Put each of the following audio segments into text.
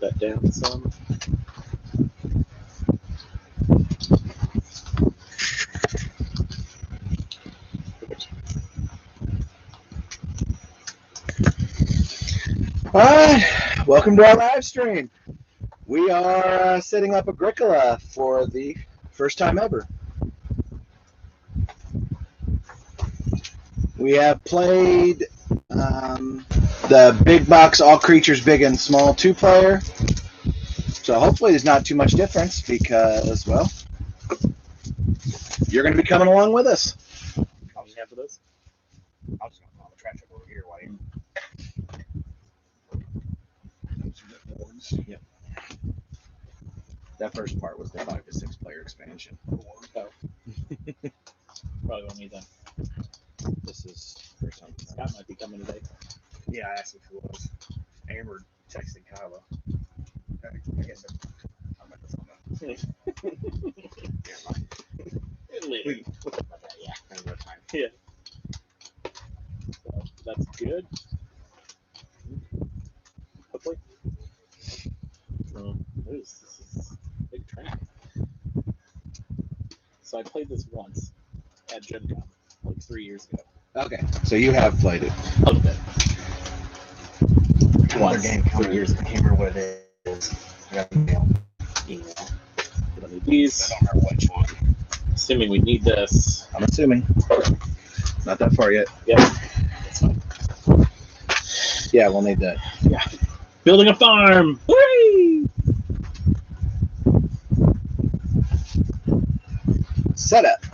that down some. All right, welcome to our live stream. We are setting up Agricola for the first time ever. We have played the big box, all creatures big and small 2-player. So hopefully there's not too much difference because, well, you're going to be coming along with us. How many have those? I'm just gonna call the trash up over here while you. Yep. That first part was the 5 to 6 player expansion. Oh. Probably won't need that. This is first time. Scott might be coming today. Yeah, I asked him if he was. Amber texting Kyla. I guess I'm at this on Later. We'll talk about that, yeah. Another time. Yeah. So that's good. Hopefully. This is a big track. So I played this once at Gen Con, like 3 years ago. Okay, so you have played it. A little bit. Another game coming. I can't remember what it is. I got an email. We don't need these. I don't remember which one. Assuming we need this. I'm assuming. Not that far yet. Yep. That's fine. Yeah, we'll need that. Yeah. Building a farm! Whee! Setup.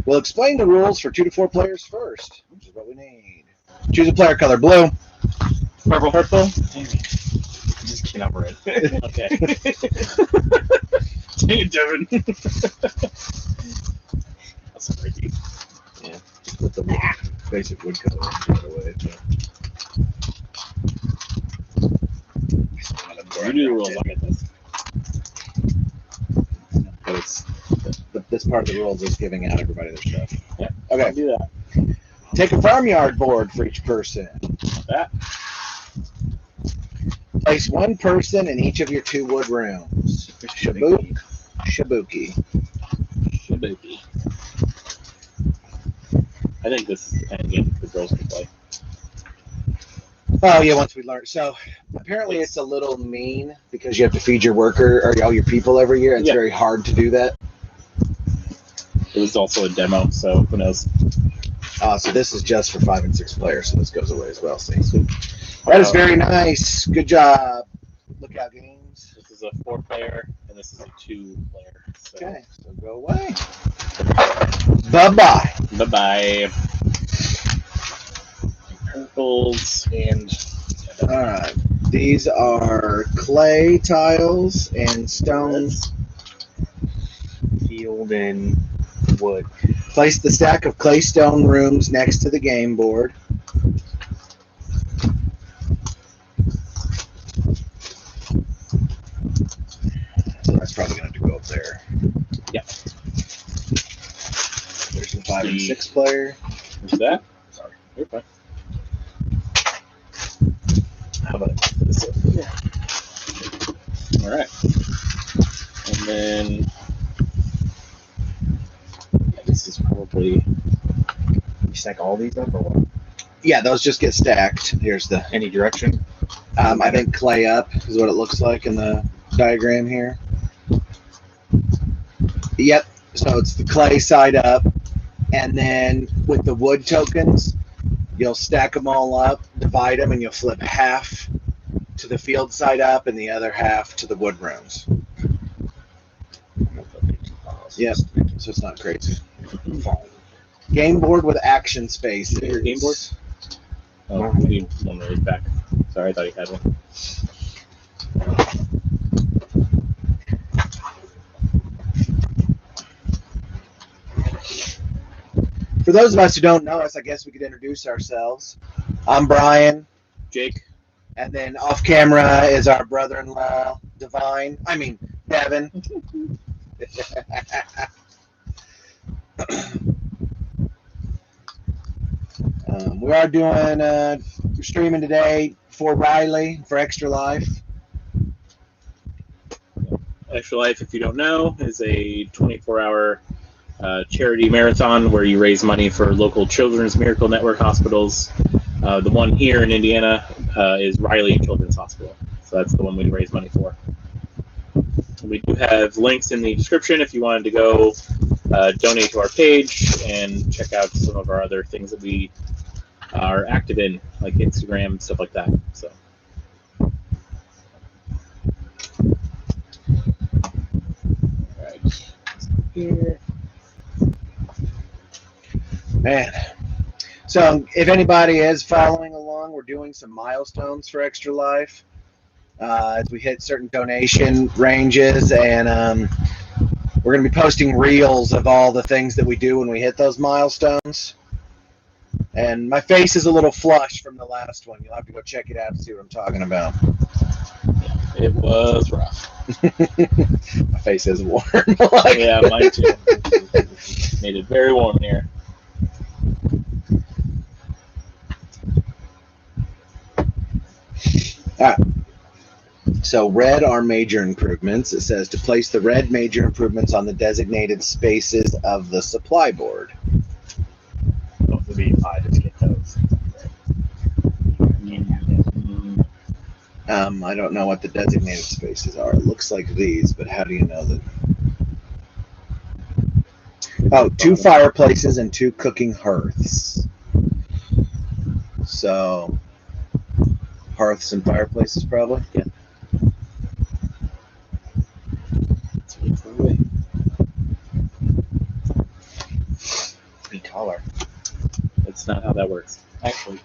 We'll explain the rules for 2 to 4 players first, which is what we need. Choose a player color: blue. Purple. Purple. Just cannot red. Okay. Dang it, Devin. That's crazy. Yeah, just put the basic wood color right away. You do the rules, I'll get this. But it's this part of the rules is giving out everybody their stuff. Yeah. Okay. I'll do that. Take a farmyard board for each person. That. Place one person in each of your 2 wood rooms. Shabuki. Shibuki. I think this is the kind of game the girls can play. Oh yeah, once we learn. So apparently it's a little mean because you have to feed your worker or all your people every year. It's very hard to do that. It was also a demo, so who knows? So this is just for 5 and 6 players, so this goes away as well. See, that is very nice. Good job. Lookout Games. This is a 4-player, and this is a 2-player. So. Okay, so go away. Bye-bye. Bye-bye. Purples. And All right. These are clay tiles and stone. field and wood. Place the stack of clay stone rooms next to the game board. So that's probably going to go up there. Yep. There's the 5 and 6 player. What's that? Sorry. You're fine. How about this? Yeah. All right. And then this is probably. You stack all these up or what? Yeah, those just get stacked. Here's the. Any direction? I think clay up is what it looks like in the diagram here. Yep. So it's the clay side up, and then with the wood tokens, you'll stack them all up, divide them, and you'll flip half to the field side up and the other half to the wood rooms. Yep. So it's not crazy. Game board with action spaces. Your game board? Oh, we need one of these back. Sorry, I thought you had one. For those of us who don't know us, I guess we could introduce ourselves. I'm Brian. Jake. And then off camera is our brother-in-law, Devin. We are doing streaming today for Riley for ExtraLife. ExtraLife, if you don't know, is a 24-hour charity marathon where you raise money for local Children's Miracle Network hospitals. The one here in Indiana is Riley Children's Hospital. So that's the one we raise money for. We do have links in the description if you wanted to go donate to our page and check out some of our other things that we are active in, like Instagram, stuff like that. So. Alright. Here. Man. So if anybody is following along, we're doing some milestones for ExtraLife as we hit certain donation ranges, and we're going to be posting reels of all the things that we do when we hit those milestones. And my face is a little flushed from the last one. You'll have to go check it out to see what I'm talking about. It was rough. My face is warm. Yeah, mine too. Made it very warm in here. So red are major improvements. It says to place the red major improvements on the designated spaces of the supply board. Those would be I just get those. I don't know what the designated spaces are. It looks like these, but how do you know that? Oh, 2 fireplaces and 2 cooking hearths. So, hearths and fireplaces probably? Yeah. Be taller. That's not how that works. Actually,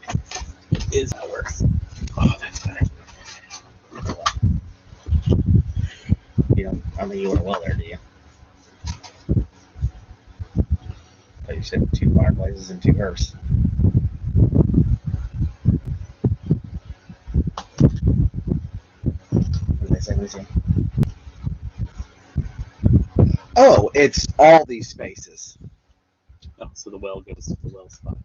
it is how it works. Oh, that's nice. You don't, I mean, you weren't well there, do you? But you said 2 fireplaces and 2 hearths. What did they say, Lucy? Oh, it's all these spaces. Oh, so the well goes to the well spot.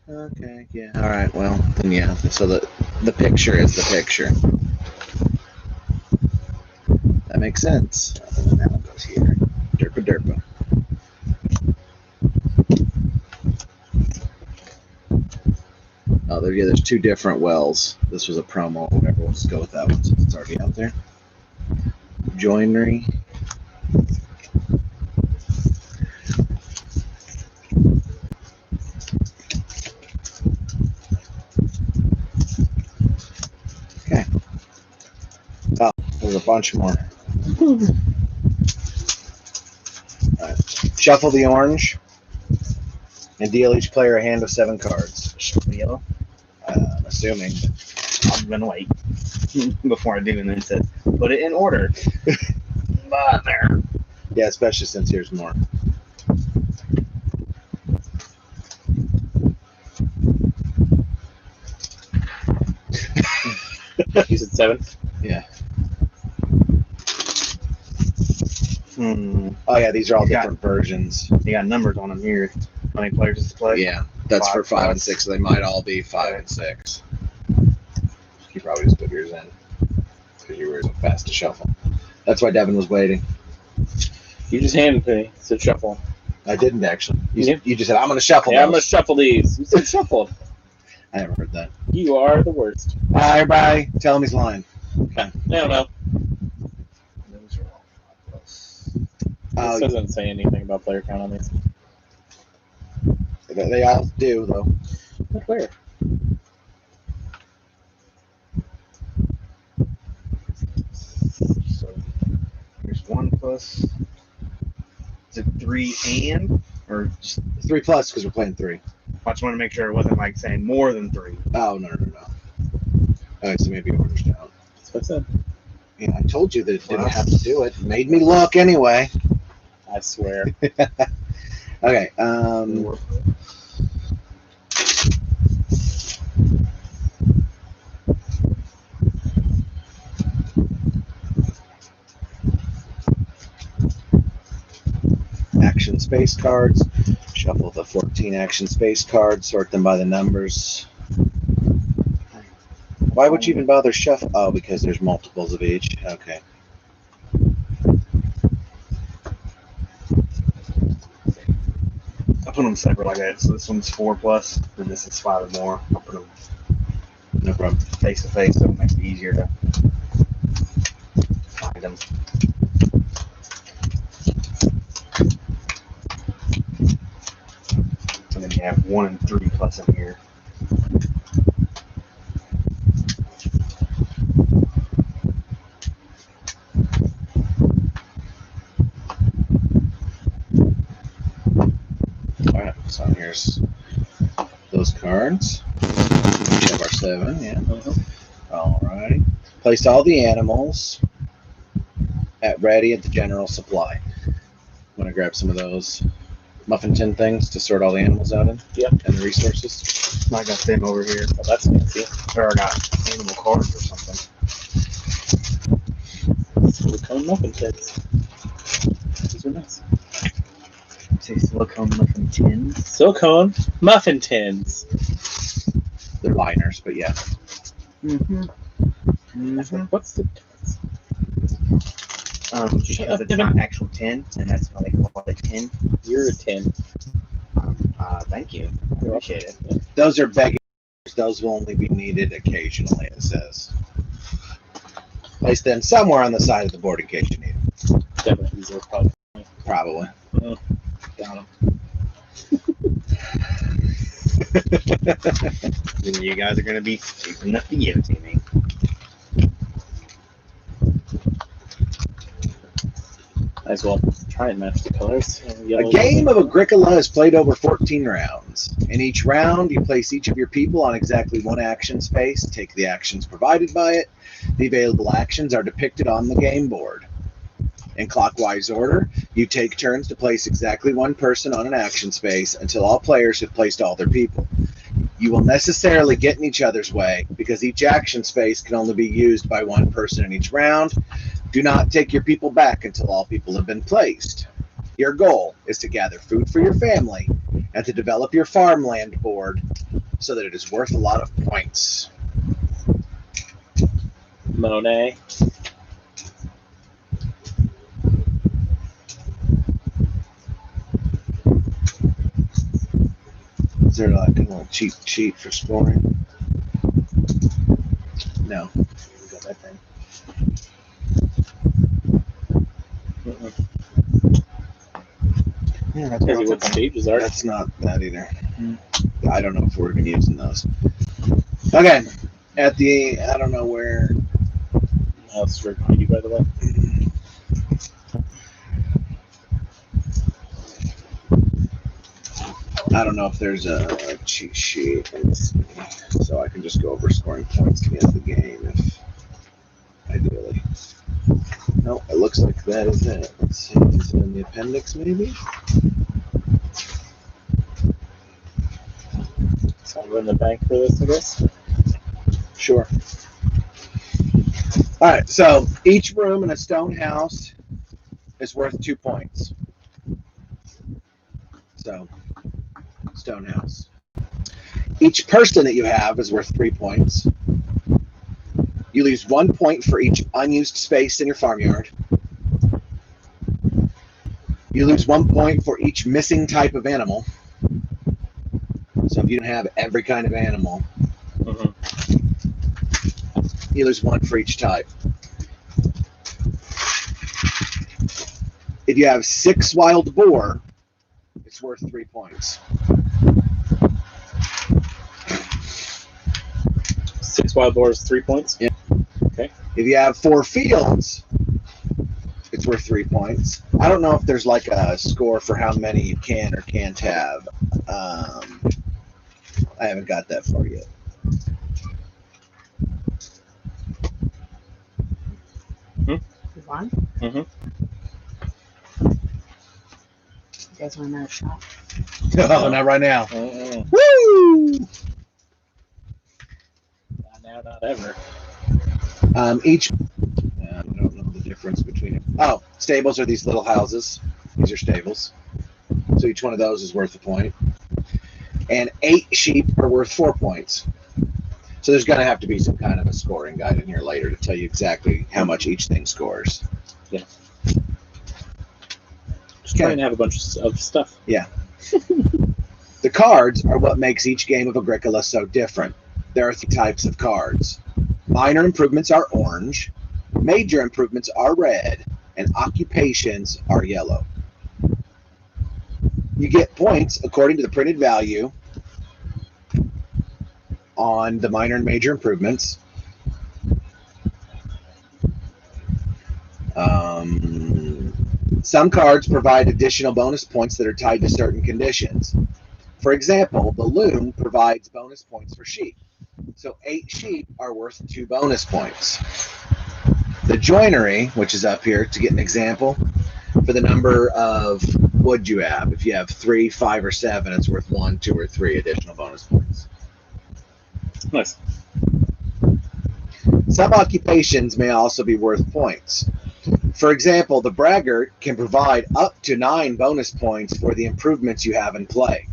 Okay, yeah. All right, well, then yeah. So the picture is the picture. That makes sense. And then that one goes here. Derpa derpa. Oh, there's 2 different wells. This was a promo, whatever. We'll just go with that one since it's already out there. Joinery. Okay. Oh, there's a bunch more. All right. Shuffle the orange and deal each player a hand of 7 cards. The yellow? I'm assuming. I'm gonna wait before I do, and then it says, put it in order. Mother. Yeah, especially since here's more. You said 7? Yeah. Hmm. Oh yeah, these are all You got- different versions. You got numbers on them here. How many players does it play? Yeah, that's for 5 and 6. So they might all be 5 and 6. You probably just put yours in because you were so fast to shuffle. That's why Devin was waiting. You just handed me. Said shuffle. I didn't actually. Yeah. You just said I'm going to shuffle. Yeah, I'm those." gonna shuffle these. You said shuffle. I never heard that. You are the worst. All right, everybody, tell him he's lying. I don't know. Those are all 5 plus. This doesn't say anything about player count on these. They all do though. But where? So there's 1 plus. Is it 3 and? Or just, 3 plus because we're playing 3. I just want to make sure it wasn't like saying more than 3. Oh no. All right, so maybe orange down. That's what I said. Yeah, I told you that it didn't have to do it. Made me look anyway. I swear. Okay. Action space cards. Shuffle the 14 action space cards. Sort them by the numbers. Why would you even bother shuffle? Oh, because there's multiples of each. Okay. put them separate like that. So this one's 4 plus, and this is 5 or more. I'll put them No problem. face to face, so it makes it easier to find them. And then you have 1 and 3 plus in here. All right, so here's those cards. We have our 7, yeah. All right. Place all the animals at ready at the general supply. I'm gonna grab some of those muffin tin things to sort all the animals out in. Yep. And the resources. I got them over here. Well, that's fancy. Or I got animal cards or something. Silicone muffin tins. These are nice. Say silicone muffin tins. Silicone muffin tins. They're liners, but yeah. What's the difference? Because it's not actual tin, and that's why they call it a tin. You're a tin. Thank you. I appreciate it. Those are beggars. Those will only be needed occasionally, it says. Place them somewhere on the side of the board in case you need them. Definitely these are probably. Probably. Got them. Then you guys are going to be stupid enough to give it to me. Might as well try and match the colors. A game of Agricola is played over 14 rounds. In each round, you place each of your people on exactly one action space, take the actions provided by it. The available actions are depicted on the game board. In clockwise order, you take turns to place exactly one person on an action space until all players have placed all their people. You will necessarily get in each other's way because each action space can only be used by one person in each round. Do not take your people back until all people have been placed. Your goal is to gather food for your family and to develop your farmland board so that it is worth a lot of points. Monet. Is there like a little cheap sheet for scoring? No. We got that thing. Yeah, that's Crazy what stages are. That's not that either. I don't know if we're going to be using those. Okay. At the, I don't know where. That's right behind you, by the way. I don't know if there's a cheat sheet. Let's see. So I can just go over scoring points at the end of the game if ideally. No, it looks like that is it. Let's see. Is it in the appendix maybe? So I'm in the bank for this, I guess. Sure. All right, so each room in a stone house is worth 2 points. So, stone house. Each person that you have is worth 3 points. You lose 1 point for each unused space in your farmyard. You lose 1 point for each missing type of animal. So if you don't have every kind of animal, you lose 1 for each type. If you have 6 wild boar, it's worth 3 points. 6 wild boars, 3 points? Yeah. Okay. If you have 4 fields, it's worth 3 points. I don't know if there's like a score for how many you can or can't have. I haven't got that far yet. One? Mm-hmm. You guys want another shot? No, not right now. Mm-mm. Woo! Not now, not ever. Each, I don't know the difference between it. Oh, stables are these little houses. These are stables. So each one of those is worth a point. And 8 sheep are worth 4 points. So there's going to have to be some kind of a scoring guide in here later to tell you exactly how much each thing scores. Just trying to have a bunch of stuff. Yeah. The cards are what makes each game of Agricola so different. There are 3 types of cards. Minor improvements are orange, major improvements are red, and occupations are yellow. You get points according to the printed value on the minor and major improvements. Some cards provide additional bonus points that are tied to certain conditions. For example, the loom provides bonus points for sheep. So 8 sheep are worth 2 bonus points. The joinery, which is up here to get an example, for the number of wood you have. If you have 3, 5, or 7, it's worth 1, 2, or 3 additional bonus points. Nice. Some occupations may also be worth points. For example, the braggart can provide up to 9 bonus points for the improvements you have in play.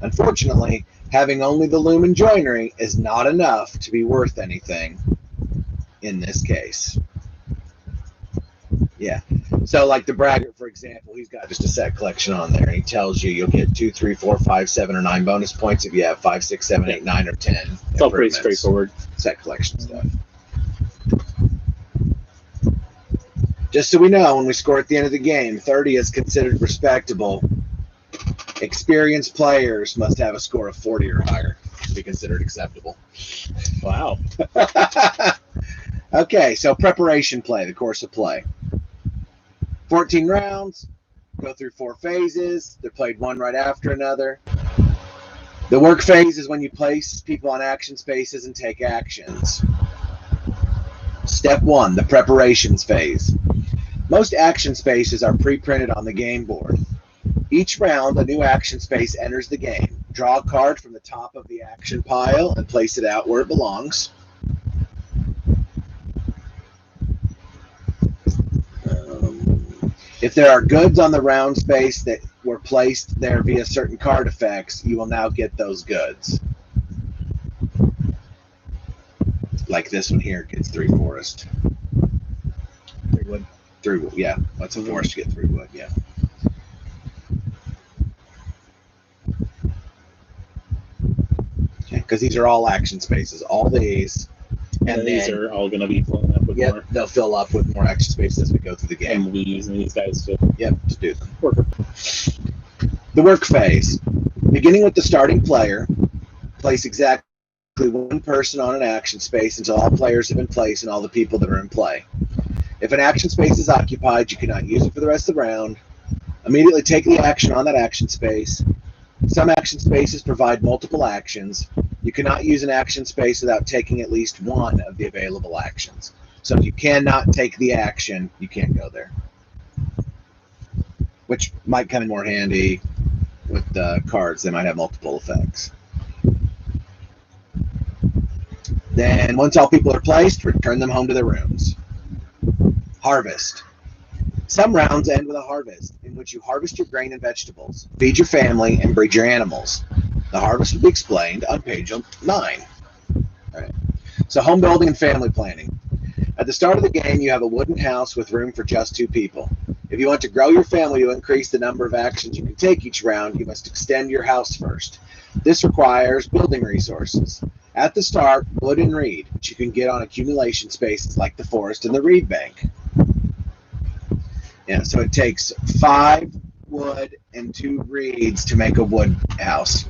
Unfortunately, having only the loom and joinery is not enough to be worth anything in this case. Yeah. So like the braggart, for example, he's got just a set collection on there. He tells you you'll get 2, 3, 4, 5, 7, or 9 bonus points if you have 5, 6, 7, 8, 9, or 10. It's all pretty straightforward. Set collection stuff. Just so we know, when we score at the end of the game, 30 is considered respectable. Experienced players must have a score of 40 or higher to be considered acceptable. Wow. Okay, so preparation play, the course of play. 14 rounds, go through 4 phases. They're played one right after another. The work phase is when you place people on action spaces and take actions. Step 1, the preparations phase. Most action spaces are pre-printed on the game board. Each round, a new action space enters the game. Draw a card from the top of the action pile and place it out where it belongs. If there are goods on the round space that were placed there via certain card effects, you will now get those goods. Like this one here gets 3 forest. 3 wood. 3 wood, yeah. That's a forest to get 3 wood, yeah. Okay, because these are all action spaces. All these. And these are all going to be filling up with more. They'll fill up with more action space as we go through the game. And we'll be using these guys to to do them. work. The work phase. Beginning with the starting player, place exactly 1 person on an action space until all players have been placed and all the people that are in play. If an action space is occupied, you cannot use it for the rest of the round. Immediately take the action on that action space. Some action spaces provide multiple actions. You cannot use an action space without taking at least 1 of the available actions. So if you cannot take the action, you can't go there. Which might come in more handy with cards. They might have multiple effects. Then once all people are placed, return them home to their rooms. Harvest. Some rounds end with a harvest, in which you harvest your grain and vegetables, feed your family, and breed your animals. The harvest will be explained on page 9. All right. So home building and family planning. At the start of the game, you have a wooden house with room for just 2 people. If you want to grow your family to increase the number of actions you can take each round, you must extend your house first. This requires building resources. At the start, wood and reed, which you can get on accumulation spaces like the forest and the reed bank. Yeah, so it takes 5 wood and 2 reeds to make a wood house.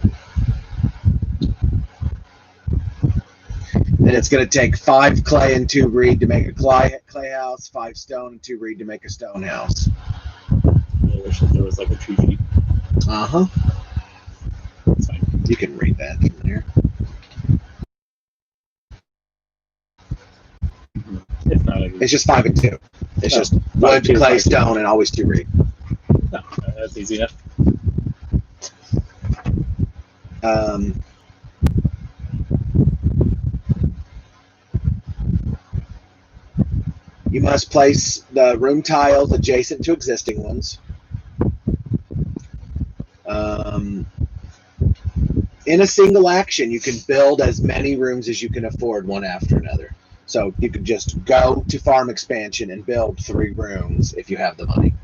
Then it's going to take 5 clay and 2 reed to make a clay house, 5 stone and 2 reed to make a stone house. I wish that there was like a tree sheet. Uh-huh. That's fine. You can read that from there. If not, I can... It's just 5 and 2. It's just wood, clay, stone, and always 2 reed. No, that's easy enough. You must place the room tiles adjacent to existing ones. In a single action, you can build as many rooms as you can afford, one after another. So you could just go to farm expansion and build 3 rooms if you have the money.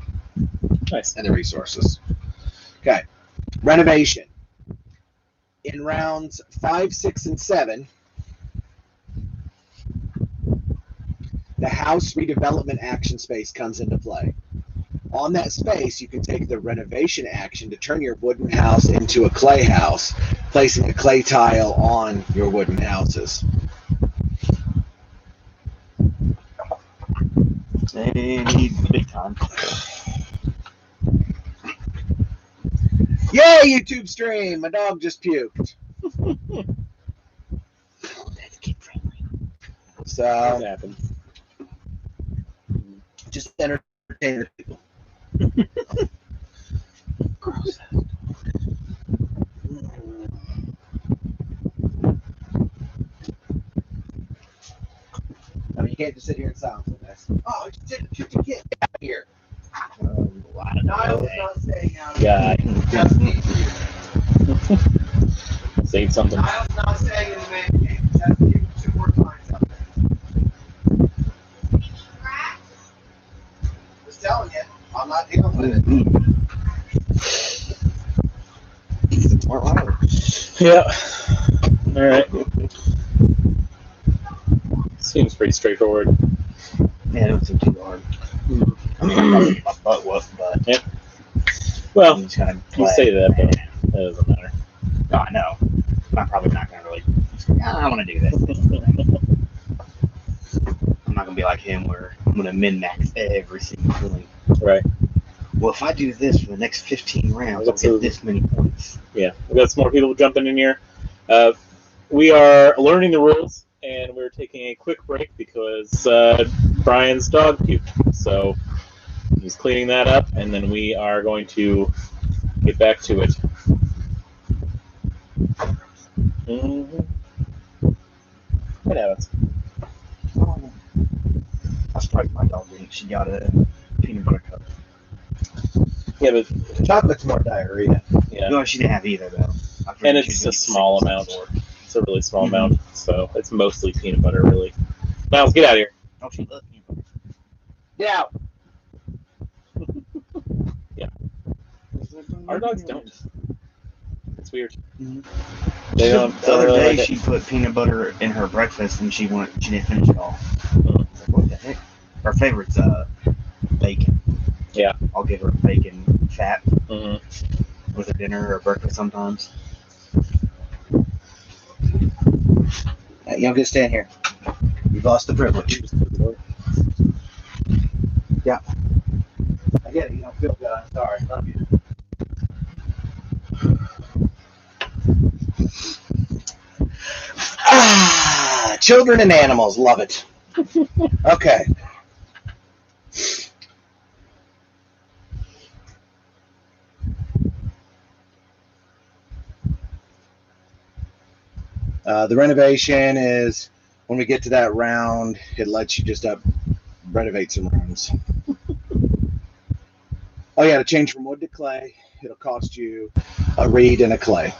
Nice. And the resources. Okay. Renovation. In rounds 5, 6, and 7, the house redevelopment action space comes into play. On that space, you can take the renovation action to turn your wooden house into a clay house, placing a clay tile on your wooden houses. Any big time. Yay, YouTube stream! My dog just puked. That's kid friendly. What So, happened? just entertain the people. Gross. I mean, you can't just sit here in silence with this. Oh, just get out of here. Niles is not staying out. God. Just need you. Save something. Niles not staying in the main game. Just give him 2 more times out there. Just telling you, I'm not dealing with it. Yeah. All right. Seems pretty straightforward. Yeah, it wasn't too hard. I mean, my butt was, but Yep. Well, just kind of you say that, but that doesn't matter. No, I know. But I'm probably not going to really. I want to do that. I'm not going to be like him where I'm going to min-max every single thing. Right. Well, if I do this for the next 15 rounds, I'll get this many points. Yeah. We've got some more people jumping in here. We are learning the rules, and we're taking a quick break because Brian's dog puked. So he's cleaning that up, and then we are going to get back to it. Mm-hmm. What happens? I surprised my dog didn't. She got a peanut butter cup. Yeah, but Chocolate's more diarrhea. yeah, No, she didn't have either, though. I figured and she it's was a gonna get small sick of amount. some sort. It's a really small amount, so it's mostly peanut butter, really. Miles, get out of here. Oh, she loves peanut butter. Get out. Our dogs don't. It's weird. Mhm. They don't. The other really day, like it. she put peanut butter in her breakfast, and she didn't finish it all. Mhm. I was like, what the heck? Her favorite's bacon. Yeah. I'll give her bacon fat Mhm. with her dinner or breakfast sometimes. You don't get to stand here. You've lost the privilege. Yeah. I get it. You don't feel good. I'm sorry. Love you. Children and animals. Love it. Okay. The renovation is when we get to that round, it lets you just renovate some rooms. Oh yeah, to change from wood to clay, it'll cost you a reed and a clay.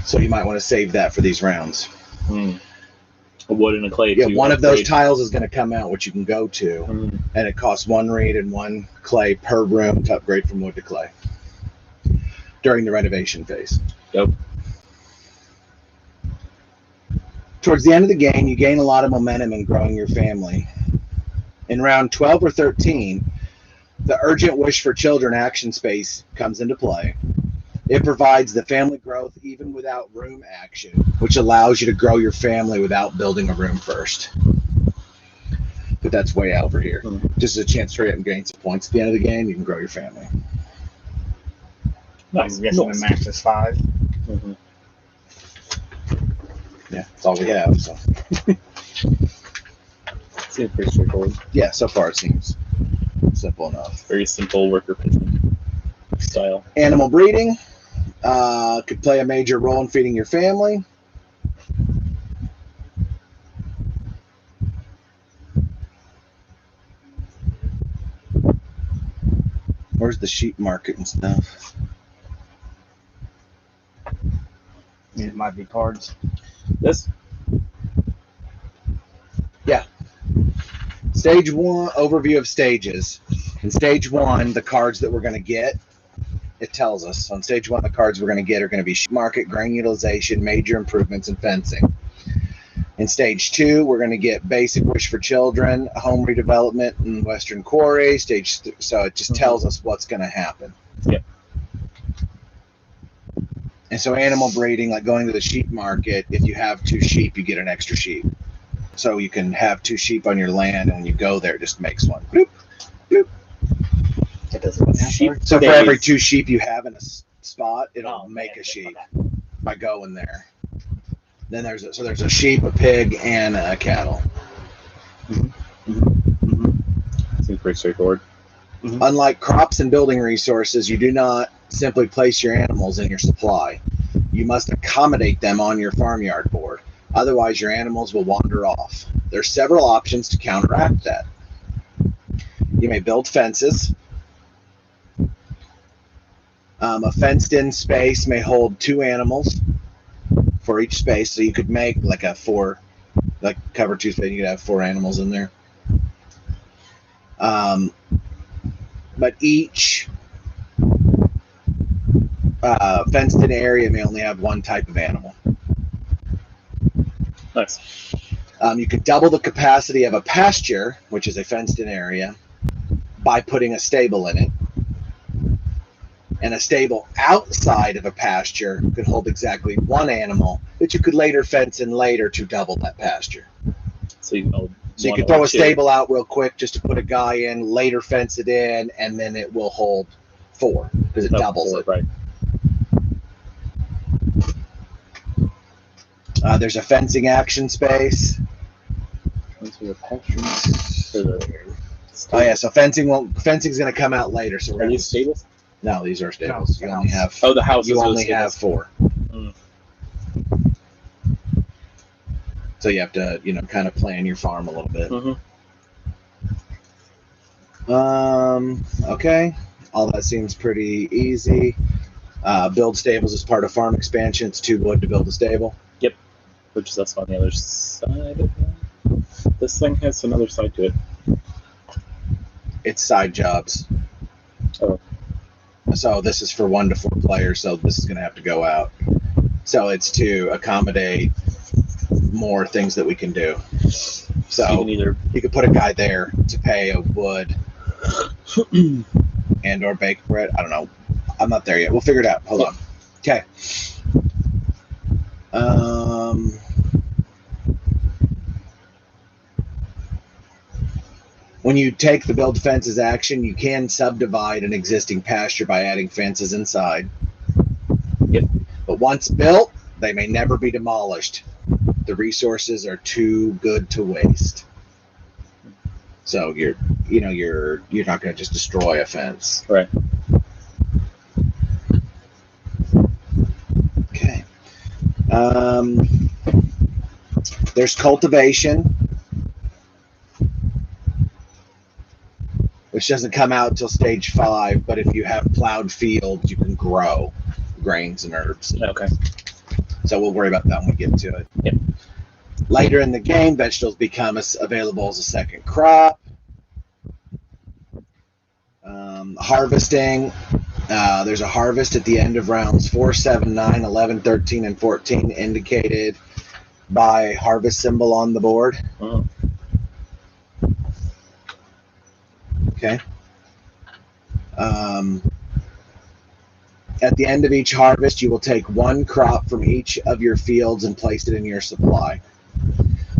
So you might want to save that for these rounds. Mm. A wood and a clay. Yeah, to one of those upgrade. tiles is going to come out, which you can go to, Mm. and it costs 1 reed and 1 clay per room to upgrade from wood to clay during the renovation phase. Yep. Towards the end of the game, you gain a lot of momentum in growing your family. In round 12 or 13, the Urgent Wish for Children action space comes into play. It provides the family growth even without room action, which allows you to grow your family without building a room first. But that's way over here. Just a chance to hurry up and gain some points at the end of the game. You can grow your family. Nice. I'm guessing the max is 5. Mm-hmm. Yeah, that's all we have. So Seems pretty straightforward. yeah, so far it seems simple enough. Very simple worker placement style. Animal breeding could play a major role in feeding your family. Where's the sheep market and stuff? It might be cards. This. Stage 1, overview of stages. In stage 1, the cards that we're going to get it tells us on stage 1 the cards we're going to get are going to be market, grain utilization, major improvements, and fencing. In stage 2, we're going to get basic wish for children, home redevelopment, and western quarry. So it just tells us what's going to happen. Yep. And so animal breeding, like going to the sheep market, if you have 2 sheep, you get an extra sheep. So you can have 2 sheep on your land, and when you go there, it just makes one. Bloop, bloop. It doesn't Sheep So for days. every 2 sheep you have in a spot, it'll Oh, make man, a sheep okay. by going there. Then there's a sheep, a pig, and a cattle. Seems pretty straightforward. Unlike crops and building resources, you do not simply place your animals in your supply. You must accommodate them on your farmyard board. Otherwise, your animals will wander off. There are several options to counteract that. You may build fences. A fenced-in space may hold 2 animals for each space, so you could make like a 4, like cover 2 space. You could have 4 animals in there. But each fenced-in area may only have 1 type of animal. Nice. You can double the capacity of a pasture, which is a fenced-in area, by putting a stable in it. And a stable outside of a pasture could hold exactly 1 animal that you could later fence in later to double that pasture. So you can So you could throw a stable out real quick just to put a guy in, later fence it in, and then it will hold 4 because it doubles it. Right. There's a fencing action space. Oh yeah, so fencing's going to come out later. So Are these stables? No, these are stables. No, you only have. Oh, the houses. You are the only stables. have 4. Mm. So you have to, kind of plan your farm a little bit. Okay. All that seems pretty easy. Build stables as part of farm expansion. It's 2 wood to build a stable. Yep. Which is that's on the other side of that. This thing has another side to it. It's side jobs. Oh. So this is for 1 to 4 players. So this is going to have to go out. So it's to accommodate more things that we can do. So you could put a guy there to pay a wood and or bake bread. I don't know. I'm not there yet. We'll figure it out. Hold on. Okay. When you take the build fences action, you can subdivide an existing pasture by adding fences inside. Yep. But once built, they may never be demolished. The resources are too good to waste. So you're not going to just destroy a fence. Right. Okay. There's cultivation, which doesn't come out until stage 5, but if you have plowed fields, you can grow grains and herbs. Okay. So we'll worry about that when we get to it. Yep. Later in the game, vegetables become available as a second crop. Harvesting. There's a harvest at the end of rounds 4, 7, 9, 11, 13, and 14, indicated by harvest symbol on the board. Okay. At the end of each harvest, you will take 1 crop from each of your fields and place it in your supply.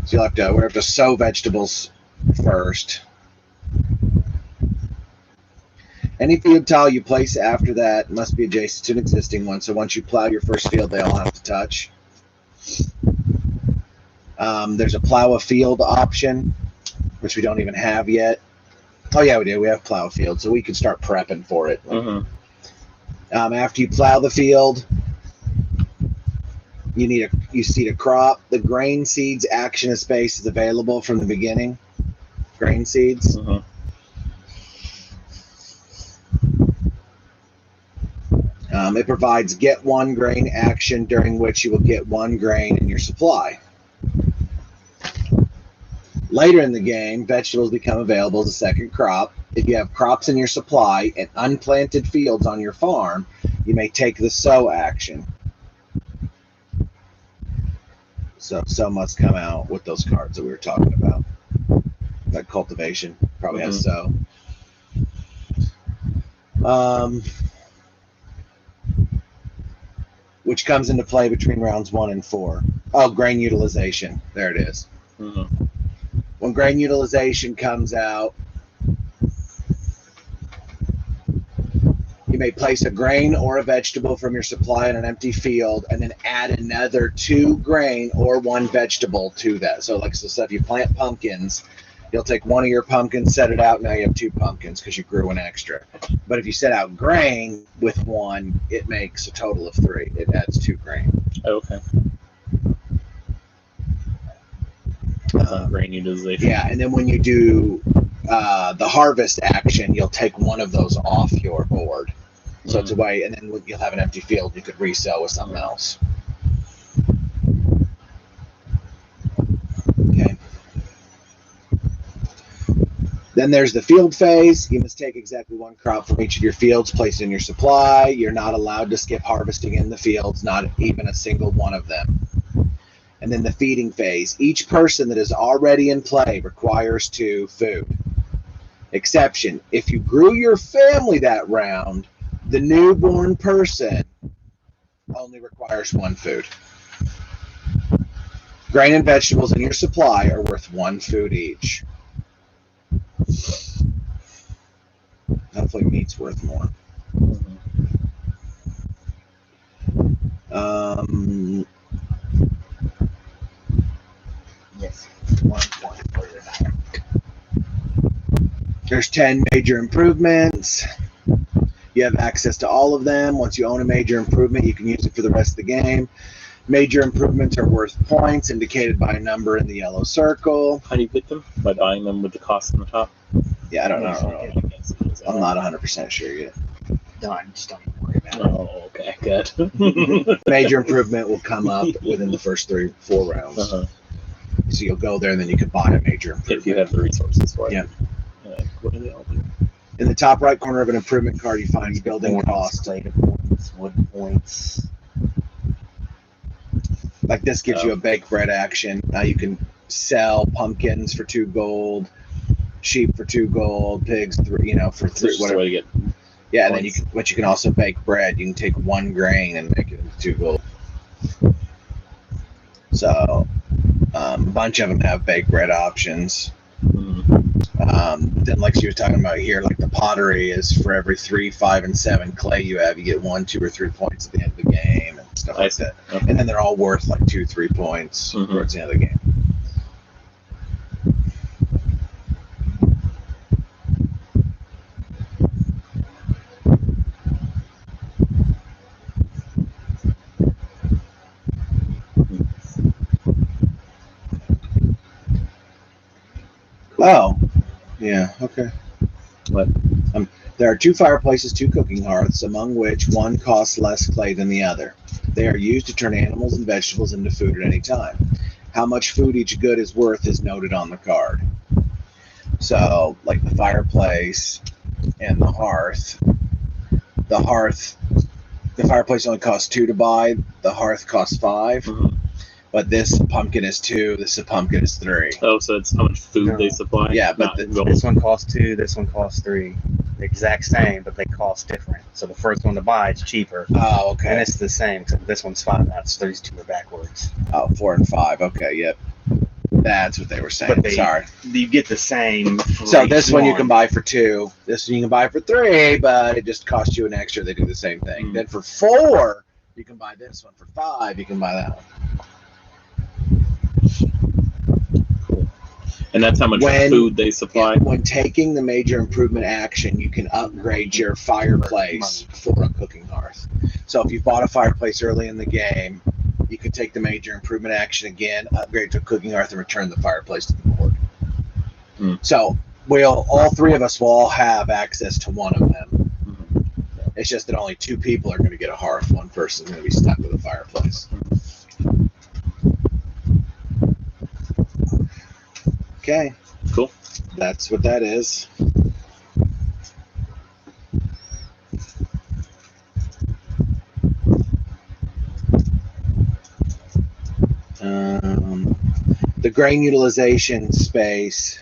So we'll have to sow vegetables first. Any field tile you place after that must be adjacent to an existing one. So once you plow your first field, they all have to touch. There's a plow a field option, which we don't even have yet. Oh yeah, we do. We have plow a field, so we can start prepping for it. After you plow the field, you seed a crop. The grain seeds action space is available from the beginning. Grain seeds. It provides get 1 grain action, during which you will get 1 grain in your supply. Later in the game, vegetables become available as a second crop. If you have crops in your supply and unplanted fields on your farm, you may take the sow action. So sow must come out with those cards that we were talking about. Like cultivation probably has sow. Which comes into play between rounds 1 and 4. Oh, grain utilization. There it is. Mm-hmm. When grain utilization comes out, you may place a grain or a vegetable from your supply in an empty field and then add another 2 grain or 1 vegetable to that. So if you plant pumpkins, you'll take one of your pumpkins, set it out, now you have 2 pumpkins because you grew an extra. But if you set out grain with 1, it makes a total of 3. It adds 2 grain. Okay. Grain utilization. Yeah, and then when you do the harvest action, you'll take one of those off your board. So it's a way, and then you'll have an empty field you could resow with something else. Okay. Then there's the field phase. You must take exactly 1 crop from each of your fields, place it in your supply. You're not allowed to skip harvesting in the fields, not even a single one of them. And then the feeding phase. Each person that is already in play requires 2 food. Exception, if you grew your family that round, the newborn person only requires 1 food. Grain and vegetables in your supply are worth 1 food each. Hopefully meat's worth more. Yes. 1 point for your diet. There's 10 major improvements. You have access to all of them. Once you own a major improvement, you can use it for the rest of the game. Major improvements are worth points, indicated by a number in the yellow circle. How do you get them? By buying them with the cost on the top? Yeah, I don't know. I'm not 100% sure yet. Just don't even worry about it. Oh, okay, good. Major improvement will come up within the first 3-4 rounds. Uh-huh. So you'll go there and then you can buy a major improvement. If you have the resources for it. Yeah. What do they all do? In the top right corner of an improvement card, you find building cost. Slated points, wood points. Like this gives you a bake bread action. Now you can sell pumpkins for 2 gold, sheep for 2 gold, pigs for 3, whatever. Way to get Yeah, and then you can also bake bread. You can take 1 grain and make it into 2 gold. So a bunch of them have bake bread options. Then like she was talking about here, like the pottery is for every 3, 5, and 7 clay you have, you get 1, 2, or 3 points at the end of the game and stuff like that. Okay. And then they're all worth like 2, 3 points towards the end of the game. Oh, yeah, okay. What? There are 2 fireplaces, 2 cooking hearths, among which one costs less clay than the other. They are used to turn animals and vegetables into food at any time. How much food each good is worth is noted on the card. So, like the fireplace and the hearth. The fireplace only costs 2 to buy. The hearth costs 5. But this pumpkin is 2. This pumpkin is 3. Oh, so it's how much food they supply? Yeah, but this one costs 2. This one costs 3. The exact same, but they cost different. So the first one to buy is cheaper. Oh, okay. And it's the same. So this one's 5. That's these 2 are backwards. Oh, 4 and 5. Okay, yep. That's what they were saying. But Sorry. You get the same. So this one you can buy for 2. This one you can buy for 3, but it just costs you an extra. They do the same thing. Then for 4, you can buy this one. For 5, you can buy that one. And that's how much food they supply? When taking the major improvement action, you can upgrade your fireplace for a cooking hearth. So if you bought a fireplace early in the game, you can take the major improvement action again, upgrade to a cooking hearth, and return the fireplace to the board. So all 3 of us will all have access to one of them. It's just that only 2 people are going to get a hearth. One person's going to be stuck with a fireplace. Okay. Cool. That's what that is. grain utilization space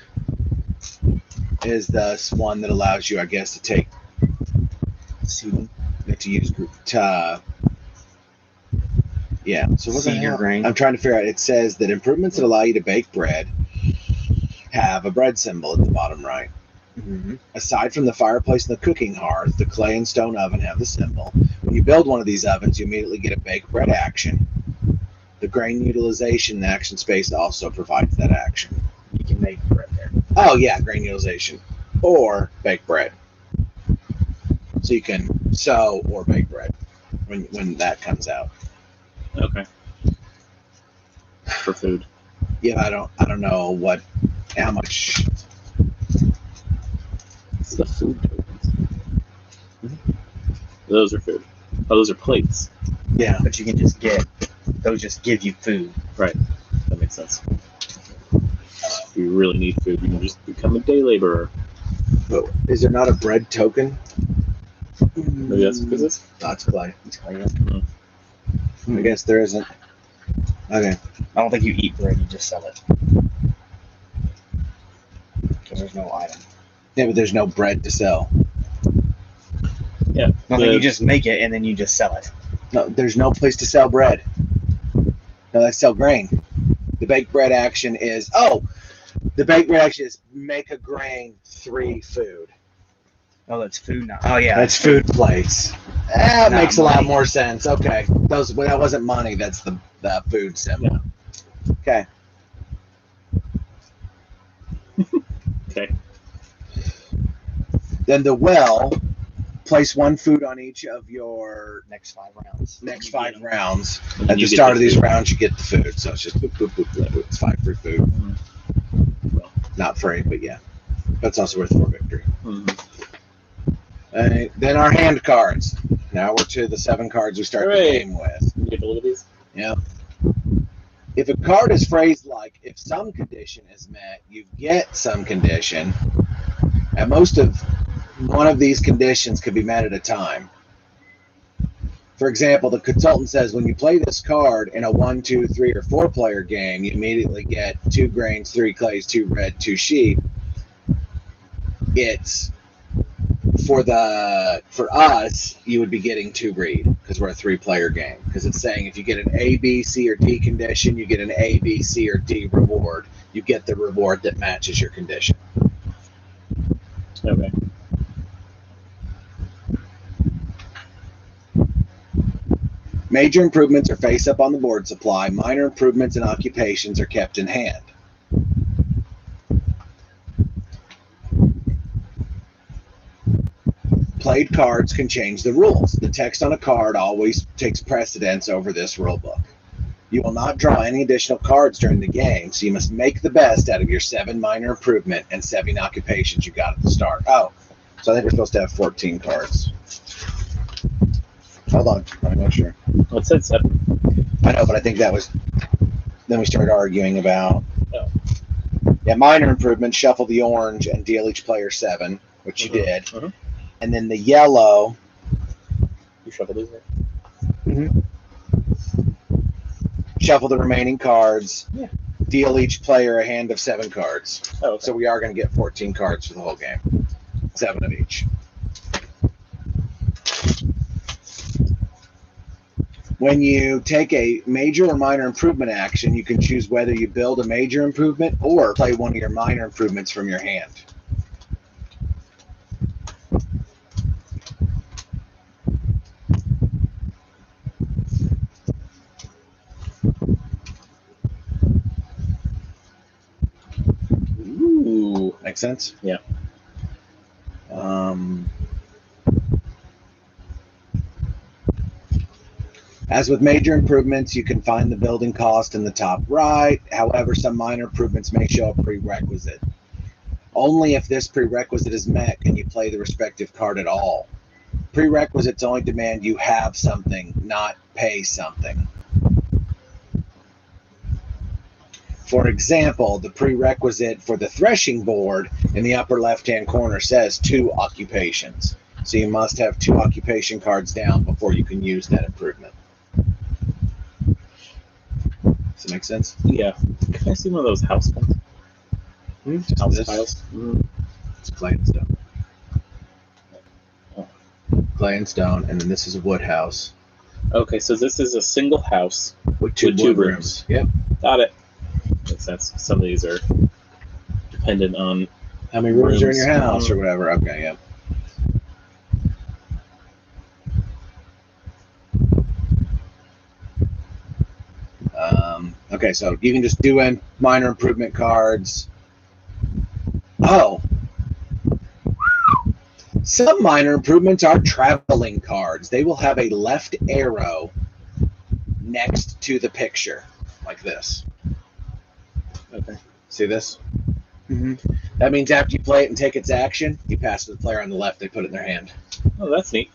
is the one that allows you, I guess, to take Seed, to use yeah. So what the seed your hell? grain. I'm trying to figure out. It says that improvements that allow you to bake bread have a bread symbol at the bottom right. Mm-hmm. Aside from the fireplace and the cooking hearth, the clay and stone oven have the symbol. When you build one of these ovens, you immediately get a bake bread action. The grain utilization action space also provides that action. You can make bread there. Oh yeah, grain utilization or bake bread. So you can sow or bake bread when that comes out. Okay. For food. Yeah, I don't know how much. It's the food tokens. Those are food. Oh, those are plates. Yeah, But you can just get those. Just give you food. Right. That makes sense. If you really need food, you can just become a day laborer. but is there not a bread token? Maybe that's because it's. That's clay. It's like, I guess there isn't. Okay. I don't think you eat bread. You just sell it. Because there's no item. Yeah, but there's no bread to sell. Yeah. No, you just make it and then you just sell it. No, there's no place to sell bread. No, they sell grain. The baked bread action is make a grain 3 food. Oh, that's food now. Oh yeah, That's food plates. That Not makes a lot money. more sense. Okay, that wasn't money. That's the food symbol. Okay. Okay. Then the well, place 1 food on each of your next 5 rounds. next You 5 get 'em. rounds. And At you the get start of these food. rounds, you get the food. So it's just boop, boop, boop, boop, boop. It's 5 free food. Well. Not free, but yeah. That's also worth 4 victory. Mm-hmm. Then our hand cards. Now we're to the 7 cards we start the Hooray. game with. You get to look at these? Yeah. If a card is phrased like, if some condition is met, you get some condition. And most of one of these conditions could be met at a time. For example, the consultant says when you play this card in a 1, 2, 3, or 4 player game, you immediately get 2 grains, 3 clays, 2 red, 2 sheep. It's for us, you would be getting 2 greed because we're a 3 player game. Because it's saying if you get an A, B, C, or D condition, you get an A, B, C, or D reward. You get the reward that matches your condition. Okay. Major improvements are face up on the board supply. Minor improvements and occupations are kept in hand. Played cards can change the rules. The text on a card always takes precedence over this rule book. You will not draw any additional cards during the game, so you must make the best out of your 7 minor improvement and 7 occupations you got at the start. Oh, so I think we're supposed to have 14 cards. Hold on, I'm not sure. Well, it said 7. I know, but I think that was. Then we started arguing about. Oh. Yeah, minor improvements, shuffle the orange and deal each player 7, which you did. Mhm. And then the yellow. You shuffle these there? Shuffle the remaining cards. Yeah. Deal each player a hand of 7 cards. Oh, okay. So we are going to get 14 cards for the whole game. 7 of each. When you take a major or minor improvement action, you can choose whether you build a major improvement or play one of your minor improvements from your hand. Ooh. Make sense? Yeah. As with major improvements, you can find the building cost in the top right. However, some minor improvements may show a prerequisite. Only if this prerequisite is met can you play the respective card at all. Prerequisites only demand you have something, not pay something. For example, the prerequisite for the threshing board in the upper left-hand corner says 2 occupations. So you must have 2 occupation cards down before you can use that improvement. that make sense? Yeah. Can I see one of those house ones? House This. tiles? It's clay and stone. Oh. Clay and stone, and then this is a wood house Okay, so this is a single house. with two With two wood rooms. Yep. Got it. Makes sense. Some of these are dependent on. How many rooms are in your Rooms. house or whatever? Okay, yep. Okay, so you can just do in minor improvement cards. Oh, some minor improvements are traveling cards. They will have a left arrow next to the picture, like this. Okay. See this? That means after you play it and take its action, you pass it to the player on the left. They put it in their hand. Oh, that's neat.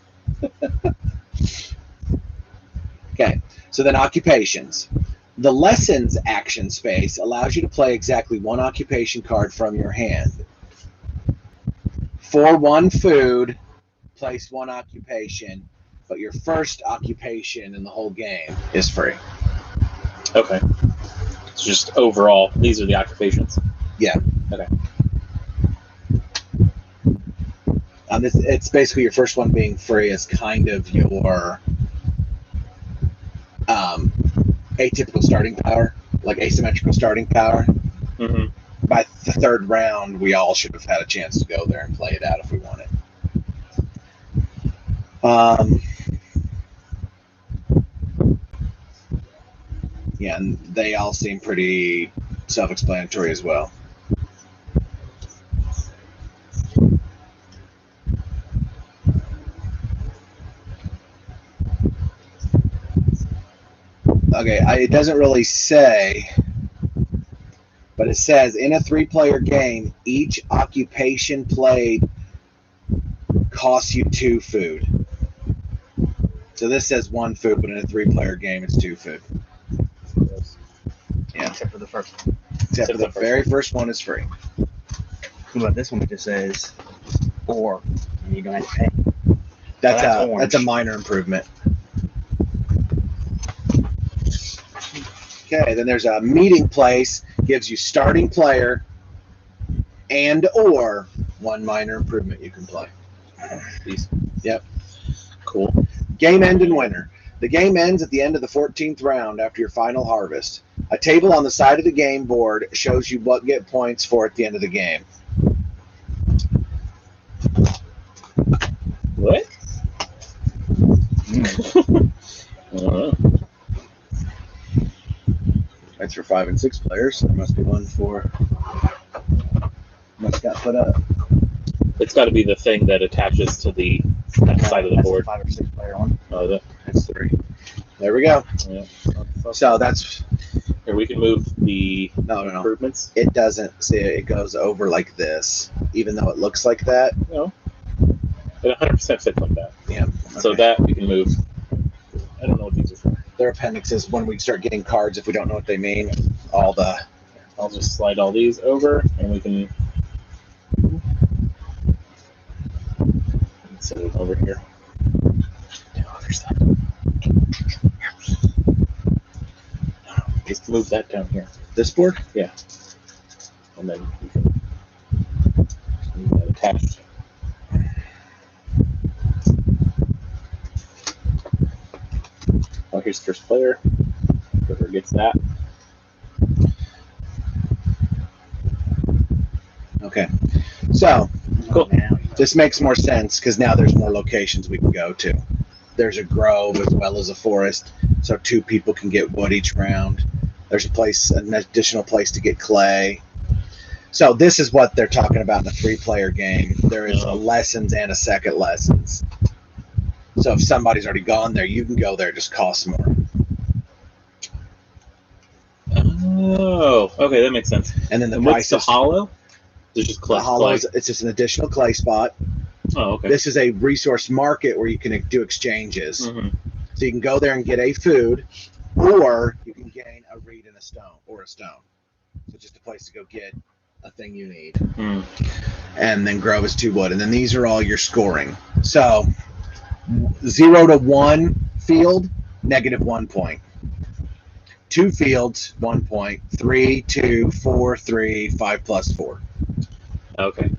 Okay, so then occupations. The lessons action space allows you to play exactly one occupation card from your hand. For one food, place one occupation, but your first occupation in the whole game is free. Okay. It's just overall, these are the occupations. Yeah. Okay. It's basically your first one being free is kind of your atypical starting power, like asymmetrical starting power. Mm-hmm. By the third round, we all should have had a chance to go there and play it out if we wanted. Yeah, and they all seem pretty self-explanatory as well. Okay, it doesn't really say, but it says in a 3-player game, each occupation played costs you 2 food. So this says 1 food, but in a 3-player game, it's 2 food. Yeah. Except for the first one. Except for the very first one is free. What about this one? It just says or, and you don't have to pay. That's orange. a minor improvement. Okay, then there's a meeting place, gives you starting player and or 1 minor improvement you can play. These. Yep. Cool. Game end and winner. The game ends at the end of the 14th round after your final harvest. A table on the side of the game board shows you what get points for at the end of the game. What? I don't know. That's for 5 and 6 players. There must be one for must got put up. It's got to be the thing that attaches to the side of the That's board. a 5 or 6 player one. Oh, That's 3. There we go. yeah. So that's Here, we can move the no. improvements. It doesn't see it goes over like this, even though it looks like that. No. It 100% fits like that. Yeah. So okay. that we can move. I don't know what these are for. Their appendixes when we start getting cards if we don't know what they mean. All the I'll just slide all these over and we can set it over here. Just move that down here. this board. And then you can leave that attached. Oh, here's first player. Whoever gets that. Okay. So Cool. Now, this makes more sense because now there's more locations we can go to. There's a grove as well as a forest, so 2 people can get wood each round. There's an additional place to get clay. So this is what they're talking about in a 3-player game. There is a lessons and a second lessons. So if somebody's already gone there, you can go there. It just costs more. Oh, okay, that makes sense. And then the And what's price the is hollow? It's just the collect hollow. clay. It's just an additional clay spot. Oh, okay. This is a resource market where you can do exchanges. Mhm. So you can go there and get a food, or you can gain a reed and a stone, or a stone. So just a place to go get a thing you need. Mm. And then grove is 2 wood. And then these are all your scoring. So 0 to 1 field, -1 point. 2 fields, 1 point. 3, 2, 4, 3, 5 plus 4. Okay.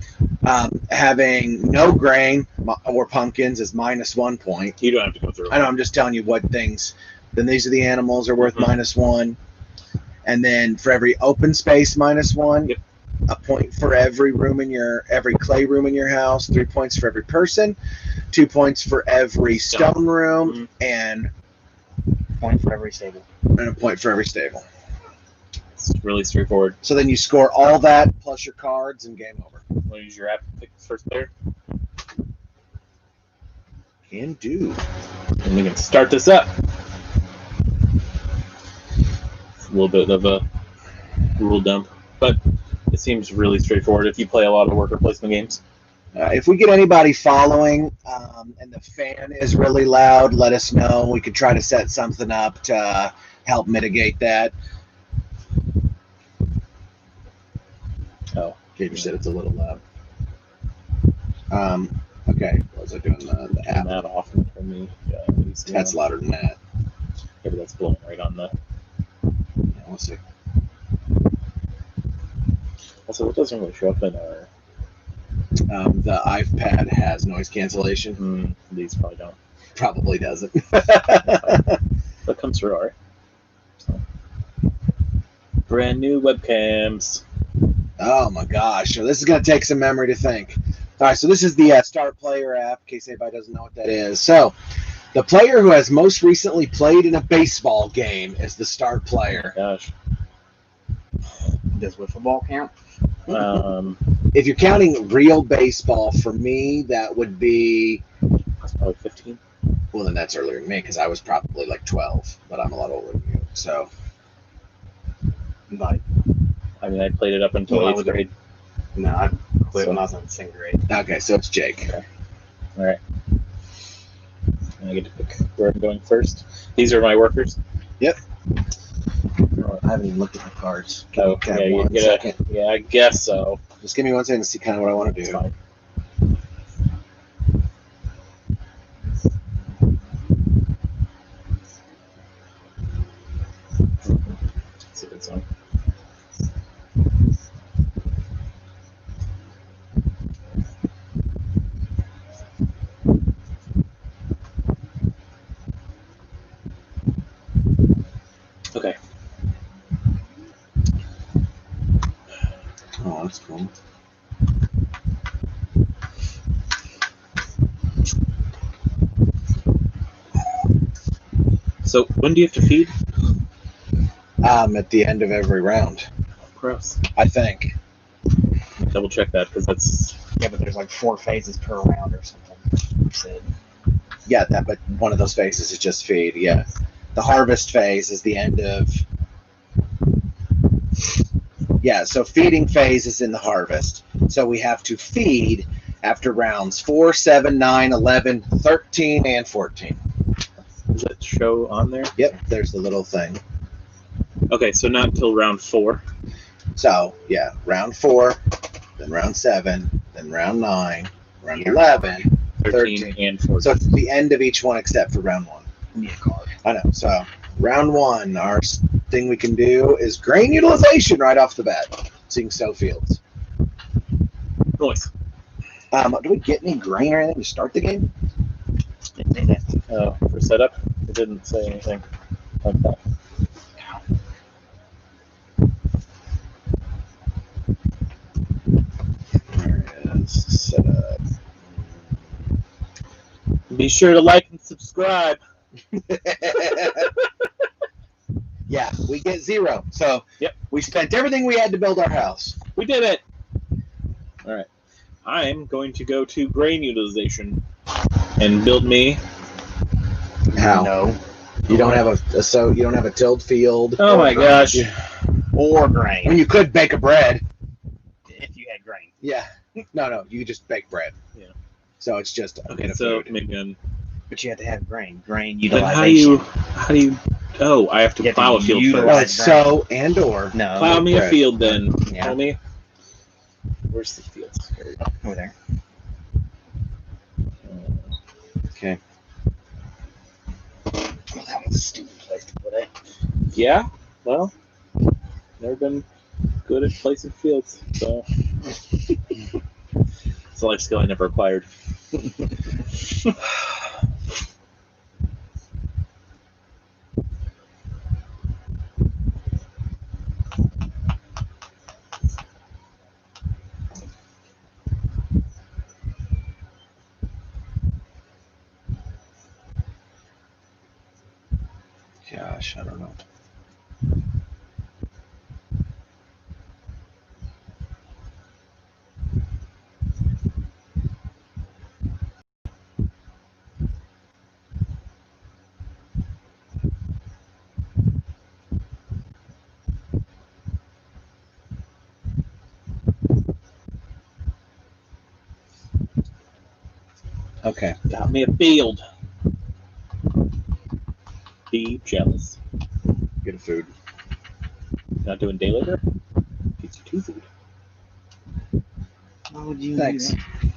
Having no grain or pumpkins is -1 point. You don't have to go through. I know, I'm just telling you what things. Then these are the animals are worth -1. And then for every open space, -1. Yep. A point for every clay room in your house. 3 points for every person. 2 points for every stone room, and Point for every stable. a point for every stable. It's really straightforward. So then you score all that plus your cards, and game over. Want to use your app to pick the first player? Can do. And we can start this up. It's a little bit of a rule dump, but it seems really straightforward if you play a lot of worker placement games. If we get anybody following and the fan is really loud, let us know. We could try to set something up to help mitigate that. Oh, Gator said it's a little loud. Okay, what was I doing? The app. Turn that off and turn the That's louder than that. Yeah, but that's blowing right on the. Yeah, we'll see. Also, it doesn't really show up in our. The iPad has noise cancellation. These probably don't. Probably doesn't. That comes through, all right. So. Brand new webcams. Oh my gosh. So this is going to take some memory to think. All right, so this is the Start Player app, in case anybody doesn't know what that is. So the player who has most recently played in a baseball game is the Start Player. Oh my gosh. Does wiffle ball count? If you're counting real baseball, for me, that would be... That's probably 15. Well, then that's earlier than me, because I was probably like 12, but I'm a lot older than you, so... Like, I mean, I played it up until 8th grade. No, I quit when I was in 2nd grade. Okay, so it's Jake. Okay. All right. And I get to pick where I'm going first. These are my workers. Yep. I haven't even looked at the cards. Oh, yeah, you get a, yeah, I guess so. Just give me 1 second to see kind of what I want to do. Fine. That's a good song. Okay. Oh, that's cool. So when do you have to feed? At the end of every round, Gross. I think. Double check that because that's. Yeah, but there's like 4 phases per round or something. You said. Yeah, but one of those phases is just feed. Yeah, the harvest phase is the end of. Yeah, so feeding phase is in the harvest. So we have to feed after rounds 4, 7, 9, 11, 13, and 14. Does it show on there? Yep, there's the little thing. Okay, so not until round 4. So, yeah, round 4, then round 7, then round 9, round 11, 13 and 14. So it's the end of each one except for round 1. Need a card. I know. So round 1, our thing we can do is grain utilization right off the bat. So you can sow fields. Noise. Do we get any grain or anything to start the game? Didn't say that. Oh, for setup, it didn't say anything like that. There it is. Set up. Be sure to like and subscribe. Yeah, we get 0. So Yep. We spent everything we had to build our house. We did it. All right. I'm going to go to grain utilization and build me. How? No. You don't have you don't have a tilled field. Oh my gosh. Or I mean, grain. you could bake a bread. If you had grain. Yeah. No, you just bake bread. Yeah. So it's just a Okay, bit of so food. maybe I'm. But you have to have grain. Grain Then utilization. how do you? Oh, I have to You have to plow a field utilize- Well, first. it's sow and or. No. Plow me a bread. field then. Yeah. Tell me. Where's the field? Here we go. Over there. Okay. Well, that was a stupid place to put it. Yeah. Well, never been good at placing fields, so it's a life skill I never acquired. Gosh, I don't know. Okay. Got me a field. Be jealous. Get a food. Not doing day labor? Gets you 2 food. Why would you Thanks. do that?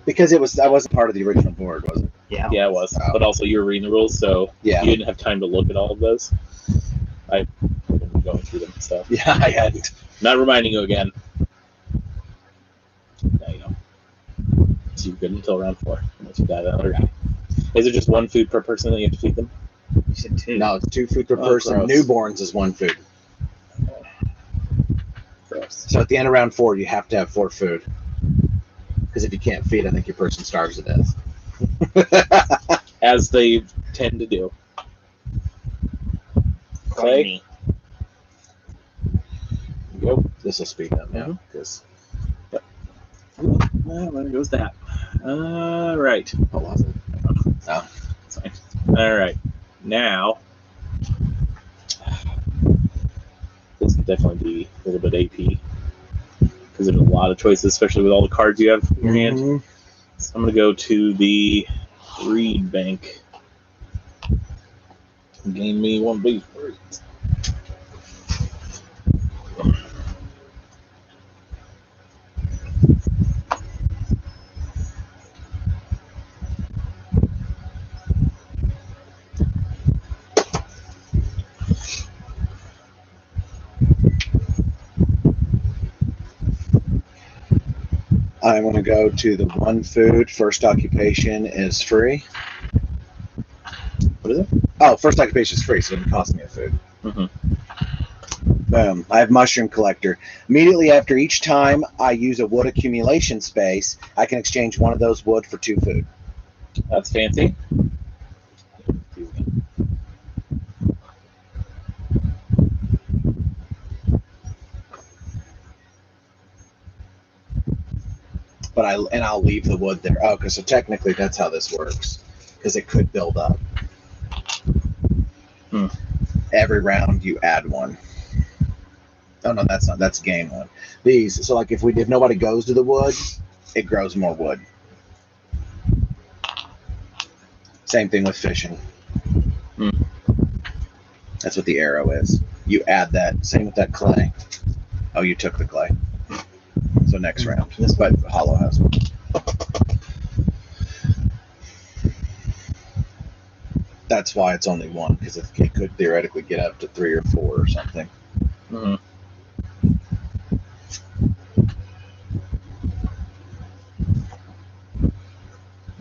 Because I wasn't part of the original board, was it? Yeah. Yeah, it was. Oh. But also, you were reading the rules, so Yeah. you didn't have time to look at all of those. I've been going through them, so Yeah, I hadn't. not reminding you again. Now you know. So you're good until round 4, unless you got another guy. Is it just 1 food per person that you have to feed them? You said 2. No, it's 2 food per Oh, person. gross. Newborns is 1 food. Gross. So at the end of round 4, you have to have 4 food. Because if you can't feed, I think your person starves to death. As they tend to do. Clay? Go. This will speed up now. Because Well, there goes that. All right. what was it? Oh. It's fine. All right. Now, this could definitely be a little bit AP because there's a lot of choices, especially with all the cards you have in your hand. Mhm. So I'm going to go to the reed bank. Gain me 1 base reeds. I want to go to the 1 food. First occupation is free. What is it? Oh, first occupation is free, so it doesn't cost me a food. Mm-hmm. Boom. I have mushroom collector. Immediately after each time I use a wood accumulation space, I can exchange 1 of those wood for 2 food. That's fancy. But I'll leave the wood there. Oh, okay. So technically, that's how this works, because it could build up. Every round you add 1. Oh no, that's not. That's gain 1. These. So like if nobody goes to the wood, it grows more wood. Same thing with fishing. That's what the arrow is. You add that. Same with that clay. Oh, you took the clay. So next round. But Hollow has 1. That's why it's only 1, because it could theoretically get up to 3 or 4 or something. Mm-hmm.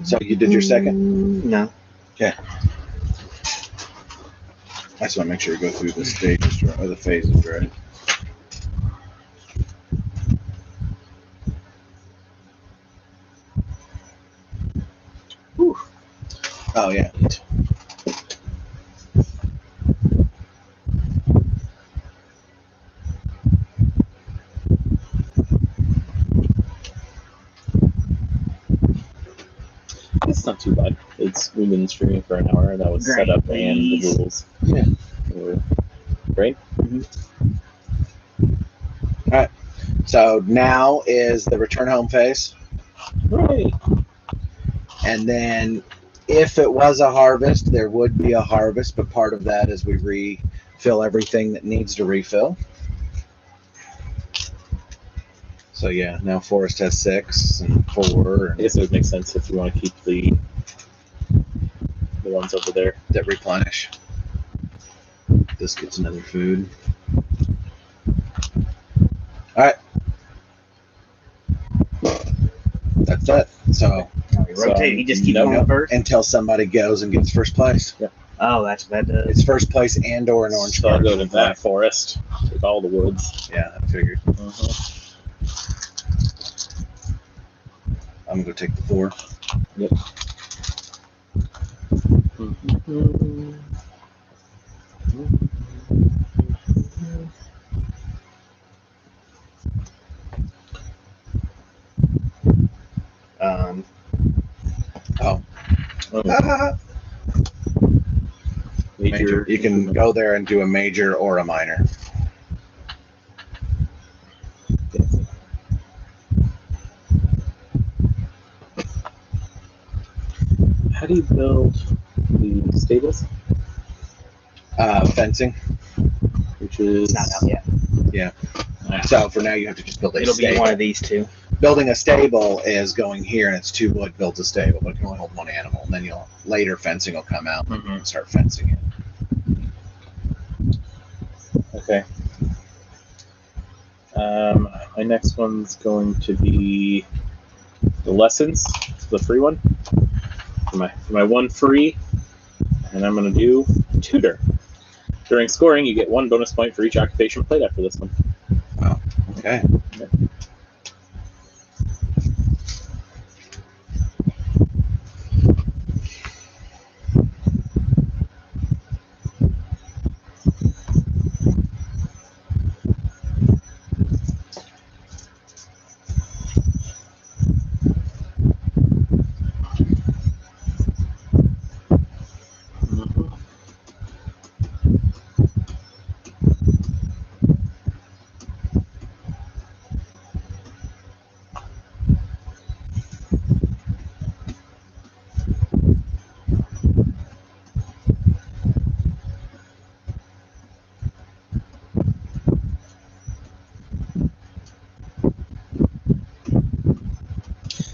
So you did your second? No. Okay. I just want to make sure we go through the stages or the phases right. Whew. Oh yeah. It's not too bad. We've been streaming for an hour. That was Great. setup and the rules. Yeah. Great. So now is the return home phase. Right. And then if it was a harvest, there would be a harvest, but part of that is we refill everything that needs to refill. So yeah, now Forest has 6 and 4 I guess it would make sense if you want to keep the ones over there. that replenish. This gets another food. All right. That's it. So Rotate. You just keep Nope. going first. until somebody goes and gets first place. Oh, that's what that does. It's first place and or an orange So I'll card. go to that forest. Take all the woods. Yeah, I figured. Uh-huh. I'm gonna go take the 4. Yep. Oh. Oh, Major. You can go there and do a major or a minor. How do you build the stables? Fencing. Which is It's not out yet. So for now, you have to just build a It'll stable. be one of these two. Building a stable is going here, and it's 2 wood builds a stable, but it can only hold 1 animal. And then you'll later fencing will come out and start fencing it. Okay. My next one's going to be the lessons, the free one. For my one free, and I'm going to do tutor. During scoring, you get 1 bonus point for each occupation played after this one. Okay. Yep.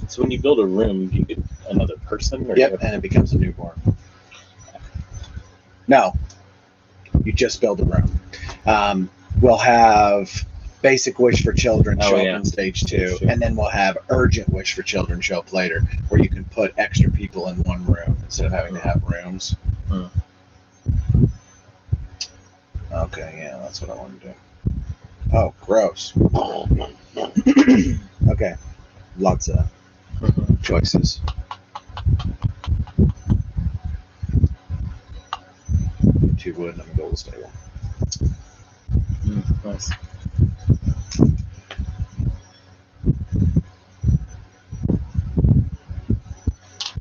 So when you build a room, do you get another person? Or Yep, and it becomes a newborn. No, you just build a room. We'll have basic wish for children show up in stage 2, and then we'll have urgent wish for children show up later, where you can put extra people in one room instead of having to have rooms. Okay, yeah, that's what I want to do. Oh, gross. Okay, lots of choices. Two wood and I'm gonna build a stable. Nice.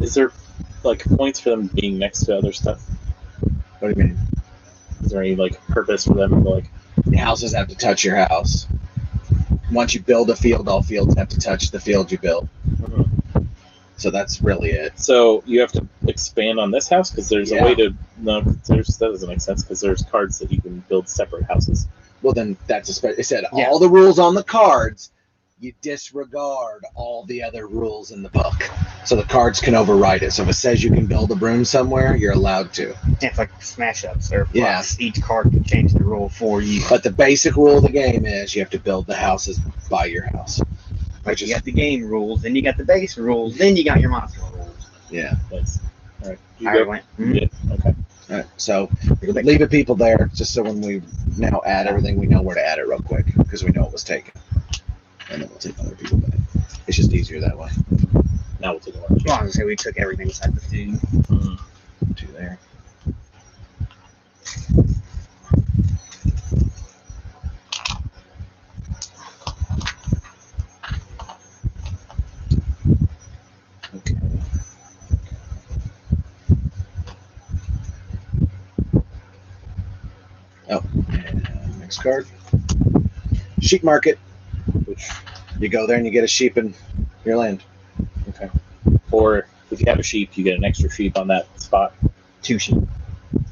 Is there like points for them being next to other stuff? What do you mean? Is there any like purpose for them to like? The houses have to touch your house. Once you build a field, all fields have to touch the field you built. So that's really it. So you have to expand on this house because there's a way to that doesn't make sense because there's cards that you can build separate houses. Well, then that's it said all the rules on the cards. You disregard all the other rules in the book, so the cards can override it. So if it says you can build a broom somewhere, you're allowed to. It's like smash ups or plus. Each card can change the rule for you. But the basic rule of the game is you have to build the houses by your house. Like you got the game rules, then you got the base rules, then you got your monster rules. Yeah. Nice. All right. I went. Yeah. Okay. All right. So leave it people there, just so when we now add everything, we know where to add it real quick because we know it was taken, and then we'll take other people back. It's just easier that way. Now we'll take a lunch. As long as we took everything besides the food. Two there. Okay. Oh, and next card. Sheep market. Which you go there and you get a sheep in your land. Okay. Or if you have a sheep, you get an extra sheep on that spot. 2 sheep.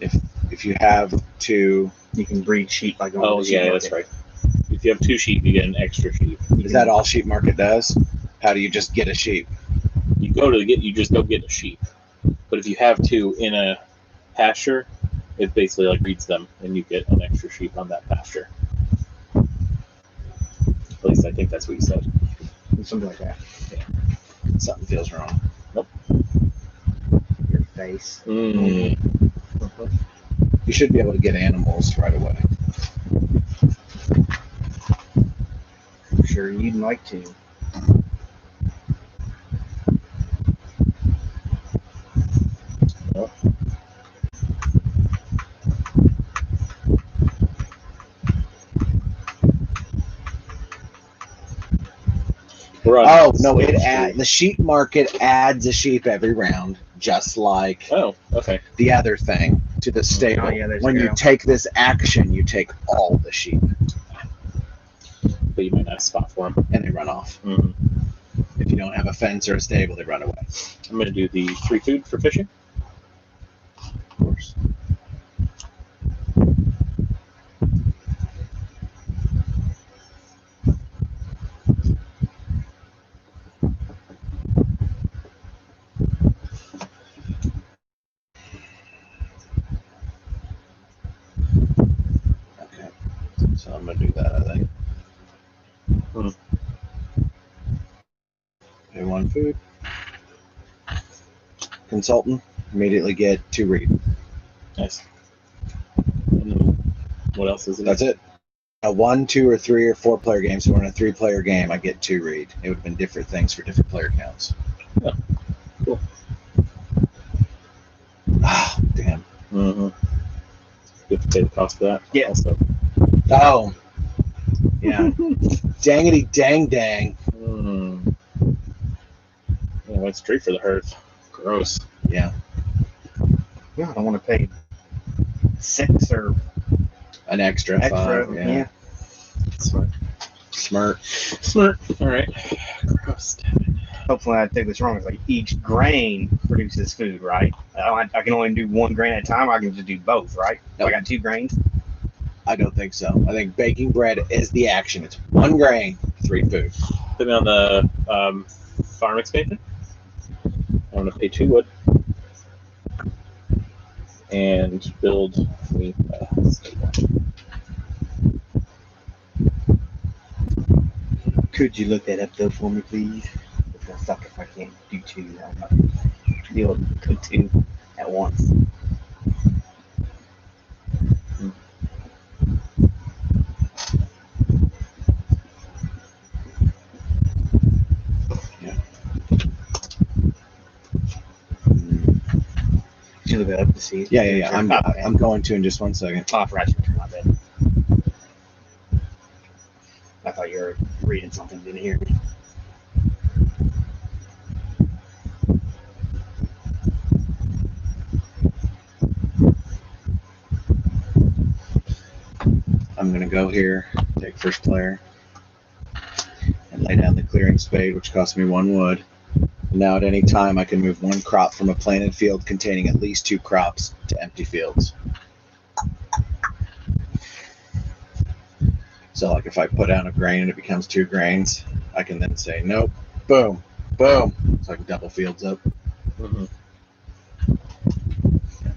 If you have 2, you can breed sheep by going to the sheep market. That's right. If you have 2 sheep, you get an extra sheep. Is that all sheep market does? How do you just get a sheep? You just go get a sheep. But if you have 2 in a pasture, it basically like reads them, and you get an extra sheep on that pasture. At least I think that's what you said. Something like that. Something feels wrong. Your face. Mm. You should be able to get animals right away. I'm sure you'd like to. Oh no! The sheep market adds a sheep every round, just like Oh, okay. the other thing to the stable. Oh, yeah, there's When you you go. take this action, you take all the sheep, But you might not have a spot for them. and they run off. Mm-hmm. If you don't have a fence or a stable, they run away. I'm going to do the 3 food for fishing. Of course. Okay. So I'm gonna do that. I think. Pay 1 food. Consultant. Immediately get 2 read. Nice. And then what else is it? That's it. A 1, 2, or 3 or 4 player game. So we're in a 3-player game. I get 2 read. It would have been different things for different player counts. Oh, cool. Ah, damn. Mm-hmm. You have to pay the cost for that. Yeah. Also. Oh. Yeah. Dangity dang dang. Mm. Yeah, went straight for the hearth. Gross. Yeah. Yeah, I don't want to pay 6 or An extra 5. Yeah. Smart. Smart. All right. Gross. Hopefully, I take this wrong. It's like each grain produces food, right? I can only do 1 grain at a time. Or I can just do both, right? Nope. I got 2 grains. I don't think so. I think baking bread is the action. It's 1 grain, 3 food. Put me on the farm expansion. I want to pay 2 wood and build me a stable. Could you look that up though for me, please? It's gonna suck if I can't do 2. I'm not be able to cook 2 at once. Could you look that up to see? Yeah. I'm going to in just 1 second. Oh, I forgot you turned my bed. I thought you were reading something, didn't hear me. I'm going to go here, take first player, and lay down the clearing spade, which costs me 1 wood. Now at any time, I can move 1 crop from a planted field containing at least 2 crops to empty fields. So like if I put down a grain and it becomes 2 grains, I can then say, nope, boom, boom. So I can double fields up. Mm-hmm.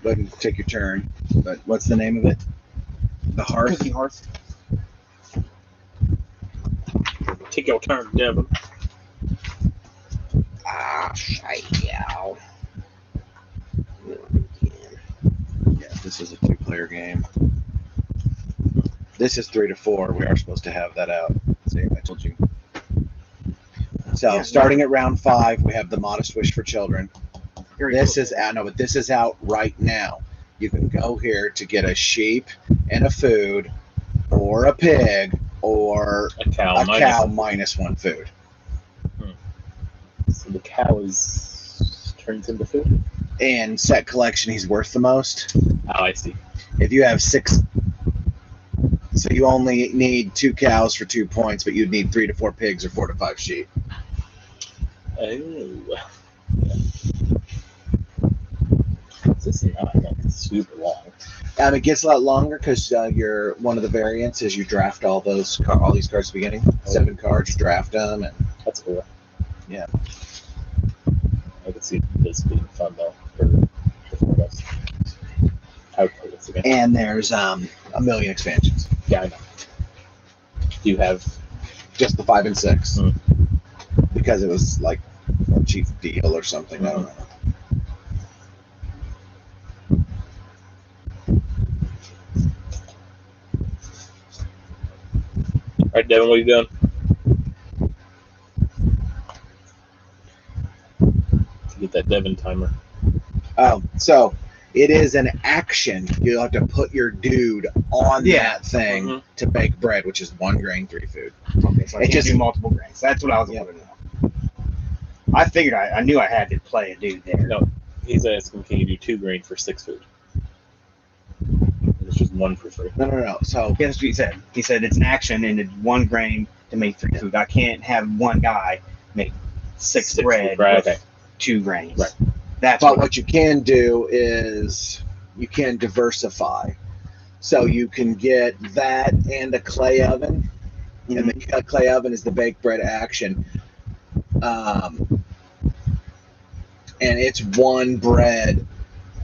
Go ahead and take your turn. But what's the name of it? The hearth? Cookie hearth. Take your turn, Devin. Yeah. Yeah, this is a 2-player game. This is 3 to 4. We are supposed to have that out. See, I told you. So, starting at round 5, we have the Modest Wish for Children. This is out right now. You can go here to get a sheep and a food, or a pig, or A cow. minus 1 food. So the cow turns into food? In set collection, he's worth the most. Oh, I see. If you have 6, so you only need 2 cows for 2 points, but you'd need 3 to 4 pigs or 4 to 5 sheep. Oh. Yeah. This is not like super long. It gets a lot longer because one of the variants is you draft all these cards at the beginning. 7 cards, you draft them, and That's cool. Yeah. I could see this being fun though for 4 of us. I would play this again. And there's a million expansions. Yeah, I know. Do you have? Just the 5 and 6. Hmm. Because it was like a cheap deal or something. I don't know. All right, Devin, what are you doing? To get that Devin timer. So it is an action. You have to put your dude on that thing to bake bread, which is 1 grain, 3 food. Okay, so I can't do multiple grains. That's what I was wondering. I figured I knew I had to play a dude there. No, he's asking, can you do 2 grain for 6 food? It's just 1 for 3. No. So Yeah, that's what he said. He said it's an action and it's 1 grain to make 3 food. I can't have one guy make 6 bread with okay. 2 grains. Right. That's what you can do is you can diversify. So you can get that and a clay oven. And the clay oven is the baked bread action. And it's 1 bread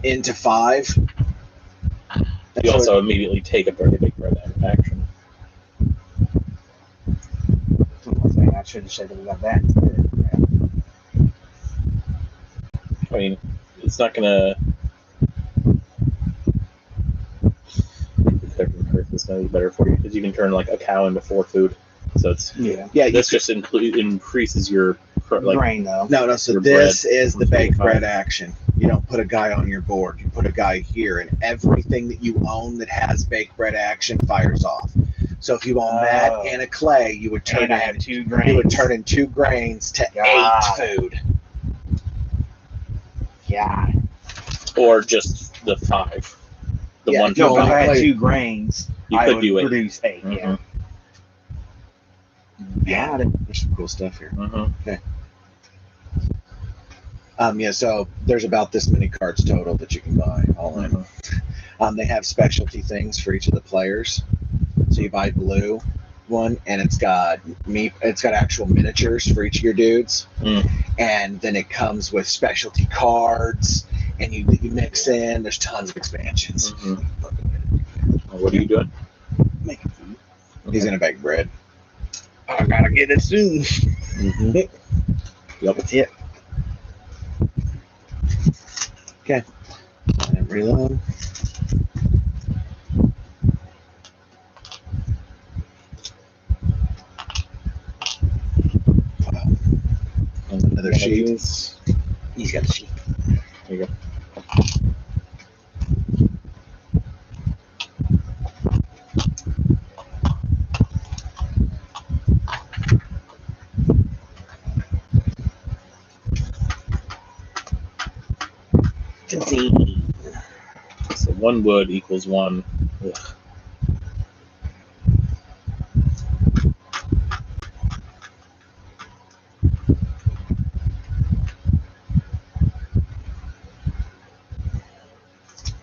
into 5. You also immediately take a baked bread action. I should have said that we got that. I mean, it's not gonna. It's gonna be better for you because you can turn like a cow into 4 food. So it's This just increases your grain though. No. So this is the baked bread action. You don't put a guy on your board. You put a guy here, and everything that you own that has baked bread action fires off. So if you own that and a clay, you would turn in 2 grains. You would turn in 2 grains to 8 food. Yeah. Or just the 5. The 1. No, if I had 2 grains, I would produce 8. Mm-hmm. Yeah. There's some cool stuff here. Mm-hmm. Okay. So there's about this many cards total that you can buy all in. They have specialty things for each of the players. So you buy blue one, and it's got actual miniatures for each of your dudes, and then it comes with specialty cards, and you mix in. There's tons of expansions. What are you doing? Making food. He's gonna bake bread. I gotta get it soon. Yep. That's it. Okay. And reload. Another sheet. He's got a sheet. There you go. So 1 wood equals 1. Ugh.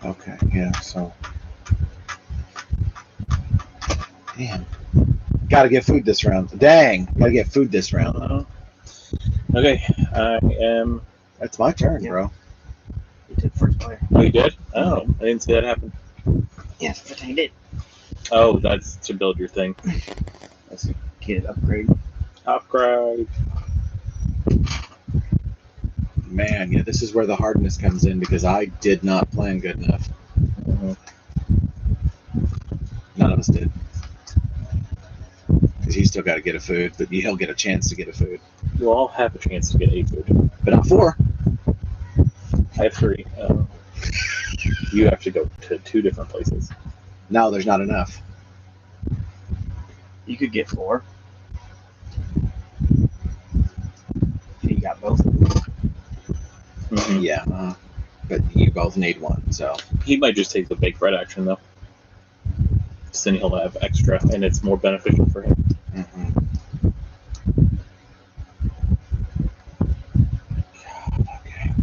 Okay, yeah, so. Damn. Gotta get food this round. Dang, gotta get food this round. Okay, I am. That's my turn, bro. You took first player. Oh, you did? Oh, I didn't see that happen. Yes, but I did. Oh, that's to build your thing. I see. Get it upgrade. Upgrade. Man, yeah, this is where the hardness comes in because I did not plan good enough. None of us did. Because he's still got to get a food, but he'll get a chance to get a food. You'll all have a chance to get 8 food. But not 4. I have 3. You have to go to 2 different places. No, there's not enough. You could get 4. You got both of them. Yeah, but you both need 1, so. He might just take the baked bread action, though. So then he'll have extra, and it's more beneficial for him. Okay.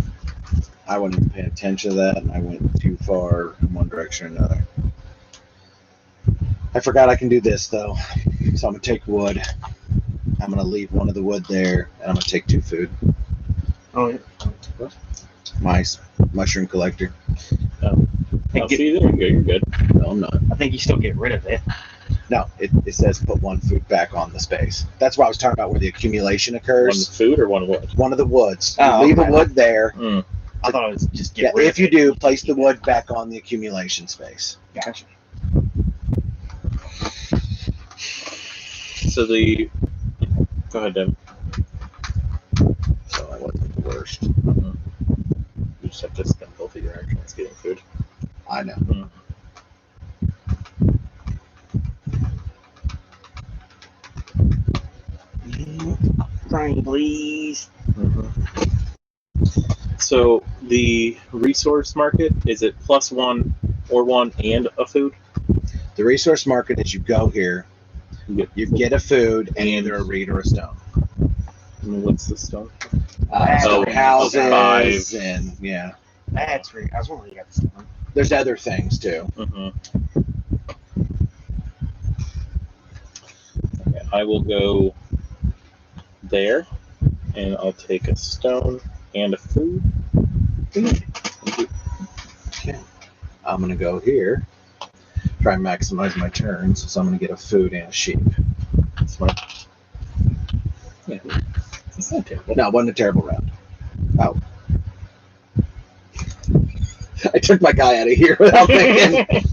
I wasn't even paying attention to that, and I went too far in one direction or another. I forgot I can do this, though. So I'm going to take wood. I'm going to leave 1 of the wood there, and I'm going to take 2 food. Oh, yeah. My mushroom collector. Oh, see, there you go. You're good. No, I'm not. I think you still get rid of it. No, it says put one food back on the space. That's what I was talking about, where the accumulation One occurs. food or one wood? One of the woods. You Oh, leave okay. a wood there. Mm. I thought it was just Yeah, get rid if of you it. do, place the wood back on the accumulation space. Gotcha. So the. Go ahead, Devin. So I wasn't the worst. You just have to spend both of your actions getting food. I know. Train, please. So the resource market, is it +1 or 1 and a food? The resource market is you go here, you get a food and either a reed or a stone. What's the stone? So Oh, houses 5. and yeah. That's weird. I was wondering you got this one. There's other things too. Okay, I will go there, and I'll take a stone and a food. Okay. I'm gonna go here, try and maximize my turns. So I'm gonna get a food and a sheep. Smart. Yeah. It's not terrible. No, it wasn't a terrible round. Oh. I took my guy out of here without thinking.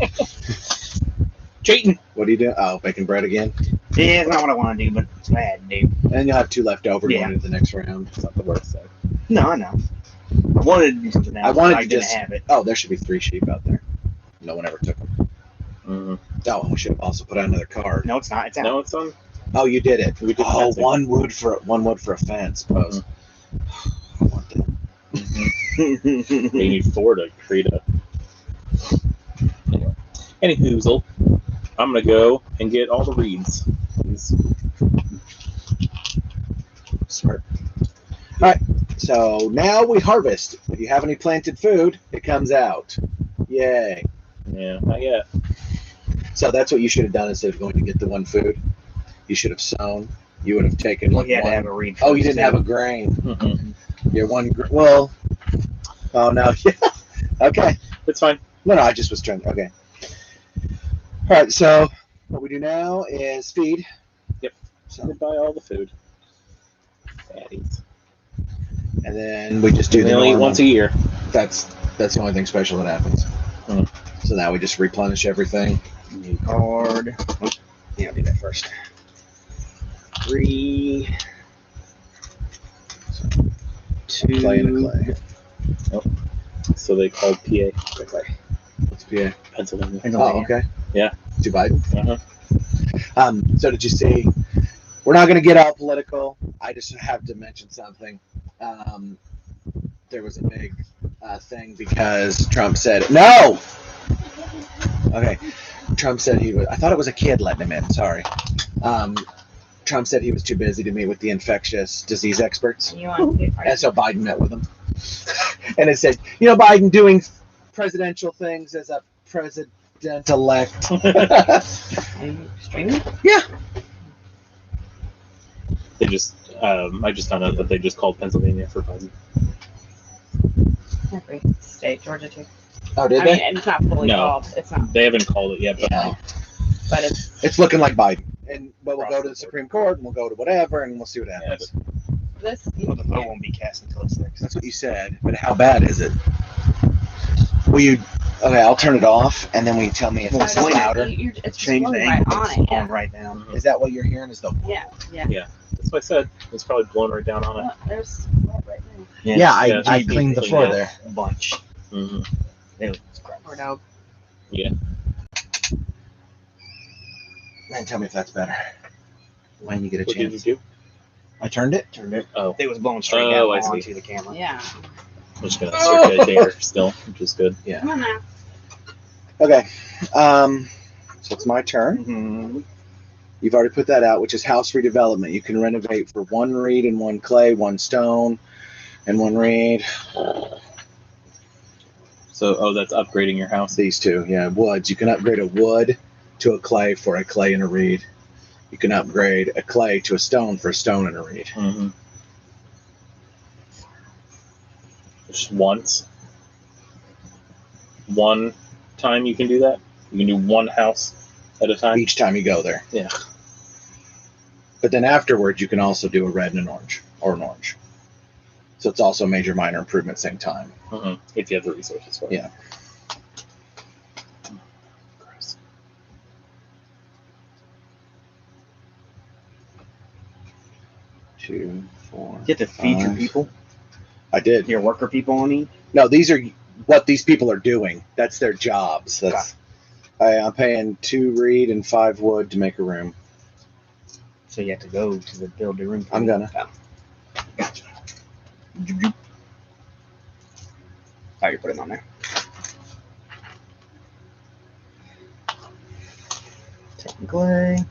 Cheating. What are you doing? Oh, making bread again? Yeah, it's not what I want to do, but it's what I had to do. And you'll have 2 left over Yeah. going into the next round. It's not the worst thing. No, I know. I wanted to do something else. I wanted but to didn't just- have it. Oh, there should be 3 sheep out there. No one ever took them. Oh, and we should have also put out another card. No, it's not. It's out. No, it's on. Oh, you did it. We did Oh, fencing. one wood for a fence. Suppose. I want that. You need 4 to create a. Anyway. Anyhoozle, I'm gonna go and get all the reeds. Smart. All right. So now we harvest. If you have any planted food, it comes out. Yay. Yeah, not yet. So that's what you should have done instead of going to get the one food. You should have sown. You would have taken Well, like you had to one. have a read. Oh, you didn't have a grain. Your one. Well. Oh no. Okay. It's fine. No, I just was trying. Okay. All right. So what we do now is feed. Yep. So, We buy all the food. Fatties. and then we just do They the only eat normal. once a year. That's the only thing special that happens. So now we just replenish everything. New card. Oh, yeah, I'll do that first. 3. 2. Clay and a clay. So they called PA. Clay. What's PA? Pennsylvania. Oh, okay. Yeah. Joe Biden. Uh-huh. So did you see? We're not going to get all political. I just have to mention something. There was a big thing because Trump said no. Okay. Trump said he was. I thought it was a kid letting him in. Sorry. Trump said he was too busy to meet with the infectious disease experts, You want to and so Biden met with them. And it said, Biden doing presidential things as a president-elect. Are you streaming? They just. I just found out that they just called Pennsylvania for Biden. Every state, Georgia too. Oh, did I they? mean, and it's not fully No. called. It's not, They haven't called it yet, but Yeah. but it's It's looking like Biden. But we'll go to the Supreme Court and we'll go to whatever and we'll see what happens. this. Well, the vote won't be cast until it's 6. That's what you said. But how bad is it? Will you? Okay, I'll turn it off and then will you tell me if Well, it's I don't know, louder? it's just Change the flowing angle. right It's on it. going right down. Is that what you're hearing? Is the Yeah, yeah. that's what I said. It's probably blown right down on it. Look, there's what right Yeah, I Yeah, cleaned the floor there. A bunch. Mm-hmm. It's crap. there. Or no. Man, tell me if that's better. When you get a What did you chance. do? I turned it. Turned it. Oh, It was blowing straight Oh, down I see. onto the camera. Yeah. I'm just gonna circulate the air still, which is good. Come on now. Okay. So it's my turn. Mm-hmm. You've already put that out, which is house redevelopment. You can renovate for 1 reed and 1 clay, 1 stone, and 1 reed. So, that's upgrading your house. These 2, yeah, woods. You can upgrade a wood to a clay for a clay and a reed. You can upgrade a clay to a stone for a stone and a reed. Mm-hmm. Just once. 1 time you can do that? You can do one house at a time? Each time you go there. Yeah. But then afterwards, you can also do a red and an orange, or an orange. So it's also a major, minor improvement same time. If you have the resources for it. Yeah. Gross. 2, 4. You have to feed your 5. people, I did. your worker people, I mean. No, these are what these people are doing. That's their jobs. That's I'm paying 2 reed and 5 wood to make a room. So you have to go to the build a room. I'm gonna. Gotcha. Oh, you're putting it on there. Taking clay.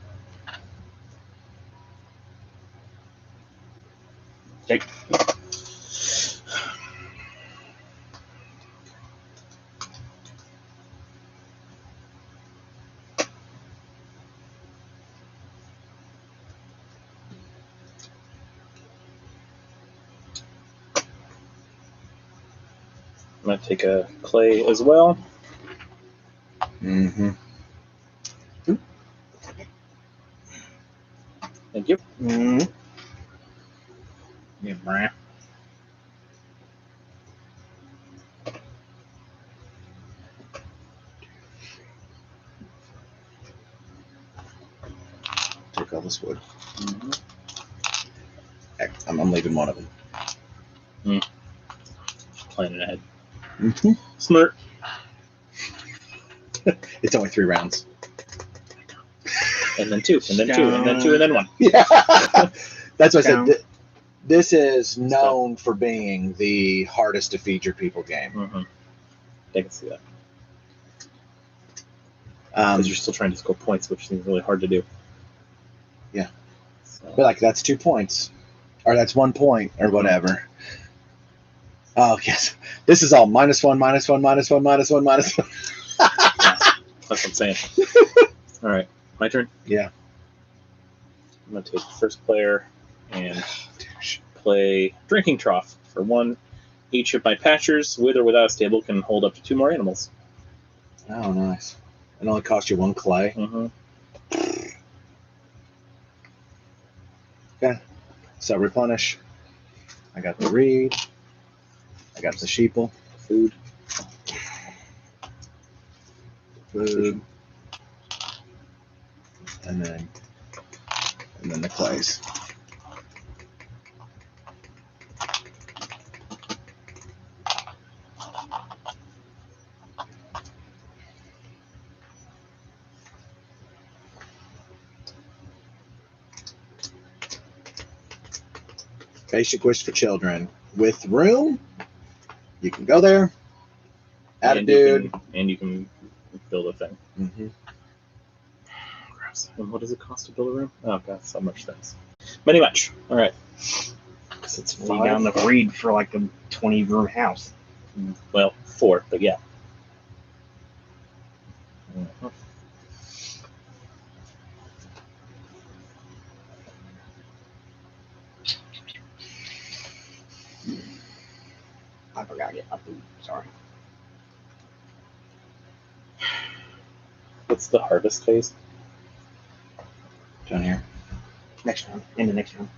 Jake. I'm going to take a clay as well. Mm-hmm. Thank you. Mm-hmm. Yeah, brah. Take all this wood. Mm-hmm. I'm leaving one of them. Planning ahead. Mm-hmm. Smart. It's only 3 rounds. And then 2, and then 2, and then 2, and then 1. Yeah. That's what I Down. said. This is known for being the hardest to feed your people game. Mm-hmm. I can see that. Because you're still trying to score points, which seems really hard to do. Yeah. So, But like that's 2 points, or that's 1 point, or whatever. Oh yes, this is all -1, -1, -1, -1, -1, -1. that's what I'm saying. All right, my turn. Yeah. I'm gonna take first player and play drinking trough for 1. Each of my patchers, with or without a stable, can hold up to 2 more animals. Oh, nice. It only costs you 1 clay. Mm-hmm. So replenish. I got the reed. I got the sheeple. Food. Food. And then the clays. Basic wish for children. With room, you can go there. Add a dude. And you can build a thing. Mm-hmm. Gross. And what does it cost to build a room? Oh, God, so much things. Many much. All right. Because it's Lay down 5. the reed for like a 20-room house. Well, 4, but yeah. Mm-hmm. I forgot to get my food. Sorry. What's the harvest phase? Down here. Next round. In the next round.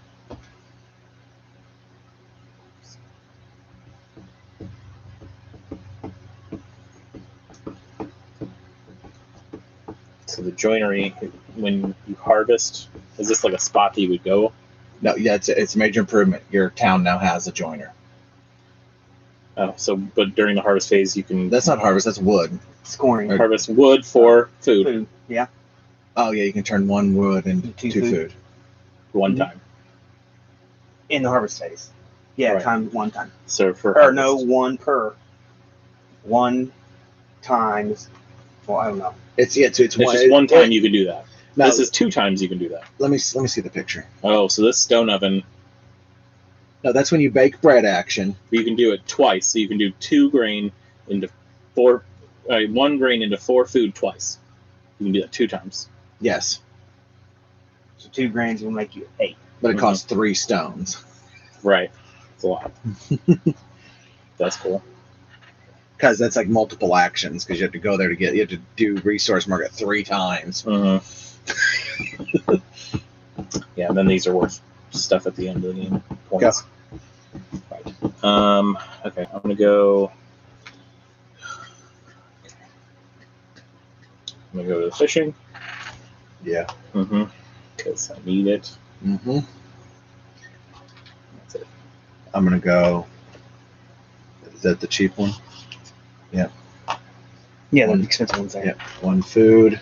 So the joinery, when you harvest, is this like a spot that you would go? No, yeah, it's a major improvement. Your town now has a joiner. Oh, so but during the harvest phase, you can That's not harvest. That's wood. Scoring. harvest wood for food Food. Yeah. Oh yeah, you can turn 1 wood into 2 2 food. food. one Mhm. time. In the harvest phase. Yeah, Right. one time. So for Or no, harvest. 1 per. 1 times. Well, I don't know. It's It's just one time you can do that. No, This is 2 times you can do that. let me see the picture. Oh, so this stone oven, No, that's when you bake bread action. you can do it twice. So you can do 2 grain into 4, 1 grain into 4 food twice. You can do that 2 times. Yes, So 2 grains will make you 8. but it costs 3 stones. Right. It's a lot. That's cool. because that's like multiple actions. Because you have to go there you have to do resource market 3 times. Yeah, and then these are worth stuff at the end of the game. Points. Right. Okay, I'm gonna go. I'm gonna go to the fishing. Yeah. Because I need it. That's it. I'm gonna go. Is that the cheap one? Yeah, the expensive ones there. Yep. 1 food.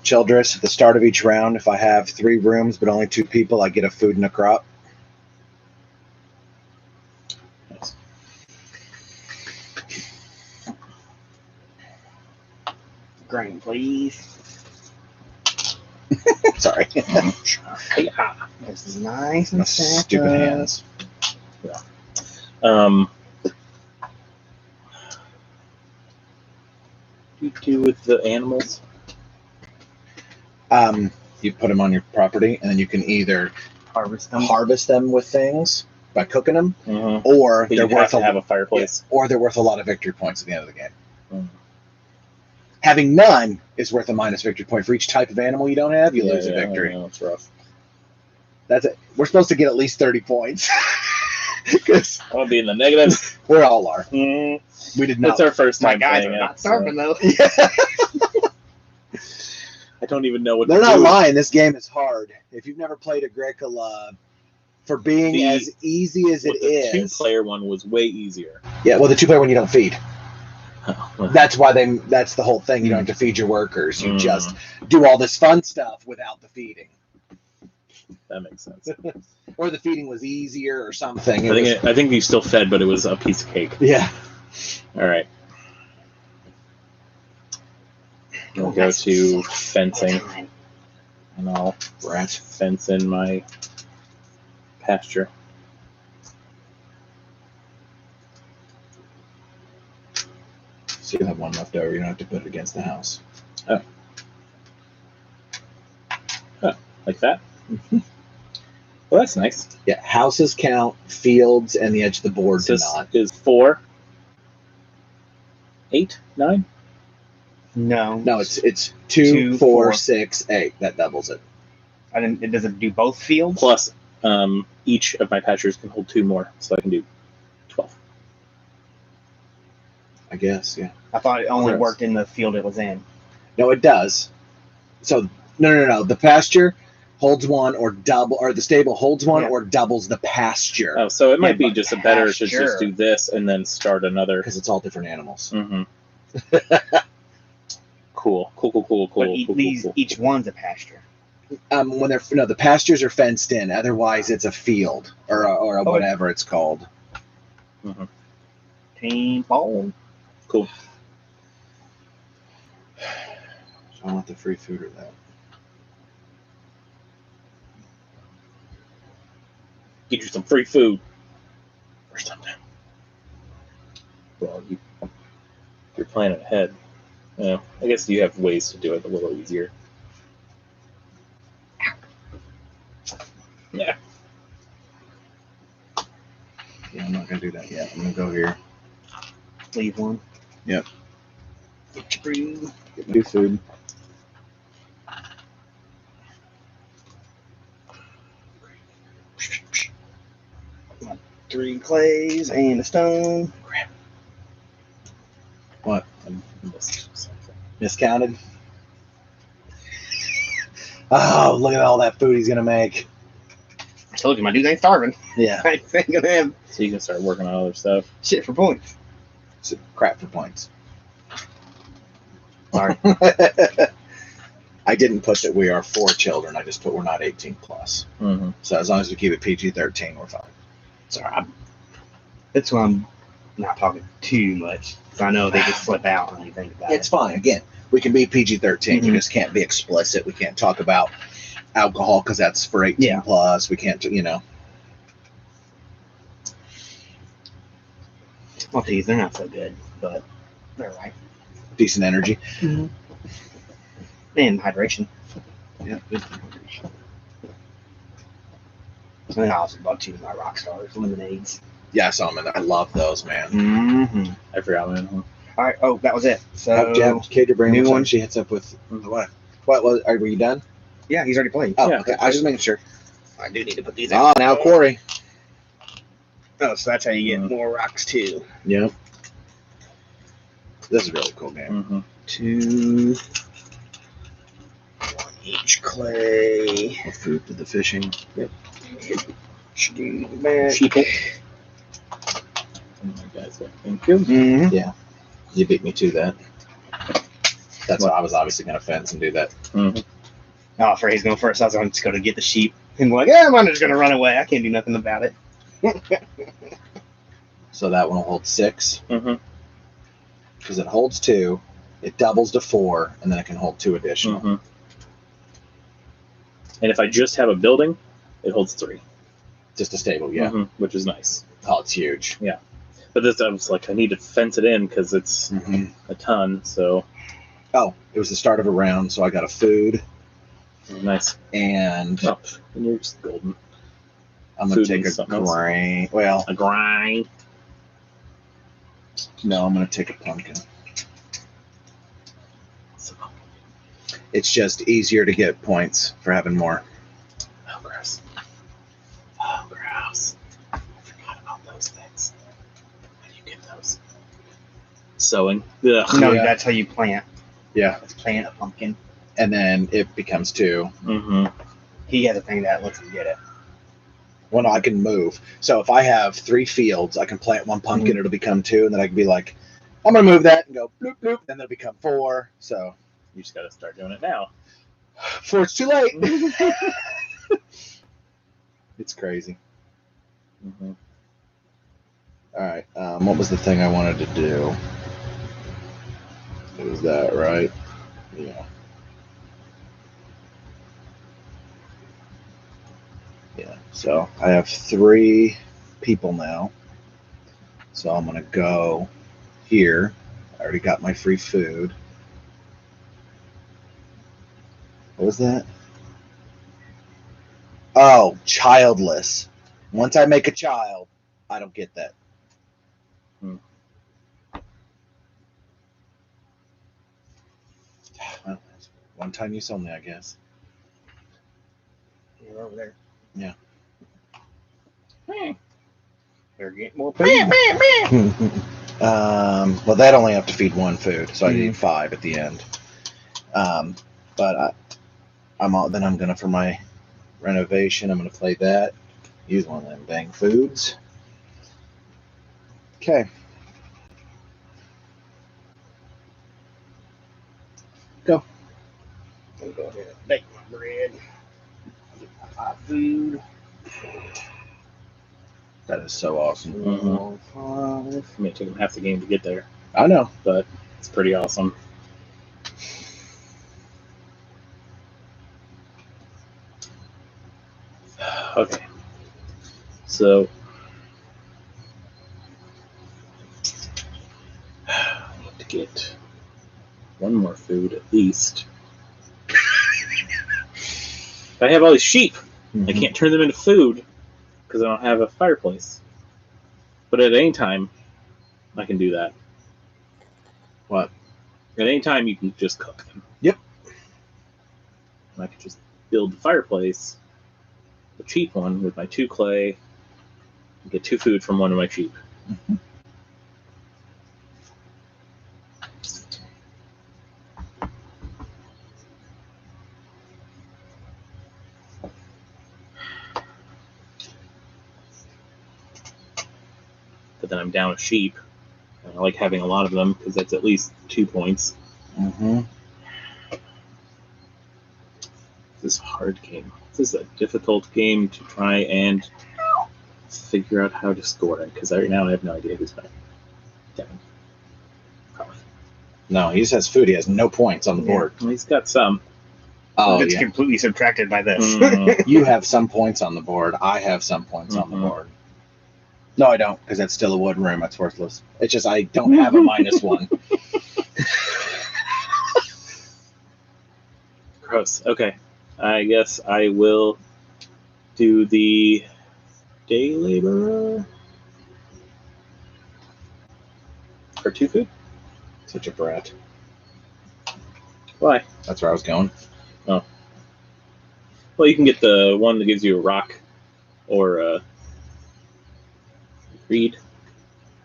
Childress, at the start of each round, if I have 3 rooms but only 2 people, I get a food and a crop. Nice. Grain, please. Sorry. Yeah. This is nice My and stacked stupid up. hands. What do you do with the animals? You put them on your property, and then you can either harvest them with things by cooking them, or But they're you have worth to have a fireplace. or they're worth a lot of victory points at the end of the game. Having none is worth a minus victory point for each type of animal you don't have. You lose a victory. That's rough. That's it. We're supposed to get at least 30 points because I want to be in the negatives. we all are. Mm. We did not. It's our first My time guys playing are it. not starving though. Yeah. I don't even know what They're to not do. lying. This game is hard. If you've never played Agricola, for being The- as easy as it The is, 2-player one was way easier. yeah. Well, the 2-player one you don't feed. That That's why that's the whole thing. You don't have to feed your workers. You just do all this fun stuff without the feeding. makes sense. Or the feeding was easier or something. I think you still fed, but it was a piece of cake. Yeah. All right. We'll go to fencing, and I'll fence in my pasture. So you have 1 left over. You don't have to put it against the house. Like that? Well, that's nice. Yeah. Houses count. Fields and the edge of the board do This not. is 4, 8, 9? No. No, it's 2, 4, 6, 8. That doubles it. It doesn't do both fields. Plus, each of my pastures can hold 2 more, so I can do 12. I guess. Yeah. I thought it only Yes. worked in the field it was in. No, it does. So no. The pasture holds 1 or double, or the stable holds 1 Yeah. or doubles the pasture Oh, so it might be but just better to pasture. just do this and then start another. because it's all different animals. Mm-hmm. Cool. But each one's a pasture. When the pastures are fenced in. Otherwise, it's a field or a whatever it's called. Mm-hmm. Team ball. Cool. So I want the free food or that. Get you some free food. First time down. Well, you're planning ahead. Yeah, I guess you have ways to do it a little easier. Yeah. Yeah, I'm not gonna do that yet. I'm gonna go here. Leave 1. Yep. Get your food. Get new food. Got 3 clays and a stone. What? I missed something. Miscounted? Oh, look at all that food he's gonna make. I told you my dude ain't starving. Yeah. I ain't gonna have So you can start working on other stuff. shit for points. It's crap for points. Sorry. I didn't put that we are for children. I just put we're not 18 plus. Mm-hmm. So as long as we keep it PG-13, we're fine. Sorry. That's why I'm not talking too much. 'Cause I know they just slip out when you think about It's it. fine. Again, we can be PG-13. We Mhm. just can't be explicit. We can't talk about alcohol because that's for 18 Yeah. plus. We can't, Well, these they're not so good, but they're right. decent energy. And hydration. Yeah, good hydration. And I also bought 2 of my rock stars lemonades. Yeah, I saw them in there. I love those, man. Mm-hmm. I forgot my own. All right. Oh, that was it. So Kate to bring new one. one. She hits up with what? What was? Were you done? Yeah, he's already played. Oh, Yeah. okay. I was just making sure. I do need to put these Oh, out. now Corey. Oh, so that's how you get Mhm. more rocks too. Yep. This is a really cool game. Mm-hmm. 2, 1 each clay. More food for the fishing. Sheeple. Oh my guys, thank you. Mm-hmm. You beat me to that. That's why I was obviously going to fence and do that. Mm-hmm. Oh, for he's going first. I was going to go to get the sheep. And I'm like, yeah, I'm just going to run away. I can't do nothing about it. So that one will hold 6. Mm-hmm. Because it holds 2. It doubles to 4, and then it can hold 2 additional. Mm-hmm. And if I just have a building, it holds 3. Just a stable, yeah. Mm-hmm. Which is nice. Oh, it's huge. But this, I was like, I need to fence it in because it's Mm-hmm. a ton. So Oh, it was the start of a round, so I got a food, nice. and Oh, and you're just golden. I'm going Food to take and a something else. grain. Well, A grind. no, I'm going to take a pumpkin. So, It's just easier to get points for having more. oh, gross. Oh, gross. I forgot about those things. How do you get those? Sewing. Ugh. No, Yeah. that's how you plant. Yeah. Let's plant a pumpkin. And then it becomes 2. Mm-hmm. He has a thing that lets him get it. Well, no, I can move. So if I have 3 fields, I can plant 1 pumpkin, it'll become 2, and then I can be like, I'm going to move that and go bloop, bloop, and then it'll become 4. So You just got to start doing it now. before it's too late. It's crazy. Mm-hmm. All right. What was the thing I wanted to do? It was that, right? Yeah. Yeah. So I have 3 people now. So I'm going to go here. I already got my free food. What was that? Oh, childless. Once I make a child, I don't get that. Well, one time use only, I guess. You're over there. Yeah. They're getting more food. Well, they'd only have to feed 1 food, so I need 5 at the end. But then I'm gonna, for my renovation, I'm gonna play that. Use one of them dang foods. Okay. Go. I'm going to go ahead and bake my bread. Get my hot food. That is so awesome. Mhm. It may take them half the game to get there, I know. but it's pretty awesome. Okay. So I need to get 1 more food at least. If I have all these sheep, I can't turn them into food because I don't have a fireplace. But at any time, I can do that. What? At any time, you can just cook them. Yep. And I can just build the fireplace, the cheap one, with my 2 clay, and get 2 food from 1 of my sheep. Mhm. But then I'm down a sheep. And I like having a lot of them because that's at least 2 points. Mm-hmm. This is a hard game. This is a difficult game to try and figure out how to score it because right now I have no idea who's better. Devin. Probably. No, he just has food. He has no points on the board. Well, he's got some. Oh, It's yeah. completely subtracted by this. Mhm. You have some points on the board. I have some points on the Mhm. board. No, I don't, because that's still a wood room. That's worthless. It's just I don't have a -1. Gross. Okay. I guess I will do the day laborer. For 2 food? Such a brat. Why? That's where I was going. Well, you can get the one that gives you a rock or a reed.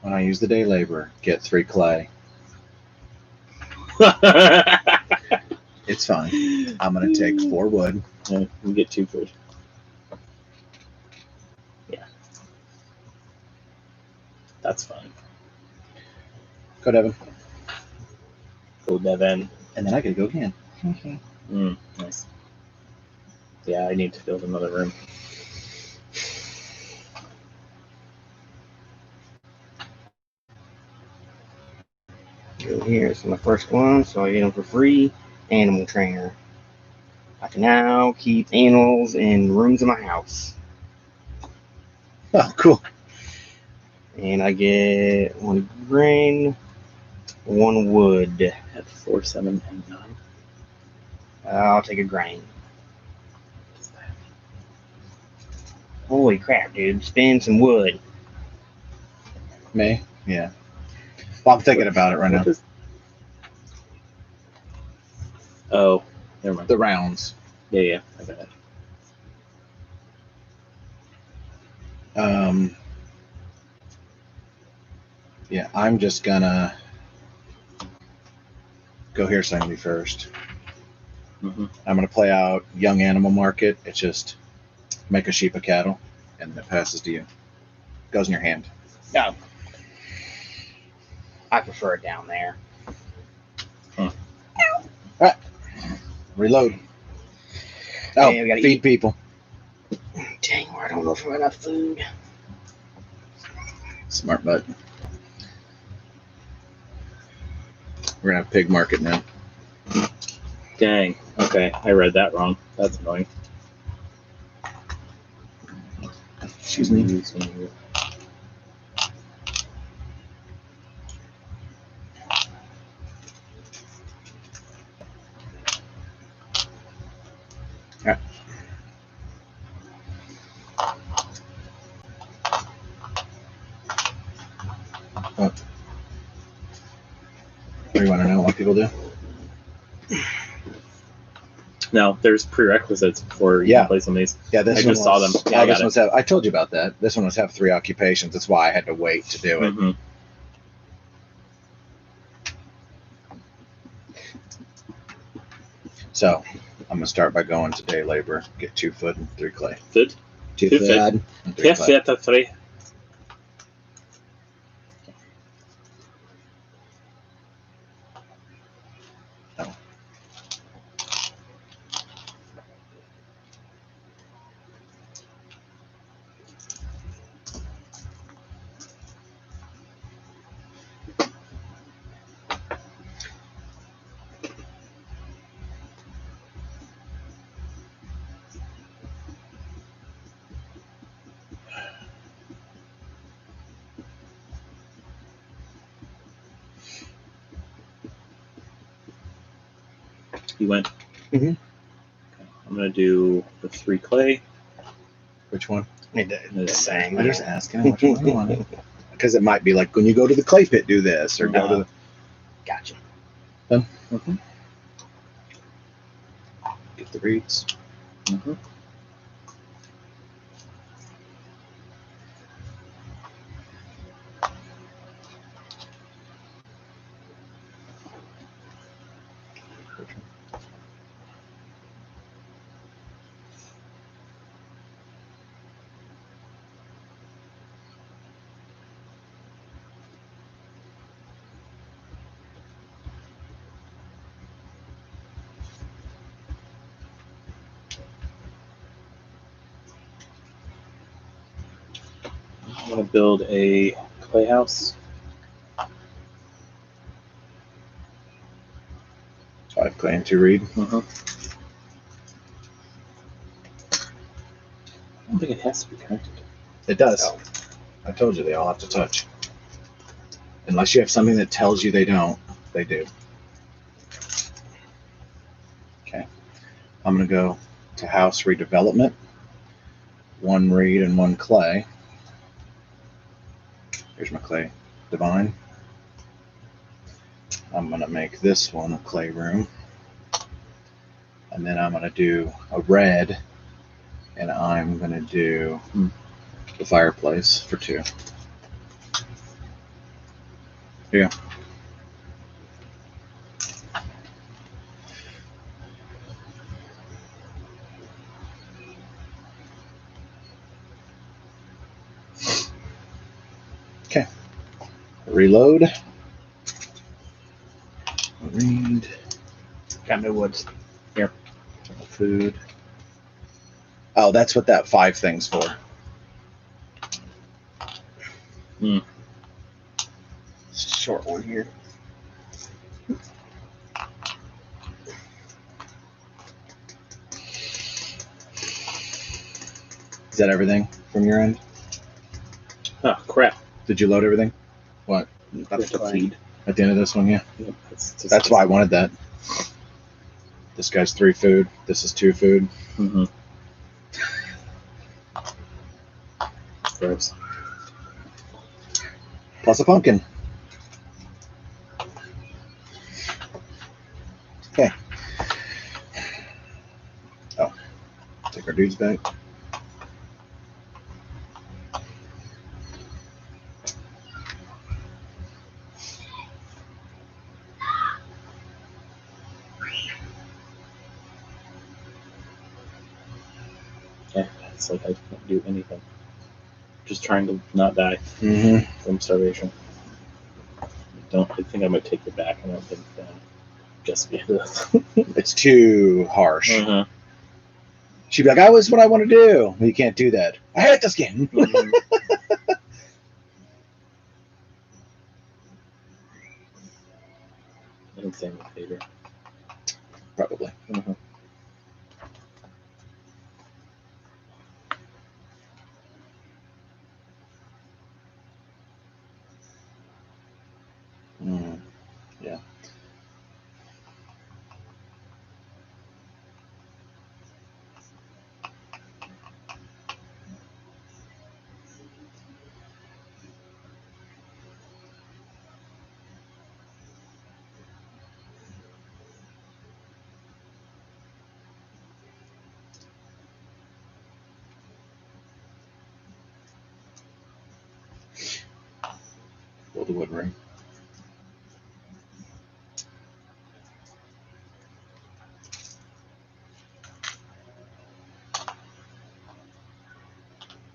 When I use the day labor, get 3 clay. It's fine. I'm gonna take 4 wood. Yeah, you get 2 food. Yeah. That's fine. Go, Devin. Go Devin. And then I gotta go again. Nice. Yeah, I need to build another room. Go here. It's my first one, so I get them for free. Animal trainer. I can now keep animals in rooms in my house. Oh, cool. And I get 1 grain, 1 wood. At 4, 7, and 9. I'll take a grain. Holy crap, dude. Spend some wood. Me? Yeah. Well, I'm thinking about it right now. Oh, never mind. The rounds. Yeah, I got it. Yeah, I'm just gonna go here so I can be first. Mm-hmm. I'm gonna play out young animal market. It's just make a sheep of cattle, and it passes to you. Goes in your hand. No. I prefer it down there. Reload. Oh, Hey, we gotta feed eat. people. Dang, I don't know if I have enough food. Smart butt. We're gonna have pig market now. Dang. Okay, I read that wrong. That's annoying. Excuse me. What do you want to know what people do? No, there's prerequisites before you Yeah. can play some of these. Yeah, this I one just saw was- them. Yeah, I this got one's have. I told you about that. This one was have 3 occupations. That's why I had to wait to do it. Mm-hmm. So I'm gonna start by going to day labor, get 2 foot and 3 clay. Food? 2 2 foot foot. and 3 clay. Perfect, that's 3. You went. Mhm. I'm gonna do the 3 clay. Which one? The same. I'm just asking which one I want. Because it might be like when you go to the clay pit, do this, or go to the. Gotcha. Mm-hmm. Get the reeds. Mm-hmm. I'm gonna build a clay house. 5 clay and 2 reed. Mm-hmm. I don't think it has to be connected. It does. Oh. I told you they all have to touch. Unless you have something that tells you they don't, they do. Okay. I'm gonna go to house redevelopment. 1 reed and 1 clay. Here's my clay divine. I'm going to make this one a clay room. And then I'm going to do a red. And I'm going to do the fireplace for 2. Yeah. Okay. Reload. Read. Got no woods. Food. Oh, that's what that 5 thing's for. Short one here. Is that everything from your end? Oh, crap. Did you load everything? What? That's a feed. At the end of this one, yeah. Yep, just- That's why I wanted that. This guy's 3 food. This is 2 food. Mm-hmm. Gross. Plus a pumpkin. Okay. Oh. Take our dudes back. Yeah, it's like I can't do anything. Just trying to not die Mm-hmm. from starvation. I think I might take it back. I don't think just because. It's too harsh. Uh-huh. She'd be like, "I was what I want to do." You can't do that. I hate this game. Mhm. I think same with favor. Probably. Mm-hmm. Mm. Yeah. Build a wood ring.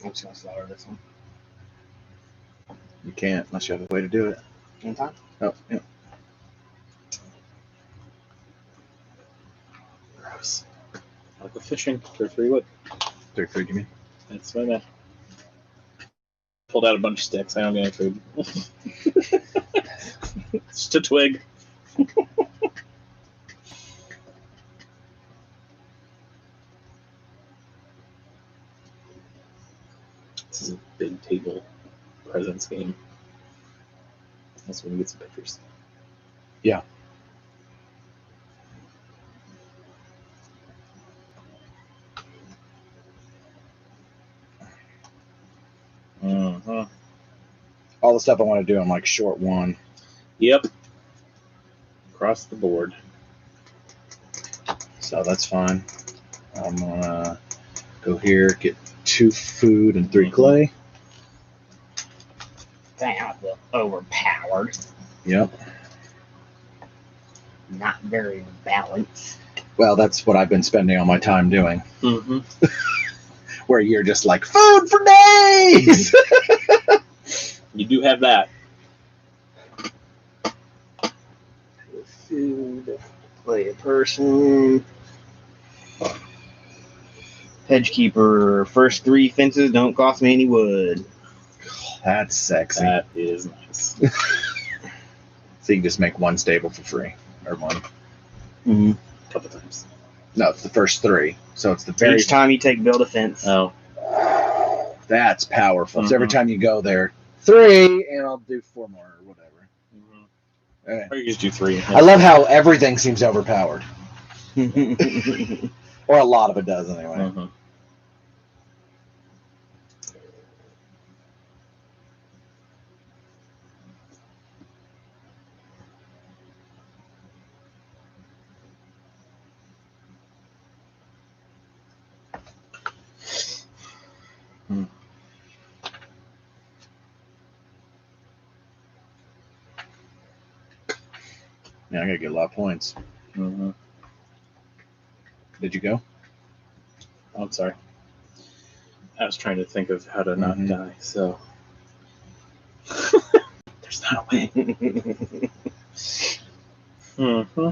I'm just gonna slaughter this one. You can't unless you have a way to do it. In time. Oh, yeah. Gross. I'll go fishing for 3 wood. 3 food, you mean? That's what I meant. Pulled out a bunch of sticks. I don't get any food. Just a twig. This is a big table presence game. That's when we get some pictures. Yeah. Uh-huh. All the stuff I want to do, I'm like short 1. Yep. Across the board. So that's fine. I'm gonna go here, get 2 food and 3 clay. Dang, I feel overpowered. Yep. Not very balanced. Well, that's what I've been spending all my time doing. Mm-hmm. Where you're just like, food for days! You do have that. Food. Play a person. Hedgekeeper. First 3 fences don't cost me any wood. That's sexy. That is nice. So you can just make 1 stable for free. Or 1. Mm-hmm. A couple times. No, it's the first 3. So it's the very... Each time you take build a fence. Oh. That's powerful. So every Mhm. time you go there, 3, and I'll do 4 more or whatever. Mm-hmm. Okay. Or you just do 3. I love how everything seems overpowered. Or a lot of it does, anyway. Mm-hmm. Yeah, I gotta get a lot of points. Mm-hmm. Did you go? Oh, I'm sorry. I was trying to think of how to not Mhm. die, so. There's not a way. Mm-hmm.